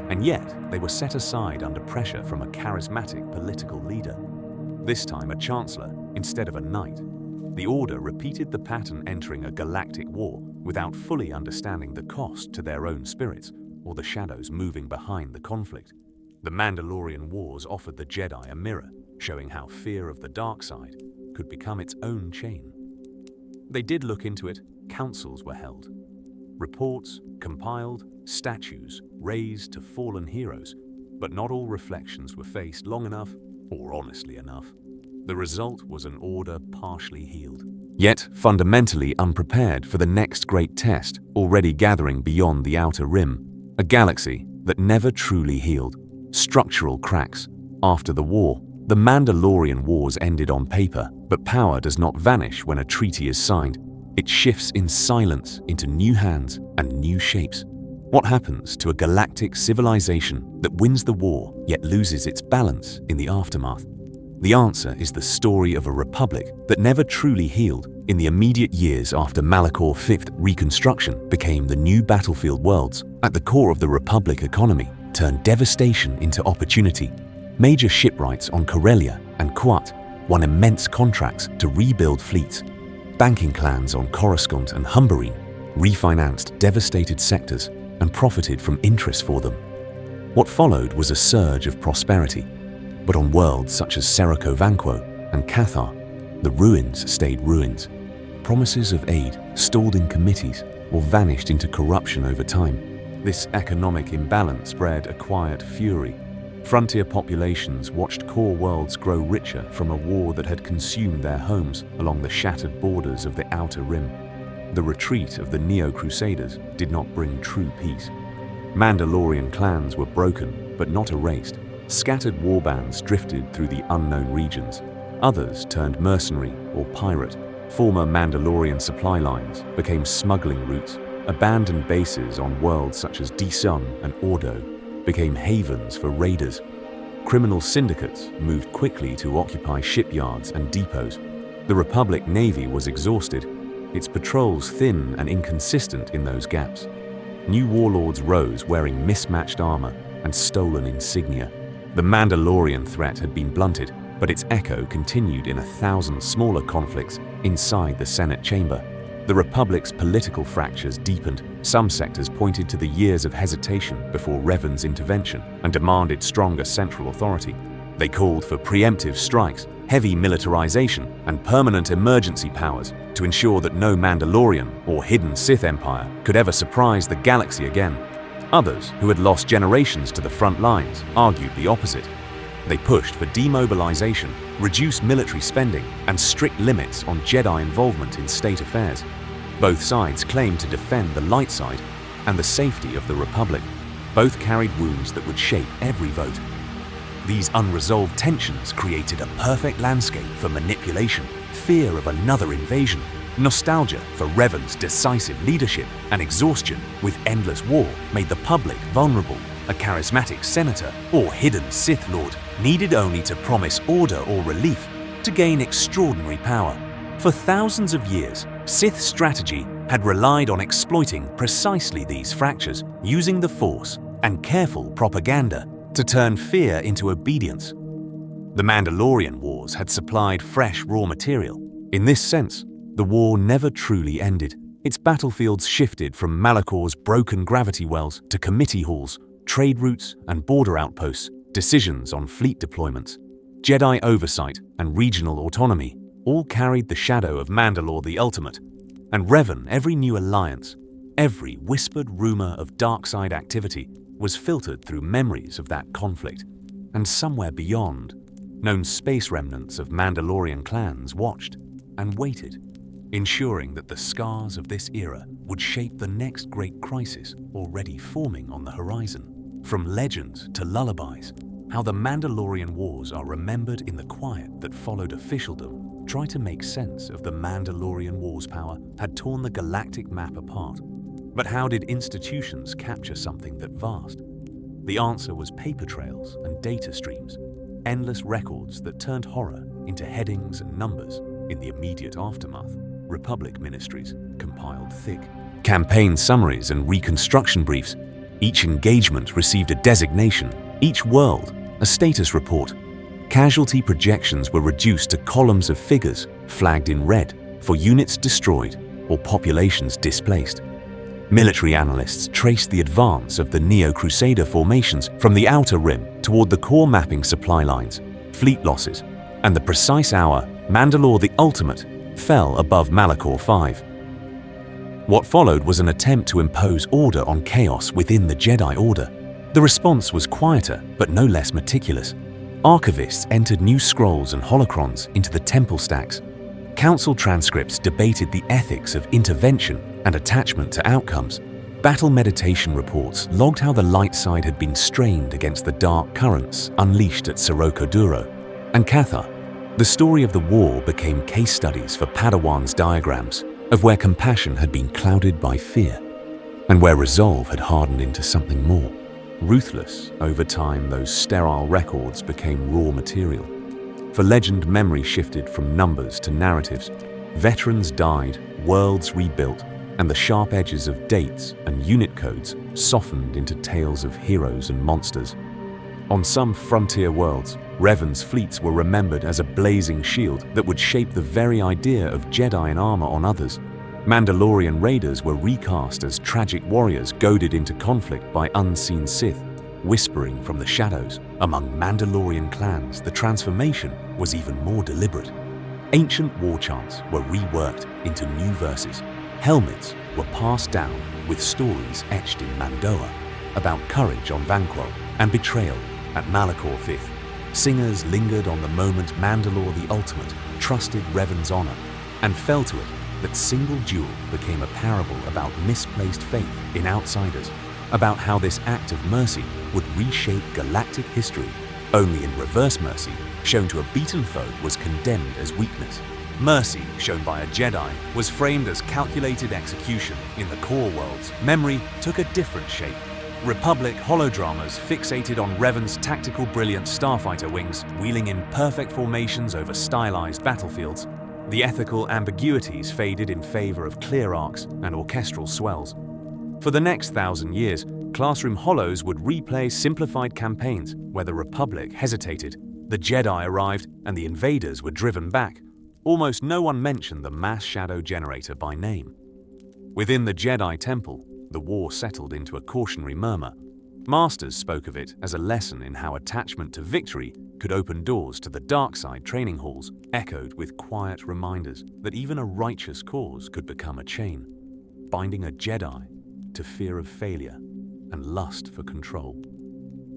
and yet they were set aside under pressure from a charismatic political leader. This time a chancellor instead of a knight. The Order repeated the pattern, entering a galactic war without fully understanding the cost to their own spirits or the shadows moving behind the conflict. The Mandalorian Wars offered the Jedi a mirror, showing how fear of the dark side could become its own chain. They did look into it. Councils were held. Reports compiled, statues raised to fallen heroes, but not all reflections were faced long enough or honestly enough. The result was an Order partially healed, yet fundamentally unprepared for the next great test already gathering beyond the Outer Rim, a galaxy that never truly healed. Structural cracks. After the war, the Mandalorian Wars ended on paper, but power does not vanish when a treaty is signed. It shifts in silence into new hands and new shapes. What happens to a galactic civilization that wins the war yet loses its balance in the aftermath? The answer is the story of a republic that never truly healed in the immediate years after Malachor V's reconstruction became the new battlefield worlds. At the core of the republic economy turned devastation into opportunity. Major shipwrights on Corellia and Kuat won immense contracts to rebuild fleets. Banking clans on Coruscant and Humberine refinanced devastated sectors and profited from interest for them. What followed was a surge of prosperity, but on worlds such as Seriko Vanquo and Cathar, the ruins stayed ruins. Promises of aid stalled in committees or vanished into corruption over time. This economic imbalance bred a quiet fury. Frontier populations watched core worlds grow richer from a war that had consumed their homes along the shattered borders of the Outer Rim. The retreat of the Neo-Crusaders did not bring true peace. Mandalorian clans were broken but not erased. Scattered warbands drifted through the unknown regions. Others turned mercenary or pirate. Former Mandalorian supply lines became smuggling routes. Abandoned bases on worlds such as Disun and Ordo became havens for raiders. Criminal syndicates moved quickly to occupy shipyards and depots. The Republic Navy was exhausted, its patrols thin and inconsistent in those gaps. New warlords rose wearing mismatched armor and stolen insignia. The Mandalorian threat had been blunted, but its echo continued in 1,000 smaller conflicts inside the Senate chamber. The Republic's political fractures deepened. Some sectors pointed to the years of hesitation before Revan's intervention and demanded stronger central authority. They called for preemptive strikes, heavy militarization, and permanent emergency powers to ensure that no Mandalorian or hidden Sith Empire could ever surprise the galaxy again. Others, who had lost generations to the front lines, argued the opposite. They pushed for demobilization, reduced military spending, and strict limits on Jedi involvement in state affairs. Both sides claimed to defend the light side and the safety of the Republic. Both carried wounds that would shape every vote. These unresolved tensions created a perfect landscape for manipulation, fear of another invasion, nostalgia for Revan's decisive leadership, and exhaustion with endless war made the public vulnerable. A charismatic senator or hidden Sith Lord needed only to promise order or relief to gain extraordinary power. For thousands of years, Sith strategy had relied on exploiting precisely these fractures, using the Force and careful propaganda to turn fear into obedience. The Mandalorian Wars had supplied fresh raw material. In this sense, the war never truly ended. Its battlefields shifted from Malachor's broken gravity wells to committee halls, trade routes and border outposts, decisions on fleet deployments, Jedi oversight and regional autonomy all carried the shadow of Mandalore the Ultimate. And Revan, every new alliance, every whispered rumor of dark side activity was filtered through memories of that conflict. And somewhere beyond, known space remnants of Mandalorian clans watched and waited, ensuring that the scars of this era would shape the next great crisis already forming on the horizon. From legends to lullabies, how the Mandalorian Wars are remembered in the quiet that followed officialdom. Try to make sense of the Mandalorian Wars power had torn the galactic map apart. But how did institutions capture something that vast? The answer was paper trails and data streams, endless records that turned horror into headings and numbers. In the immediate aftermath, Republic ministries compiled thick campaign summaries and reconstruction briefs. Each engagement received a designation, each world a status report. Casualty projections were reduced to columns of figures flagged in red for units destroyed or populations displaced. Military analysts traced the advance of the Neo-Crusader formations from the Outer Rim toward the core mapping supply lines, fleet losses, and the precise hour Mandalore the Ultimate fell above Malachor V. What followed was an attempt to impose order on chaos within the Jedi Order. The response was quieter, but no less meticulous. Archivists entered new scrolls and holocrons into the temple stacks. Council transcripts debated the ethics of intervention and attachment to outcomes. Battle meditation reports logged how the light side had been strained against the dark currents unleashed at Sirocco Duro and Cathar. The story of the war became case studies for Padawan's diagrams of where compassion had been clouded by fear. and where resolve had hardened into something more. Ruthless, over time those sterile records became raw material. For legend, memory shifted from numbers to narratives. Veterans died, worlds rebuilt, and the sharp edges of dates and unit codes softened into tales of heroes and monsters. On some frontier worlds, Revan's fleets were remembered as a blazing shield that would shape the very idea of Jedi in armor on others. Mandalorian raiders were recast as tragic warriors goaded into conflict by unseen Sith, whispering from the shadows. Among Mandalorian clans, the transformation was even more deliberate. Ancient war chants were reworked into new verses. Helmets were passed down with stories etched in Mandoa about courage on Vanquo and betrayal at Malachor V. Singers lingered on the moment Mandalore the Ultimate trusted Revan's honor and fell to it that single duel became a parable about misplaced faith in outsiders, about how this act of mercy would reshape galactic history. Only in reverse mercy, shown to a beaten foe, was condemned as weakness. Mercy, shown by a Jedi, was framed as calculated execution. In the core worlds, memory took a different shape. Republic holodramas fixated on Revan's tactical brilliance starfighter wings, wheeling in perfect formations over stylized battlefields. The ethical ambiguities faded in favor of clear arcs and orchestral swells. For the next 1,000 years, classroom holos would replay simplified campaigns where the Republic hesitated, the Jedi arrived, and the invaders were driven back. Almost no one mentioned the mass shadow generator by name. Within the Jedi Temple, the war settled into a cautionary murmur. Masters spoke of it as a lesson in how attachment to victory could open doors to the dark side. Training halls echoed with quiet reminders that even a righteous cause could become a chain, binding a Jedi to fear of failure and lust for control.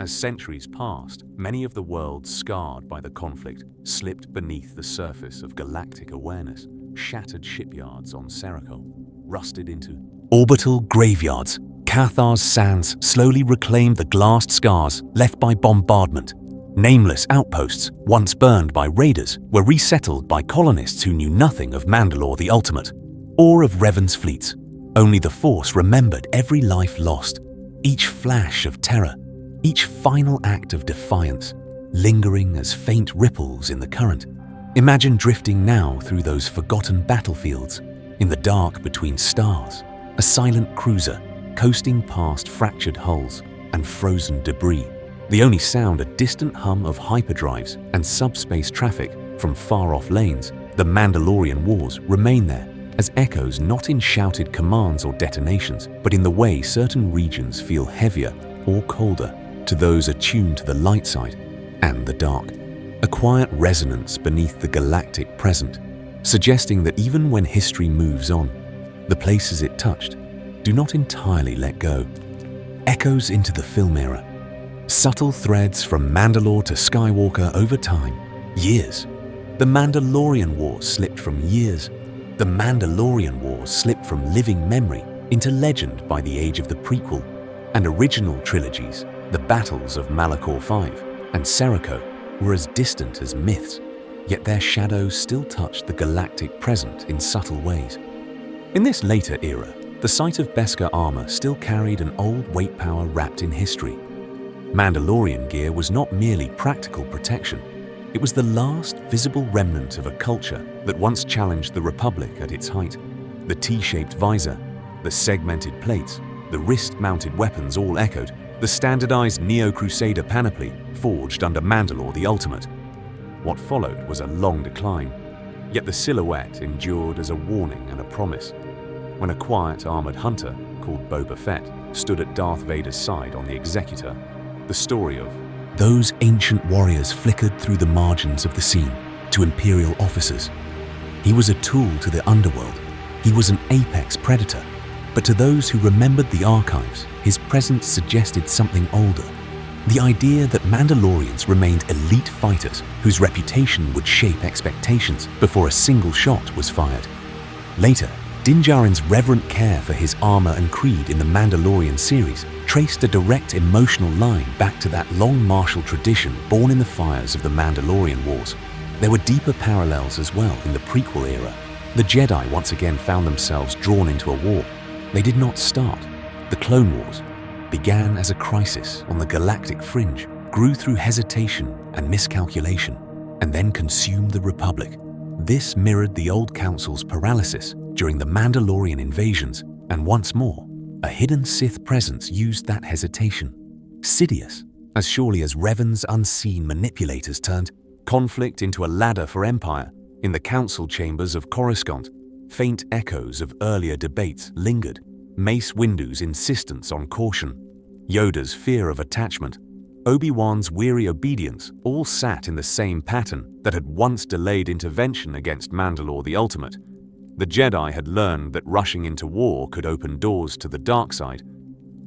As centuries passed, many of the worlds scarred by the conflict slipped beneath the surface of galactic awareness. Shattered shipyards on Serikal rusted into orbital graveyards. Cathar's sands slowly reclaimed the glassed scars left by bombardment. Nameless outposts, once burned by raiders, were resettled by colonists who knew nothing of Mandalore the Ultimate or of Revan's fleets. Only the Force remembered every life lost, each flash of terror, each final act of defiance, lingering as faint ripples in the current. Imagine drifting now through those forgotten battlefields, in the dark between stars, a silent cruiser coasting past fractured hulls and frozen debris. The only sound a distant hum of hyperdrives and subspace traffic from far-off lanes. The Mandalorian Wars remain there as echoes, not in shouted commands or detonations, but in the way certain regions feel heavier or colder to those attuned to the light side and the dark. A quiet resonance beneath the galactic present, suggesting that even when history moves on, the places it touched do not entirely let go. Echoes into the film era. Subtle threads from Mandalore to Skywalker over time. Years. The Mandalorian Wars slipped from years. The Mandalorian Wars slipped from living memory into legend by the age of the prequel and original trilogies. The battles of Malachor V and Serikal were as distant as myths, yet their shadows still touched the galactic present in subtle ways. In this later era, the sight of Beskar armor still carried an old weight power wrapped in history. Mandalorian gear was not merely practical protection. It was the last visible remnant of a culture that once challenged the Republic at its height. The T-shaped visor, the segmented plates, the wrist-mounted weapons all echoed the standardized Neo-Crusader panoply forged under Mandalore the Ultimate. What followed was a long decline, yet the silhouette endured as a warning and a promise. When a quiet armored hunter called Boba Fett stood at Darth Vader's side on the Executor, the story of those ancient warriors flickered through the margins of the scene to Imperial officers. He was a tool to the underworld. He was an apex predator. But to those who remembered the archives, his presence suggested something older. The idea that Mandalorians remained elite fighters whose reputation would shape expectations before a single shot was fired. Later, Din Djarin's reverent care for his armor and creed in the Mandalorian series traced a direct emotional line back to that long martial tradition born in the fires of the Mandalorian Wars. There were deeper parallels as well in the prequel era. The Jedi once again found themselves drawn into a war. They did not start. The Clone Wars began as a crisis on the galactic fringe, grew through hesitation and miscalculation, and then consumed the Republic. This mirrored the Old Council's paralysis during the Mandalorian invasions, and once more, a hidden Sith presence used that hesitation. Sidious, as surely as Revan's unseen manipulators turned conflict into a ladder for empire. In the council chambers of Coruscant, faint echoes of earlier debates lingered. Mace Windu's insistence on caution, Yoda's fear of attachment, Obi-Wan's weary obedience all sat in the same pattern that had once delayed intervention against Mandalore the Ultimate. The Jedi had learned that rushing into war could open doors to the dark side,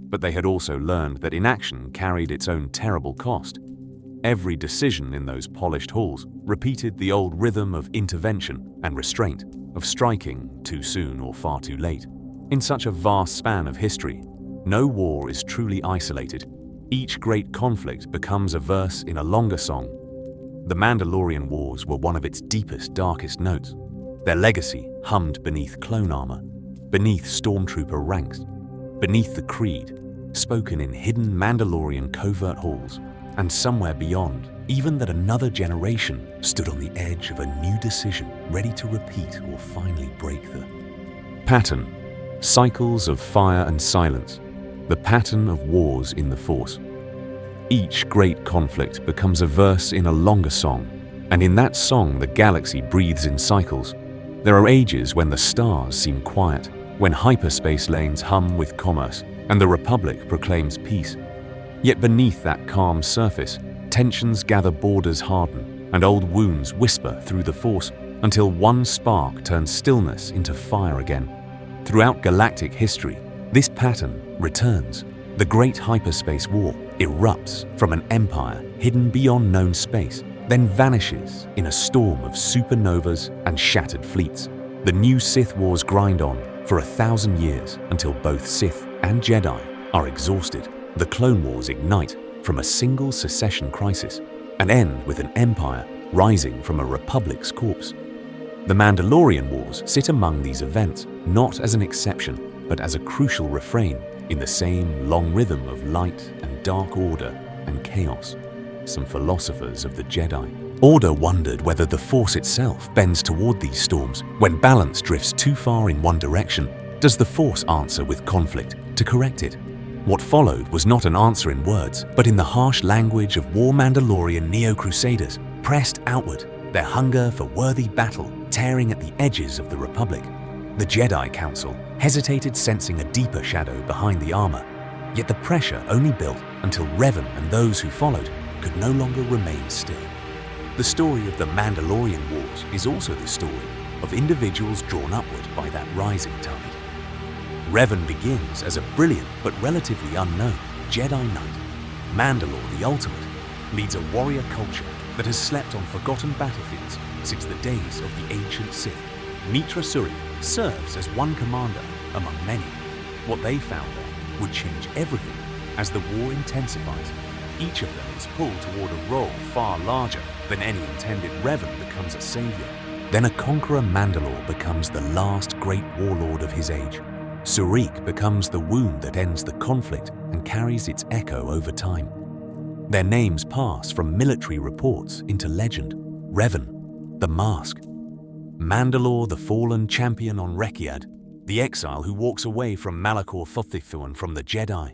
but they had also learned that inaction carried its own terrible cost. Every decision in those polished halls repeated the old rhythm of intervention and restraint, of striking too soon or far too late. In such a vast span of history, no war is truly isolated. Each great conflict becomes a verse in a longer song. The Mandalorian Wars were one of its deepest, darkest notes. Their legacy hummed beneath clone armor, beneath stormtrooper ranks, beneath the creed, spoken in hidden Mandalorian covert halls, and somewhere beyond, even that another generation stood on the edge of a new decision, ready to repeat or finally break the pattern. Cycles of fire and silence, the pattern of wars in the Force. Each great conflict becomes a verse in a longer song, and in that song the galaxy breathes in cycles. There are ages when the stars seem quiet, when hyperspace lanes hum with commerce, and the Republic proclaims peace. Yet beneath that calm surface, tensions gather, borders harden, and old wounds whisper through the Force until one spark turns stillness into fire again. Throughout galactic history, this pattern returns. The great hyperspace war erupts from an empire hidden beyond known space, then vanishes in a storm of supernovas and shattered fleets. The new Sith Wars grind on for 1,000 years until both Sith and Jedi are exhausted. The Clone Wars ignite from a single secession crisis and end with an empire rising from a Republic's corpse. The Mandalorian Wars sit among these events, not as an exception, but as a crucial refrain in the same long rhythm of light and dark, order and chaos. Some philosophers of the Jedi Order wondered whether the Force itself bends toward these storms. When balance drifts too far in one direction, does the Force answer with conflict to correct it? What followed was not an answer in words, but in the harsh language of war Mandalorian Neo-Crusaders, pressed outward, their hunger for worthy battle tearing at the edges of the Republic. The Jedi Council hesitated, sensing a deeper shadow behind the armor, yet the pressure only built until Revan and those who followed could no longer remain still. The story of the Mandalorian Wars is also the story of individuals drawn upward by that rising tide. Revan begins as a brilliant but relatively unknown Jedi Knight. Mandalore the Ultimate leads a warrior culture that has slept on forgotten battlefields since the days of the ancient Sith. Mitra Suri serves as one commander among many. What they found there would change everything as the war intensifies. Each of them is pulled toward a role far larger than any intended. Revan becomes a savior. Then a conqueror Mandalore becomes the last great warlord of his age. Surik becomes the wound that ends the conflict and carries its echo over time. Their names pass from military reports into legend. Revan, the Mask. Mandalore, the fallen champion on Rekiad, the exile who walks away from Malachor V and from the Jedi.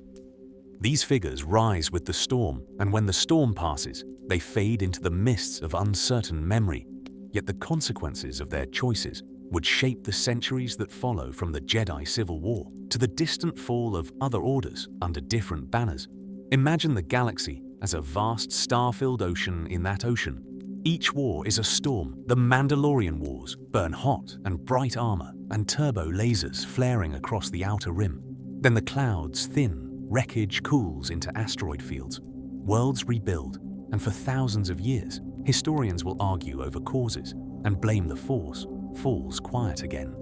These figures rise with the storm, and when the storm passes, they fade into the mists of uncertain memory. Yet the consequences of their choices would shape the centuries that follow, from the Jedi Civil War to the distant fall of other orders under different banners. Imagine the galaxy as a vast star-filled ocean. In that ocean, each war is a storm. The Mandalorian Wars burn hot and bright armor and turbo lasers flaring across the outer rim. Then the clouds thin, wreckage cools into asteroid fields. Worlds rebuild, and for thousands of years, historians will argue over causes and blame the Force. Falls quiet again.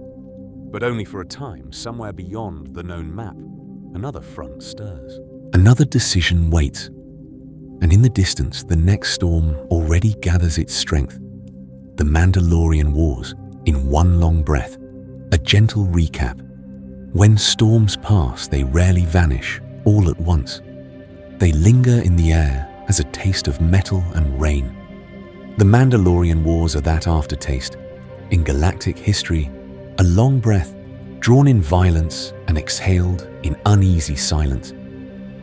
But only for a time. Somewhere beyond the known map, another front stirs. Another decision waits. And in the distance, the next storm already gathers its strength. The Mandalorian Wars, in one long breath, a gentle recap. When storms pass, they rarely vanish all at once. They linger in the air as a taste of metal and rain. The Mandalorian Wars are that aftertaste. In galactic history, a long breath, drawn in violence and exhaled in uneasy silence.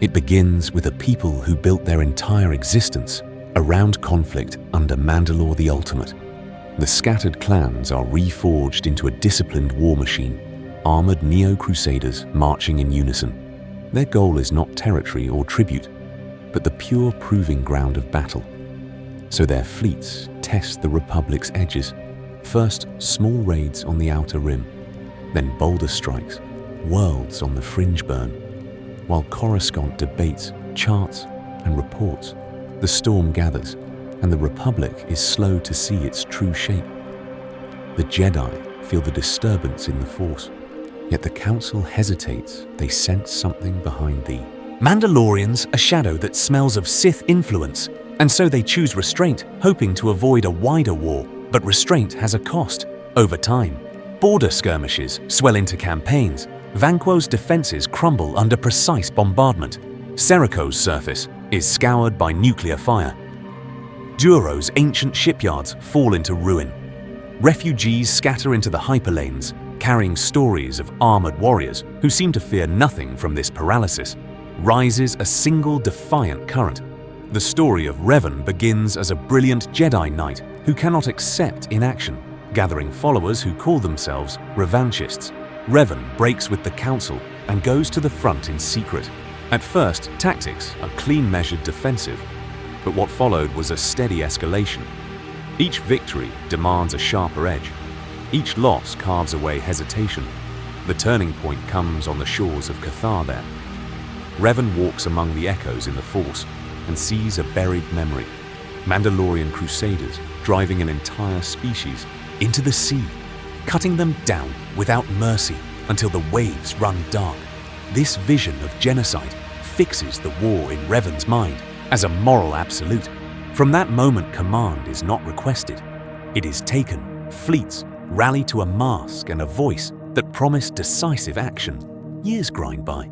It begins with a people who built their entire existence around conflict under Mandalore the Ultimate. The scattered clans are reforged into a disciplined war machine, armored Neo-Crusaders marching in unison. Their goal is not territory or tribute, but the pure proving ground of battle. So their fleets test the Republic's edges. First, small raids on the outer rim, then bolder strikes, worlds on the fringe burn. While Coruscant debates, charts, and reports, the storm gathers, and the Republic is slow to see its true shape. The Jedi feel the disturbance in the Force, yet the Council hesitates. They sense something behind thee. Mandalorians a shadow that smells of Sith influence, and so they choose restraint, hoping to avoid a wider war. But restraint has a cost. Over time, border skirmishes swell into campaigns. Vanquo's defenses crumble under precise bombardment. Seriko's surface is scoured by nuclear fire. Duro's ancient shipyards fall into ruin. Refugees scatter into the hyperlanes, carrying stories of armored warriors who seem to fear nothing from this paralysis. Rises a single defiant current. The story of Revan begins as a brilliant Jedi Knight who cannot accept inaction, gathering followers who call themselves revanchists. Revan breaks with the Council and goes to the front in secret. At first, tactics are clean-measured defensive, but what followed was a steady escalation. Each victory demands a sharper edge. Each loss carves away hesitation. The turning point comes on the shores of Cathar there. Revan walks among the echoes in the Force and sees a buried memory. Mandalorian Crusaders driving an entire species into the sea, cutting them down without mercy until the waves run dark. This vision of genocide fixes the war in Revan's mind as a moral absolute. From that moment, command is not requested. It is taken. Fleets rally to a mask and a voice that promise decisive action. Years grind by.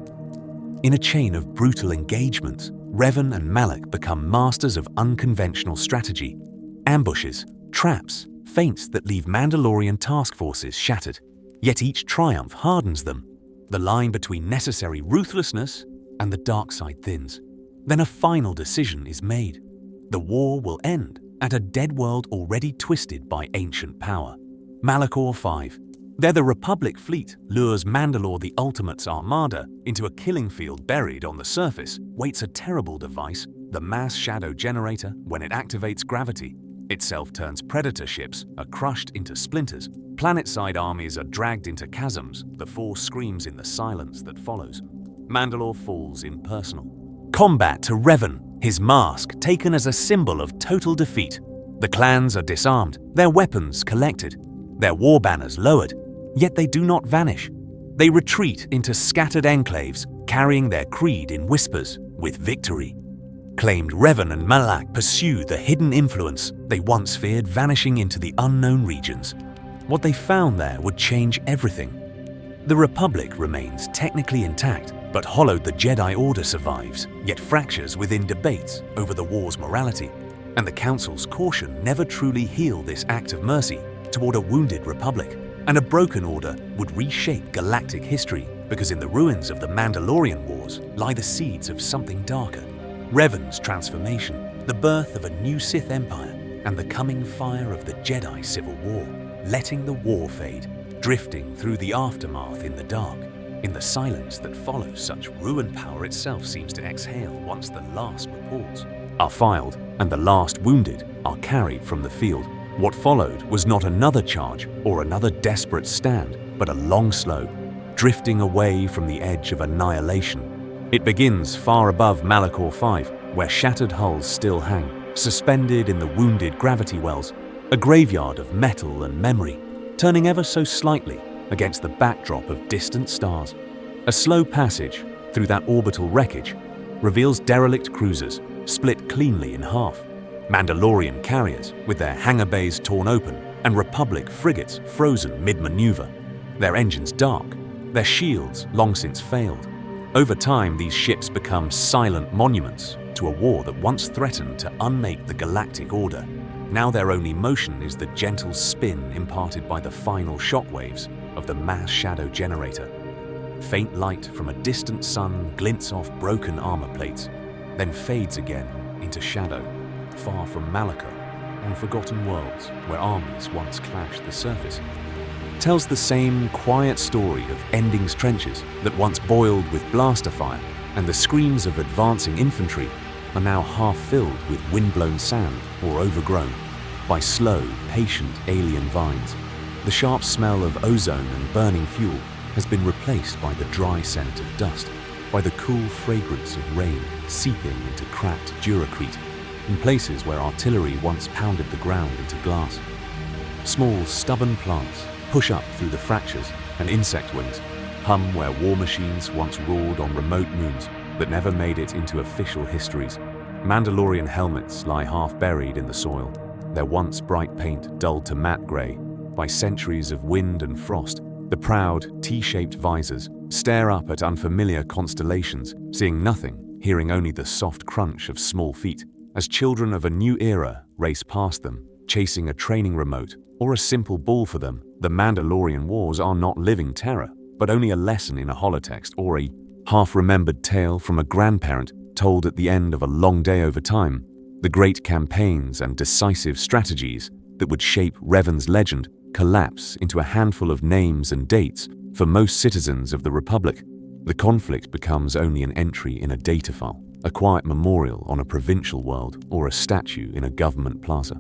In a chain of brutal engagements, Revan and Malak become masters of unconventional strategy. Ambushes, traps, feints that leave Mandalorian task forces shattered. Yet each triumph hardens them. The line between necessary ruthlessness and the dark side thins. Then a final decision is made. The war will end at a dead world already twisted by ancient power. Malachor V. There the Republic fleet lures Mandalore the Ultimate's armada into a killing field buried on the surface, waits a terrible device, the mass shadow generator. When it activates gravity, itself turns predator ships are crushed into splinters. Planet-side armies are dragged into chasms. The Force screams in the silence that follows. Mandalore falls impersonal. Combat to Revan, his mask taken as a symbol of total defeat. The clans are disarmed, their weapons collected, their war banners lowered, yet they do not vanish. They retreat into scattered enclaves, carrying their creed in whispers with victory. Claimed Revan and Malak pursue the hidden influence they once feared, vanishing into the unknown regions. What they found there would change everything. The Republic remains technically intact, but hollowed the Jedi Order survives, yet fractures within debates over the war's morality. And the Council's caution never truly heal this act of mercy toward a wounded Republic. And a broken order would reshape galactic history, because in the ruins of the Mandalorian Wars lie the seeds of something darker. Revan's transformation, the birth of a new Sith Empire, and the coming fire of the Jedi Civil War, letting the war fade, drifting through the aftermath in the dark. In the silence that follows, such ruined power itself seems to exhale once the last reports are filed and the last wounded are carried from the field. What followed was not another charge or another desperate stand, but a long slow, drifting away from the edge of annihilation. It begins far above Malachor V, where shattered hulls still hang, suspended in the wounded gravity wells, a graveyard of metal and memory, turning ever so slightly against the backdrop of distant stars. A slow passage through that orbital wreckage reveals derelict cruisers split cleanly in half, Mandalorian carriers with their hangar bays torn open, and Republic frigates frozen mid-maneuver, their engines dark, their shields long since failed. Over time, these ships become silent monuments to a war that once threatened to unmake the Galactic Order. Now their only motion is the gentle spin imparted by the final shockwaves of the mass shadow generator. Faint light from a distant sun glints off broken armor plates, then fades again into shadow, far from Malachor, on forgotten worlds where armies once clashed the surface. Tells the same quiet story of Ending's trenches that once boiled with blaster fire, and the screams of advancing infantry are now half filled with windblown sand or overgrown by slow, patient alien vines. The sharp smell of ozone and burning fuel has been replaced by the dry scent of dust, by the cool fragrance of rain seeping into cracked duracrete in places where artillery once pounded the ground into glass. Small, stubborn plants push up through the fractures, and insect wings hum where war machines once roared on remote moons that never made it into official histories. Mandalorian helmets lie half buried in the soil, their once bright paint dulled to matte grey by centuries of wind and frost. The proud, T-shaped visors stare up at unfamiliar constellations, seeing nothing, hearing only the soft crunch of small feet, as children of a new era race past them, chasing a training remote or a simple ball for them. The Mandalorian Wars are not living terror, but only a lesson in a holotext or a half-remembered tale from a grandparent told at the end of a long day over time. The great campaigns and decisive strategies that would shape Revan's legend collapse into a handful of names and dates for most citizens of the Republic. The conflict becomes only an entry in a data file, a quiet memorial on a provincial world, or a statue in a government plaza.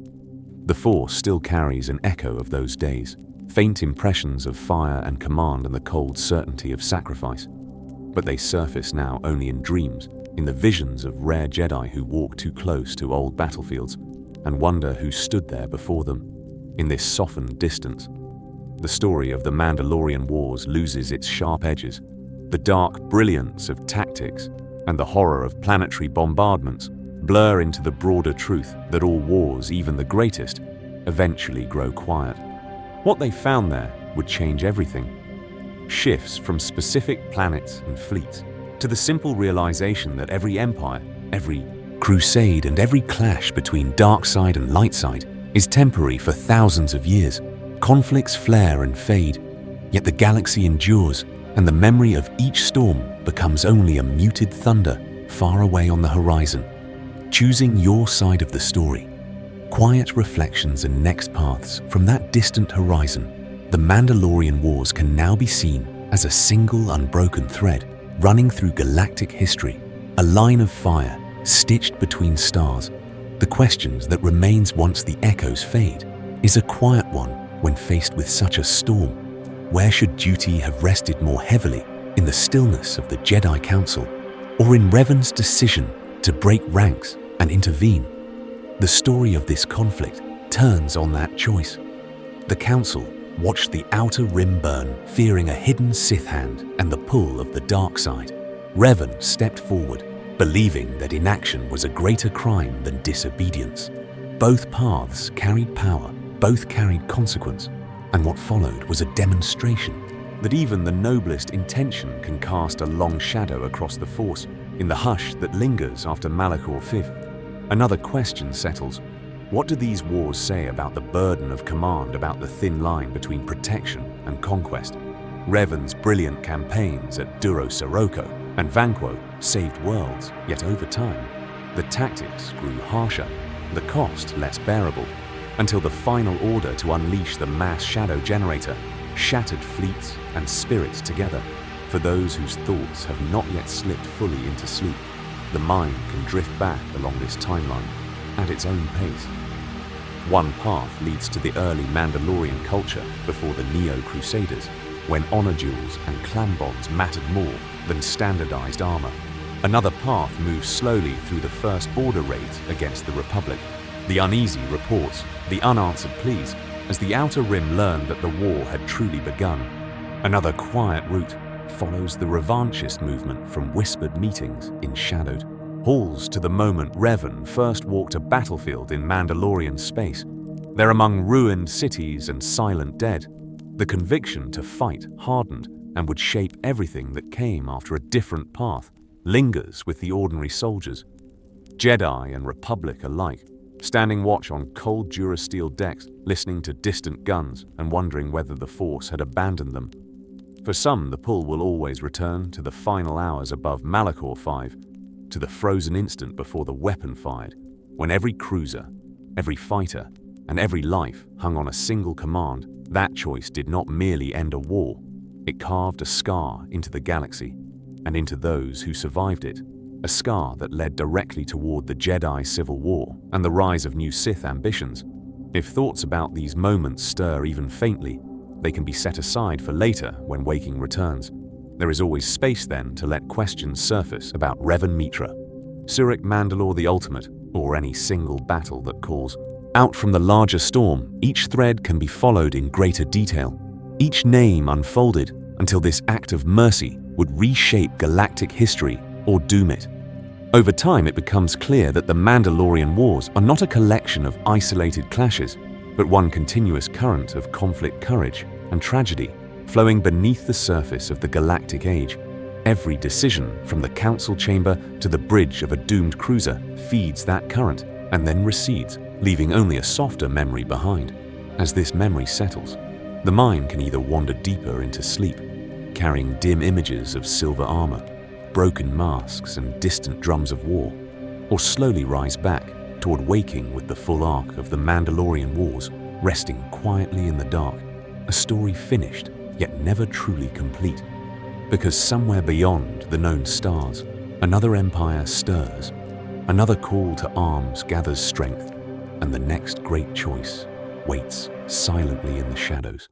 The Force still carries an echo of those days, faint impressions of fire and command and the cold certainty of sacrifice. But they surface now only in dreams, in the visions of rare Jedi who walk too close to old battlefields and wonder who stood there before them. In this softened distance, the story of the Mandalorian Wars loses its sharp edges. The dark brilliance of tactics and the horror of planetary bombardments blur into the broader truth that all wars, even the greatest, eventually grow quiet. What they found there would change everything. Shifts from specific planets and fleets to the simple realization that every empire, every crusade and every clash between dark side and light side is temporary for thousands of years. Conflicts flare and fade, yet the galaxy endures, and the memory of each storm becomes only a muted thunder far away on the horizon. Choosing your side of the story. Quiet reflections and next paths from that distant horizon. The Mandalorian Wars can now be seen as a single unbroken thread running through galactic history, a line of fire stitched between stars. The questions that remains once the echoes fade is a quiet one when faced with such a storm. Where should duty have rested more heavily, in the stillness of the Jedi Council, or in Revan's decision to break ranks and intervene? The story of this conflict turns on that choice. The Council watched the outer rim burn, fearing a hidden Sith hand and the pull of the dark side. Revan stepped forward, believing that inaction was a greater crime than disobedience. Both paths carried power, both carried consequence, and what followed was a demonstration that even the noblest intention can cast a long shadow across the Force in the hush that lingers after Malachor V. Another question settles. What do these wars say about the burden of command, about the thin line between protection and conquest? Revan's brilliant campaigns at Duro Sirocco and Vanquo saved worlds, yet over time, the tactics grew harsher, the cost less bearable, until the final order to unleash the mass shadow generator shattered fleets and spirits together. For those whose thoughts have not yet slipped fully into sleep, the mind can drift back along this timeline at its own pace. One path leads to the early Mandalorian culture before the Neo-Crusaders, when honor duels and clan bonds mattered more than standardized armor. Another path moves slowly through the first border raids against the Republic, the uneasy reports, the unanswered pleas, as the Outer Rim learned that the war had truly begun. Another quiet route follows the revanchist movement from whispered meetings in shadowed halls to the moment Revan first walked a battlefield in Mandalorian space. There among ruined cities and silent dead, the conviction to fight hardened and would shape everything that came after a different path, lingers with the ordinary soldiers, Jedi and Republic alike, standing watch on cold durasteel decks, listening to distant guns and wondering whether the Force had abandoned them. For some, the pull will always return to the final hours above Malachor V, to the frozen instant before the weapon fired, when every cruiser, every fighter, and every life hung on a single command. That choice did not merely end a war, it carved a scar into the galaxy, and into those who survived it, a scar that led directly toward the Jedi Civil War and the rise of new Sith ambitions. If thoughts about these moments stir even faintly, they can be set aside for later when waking returns. There is always space then to let questions surface about Revan Mitra, Surik Mandalore the Ultimate, or any single battle that calls. Out from the larger storm, each thread can be followed in greater detail, each name unfolded until this act of mercy would reshape galactic history or doom it. Over time, it becomes clear that the Mandalorian Wars are not a collection of isolated clashes, but one continuous current of conflict, courage, and tragedy flowing beneath the surface of the galactic age. Every decision, from the council chamber to the bridge of a doomed cruiser, feeds that current and then recedes, leaving only a softer memory behind. As this memory settles, the mind can either wander deeper into sleep, carrying dim images of silver armor, broken masks, and distant drums of war, or slowly rise back toward waking with the full arc of the Mandalorian Wars resting quietly in the dark, a story finished yet never truly complete. Because somewhere beyond the known stars, another empire stirs, another call to arms gathers strength, and the next great choice waits silently in the shadows.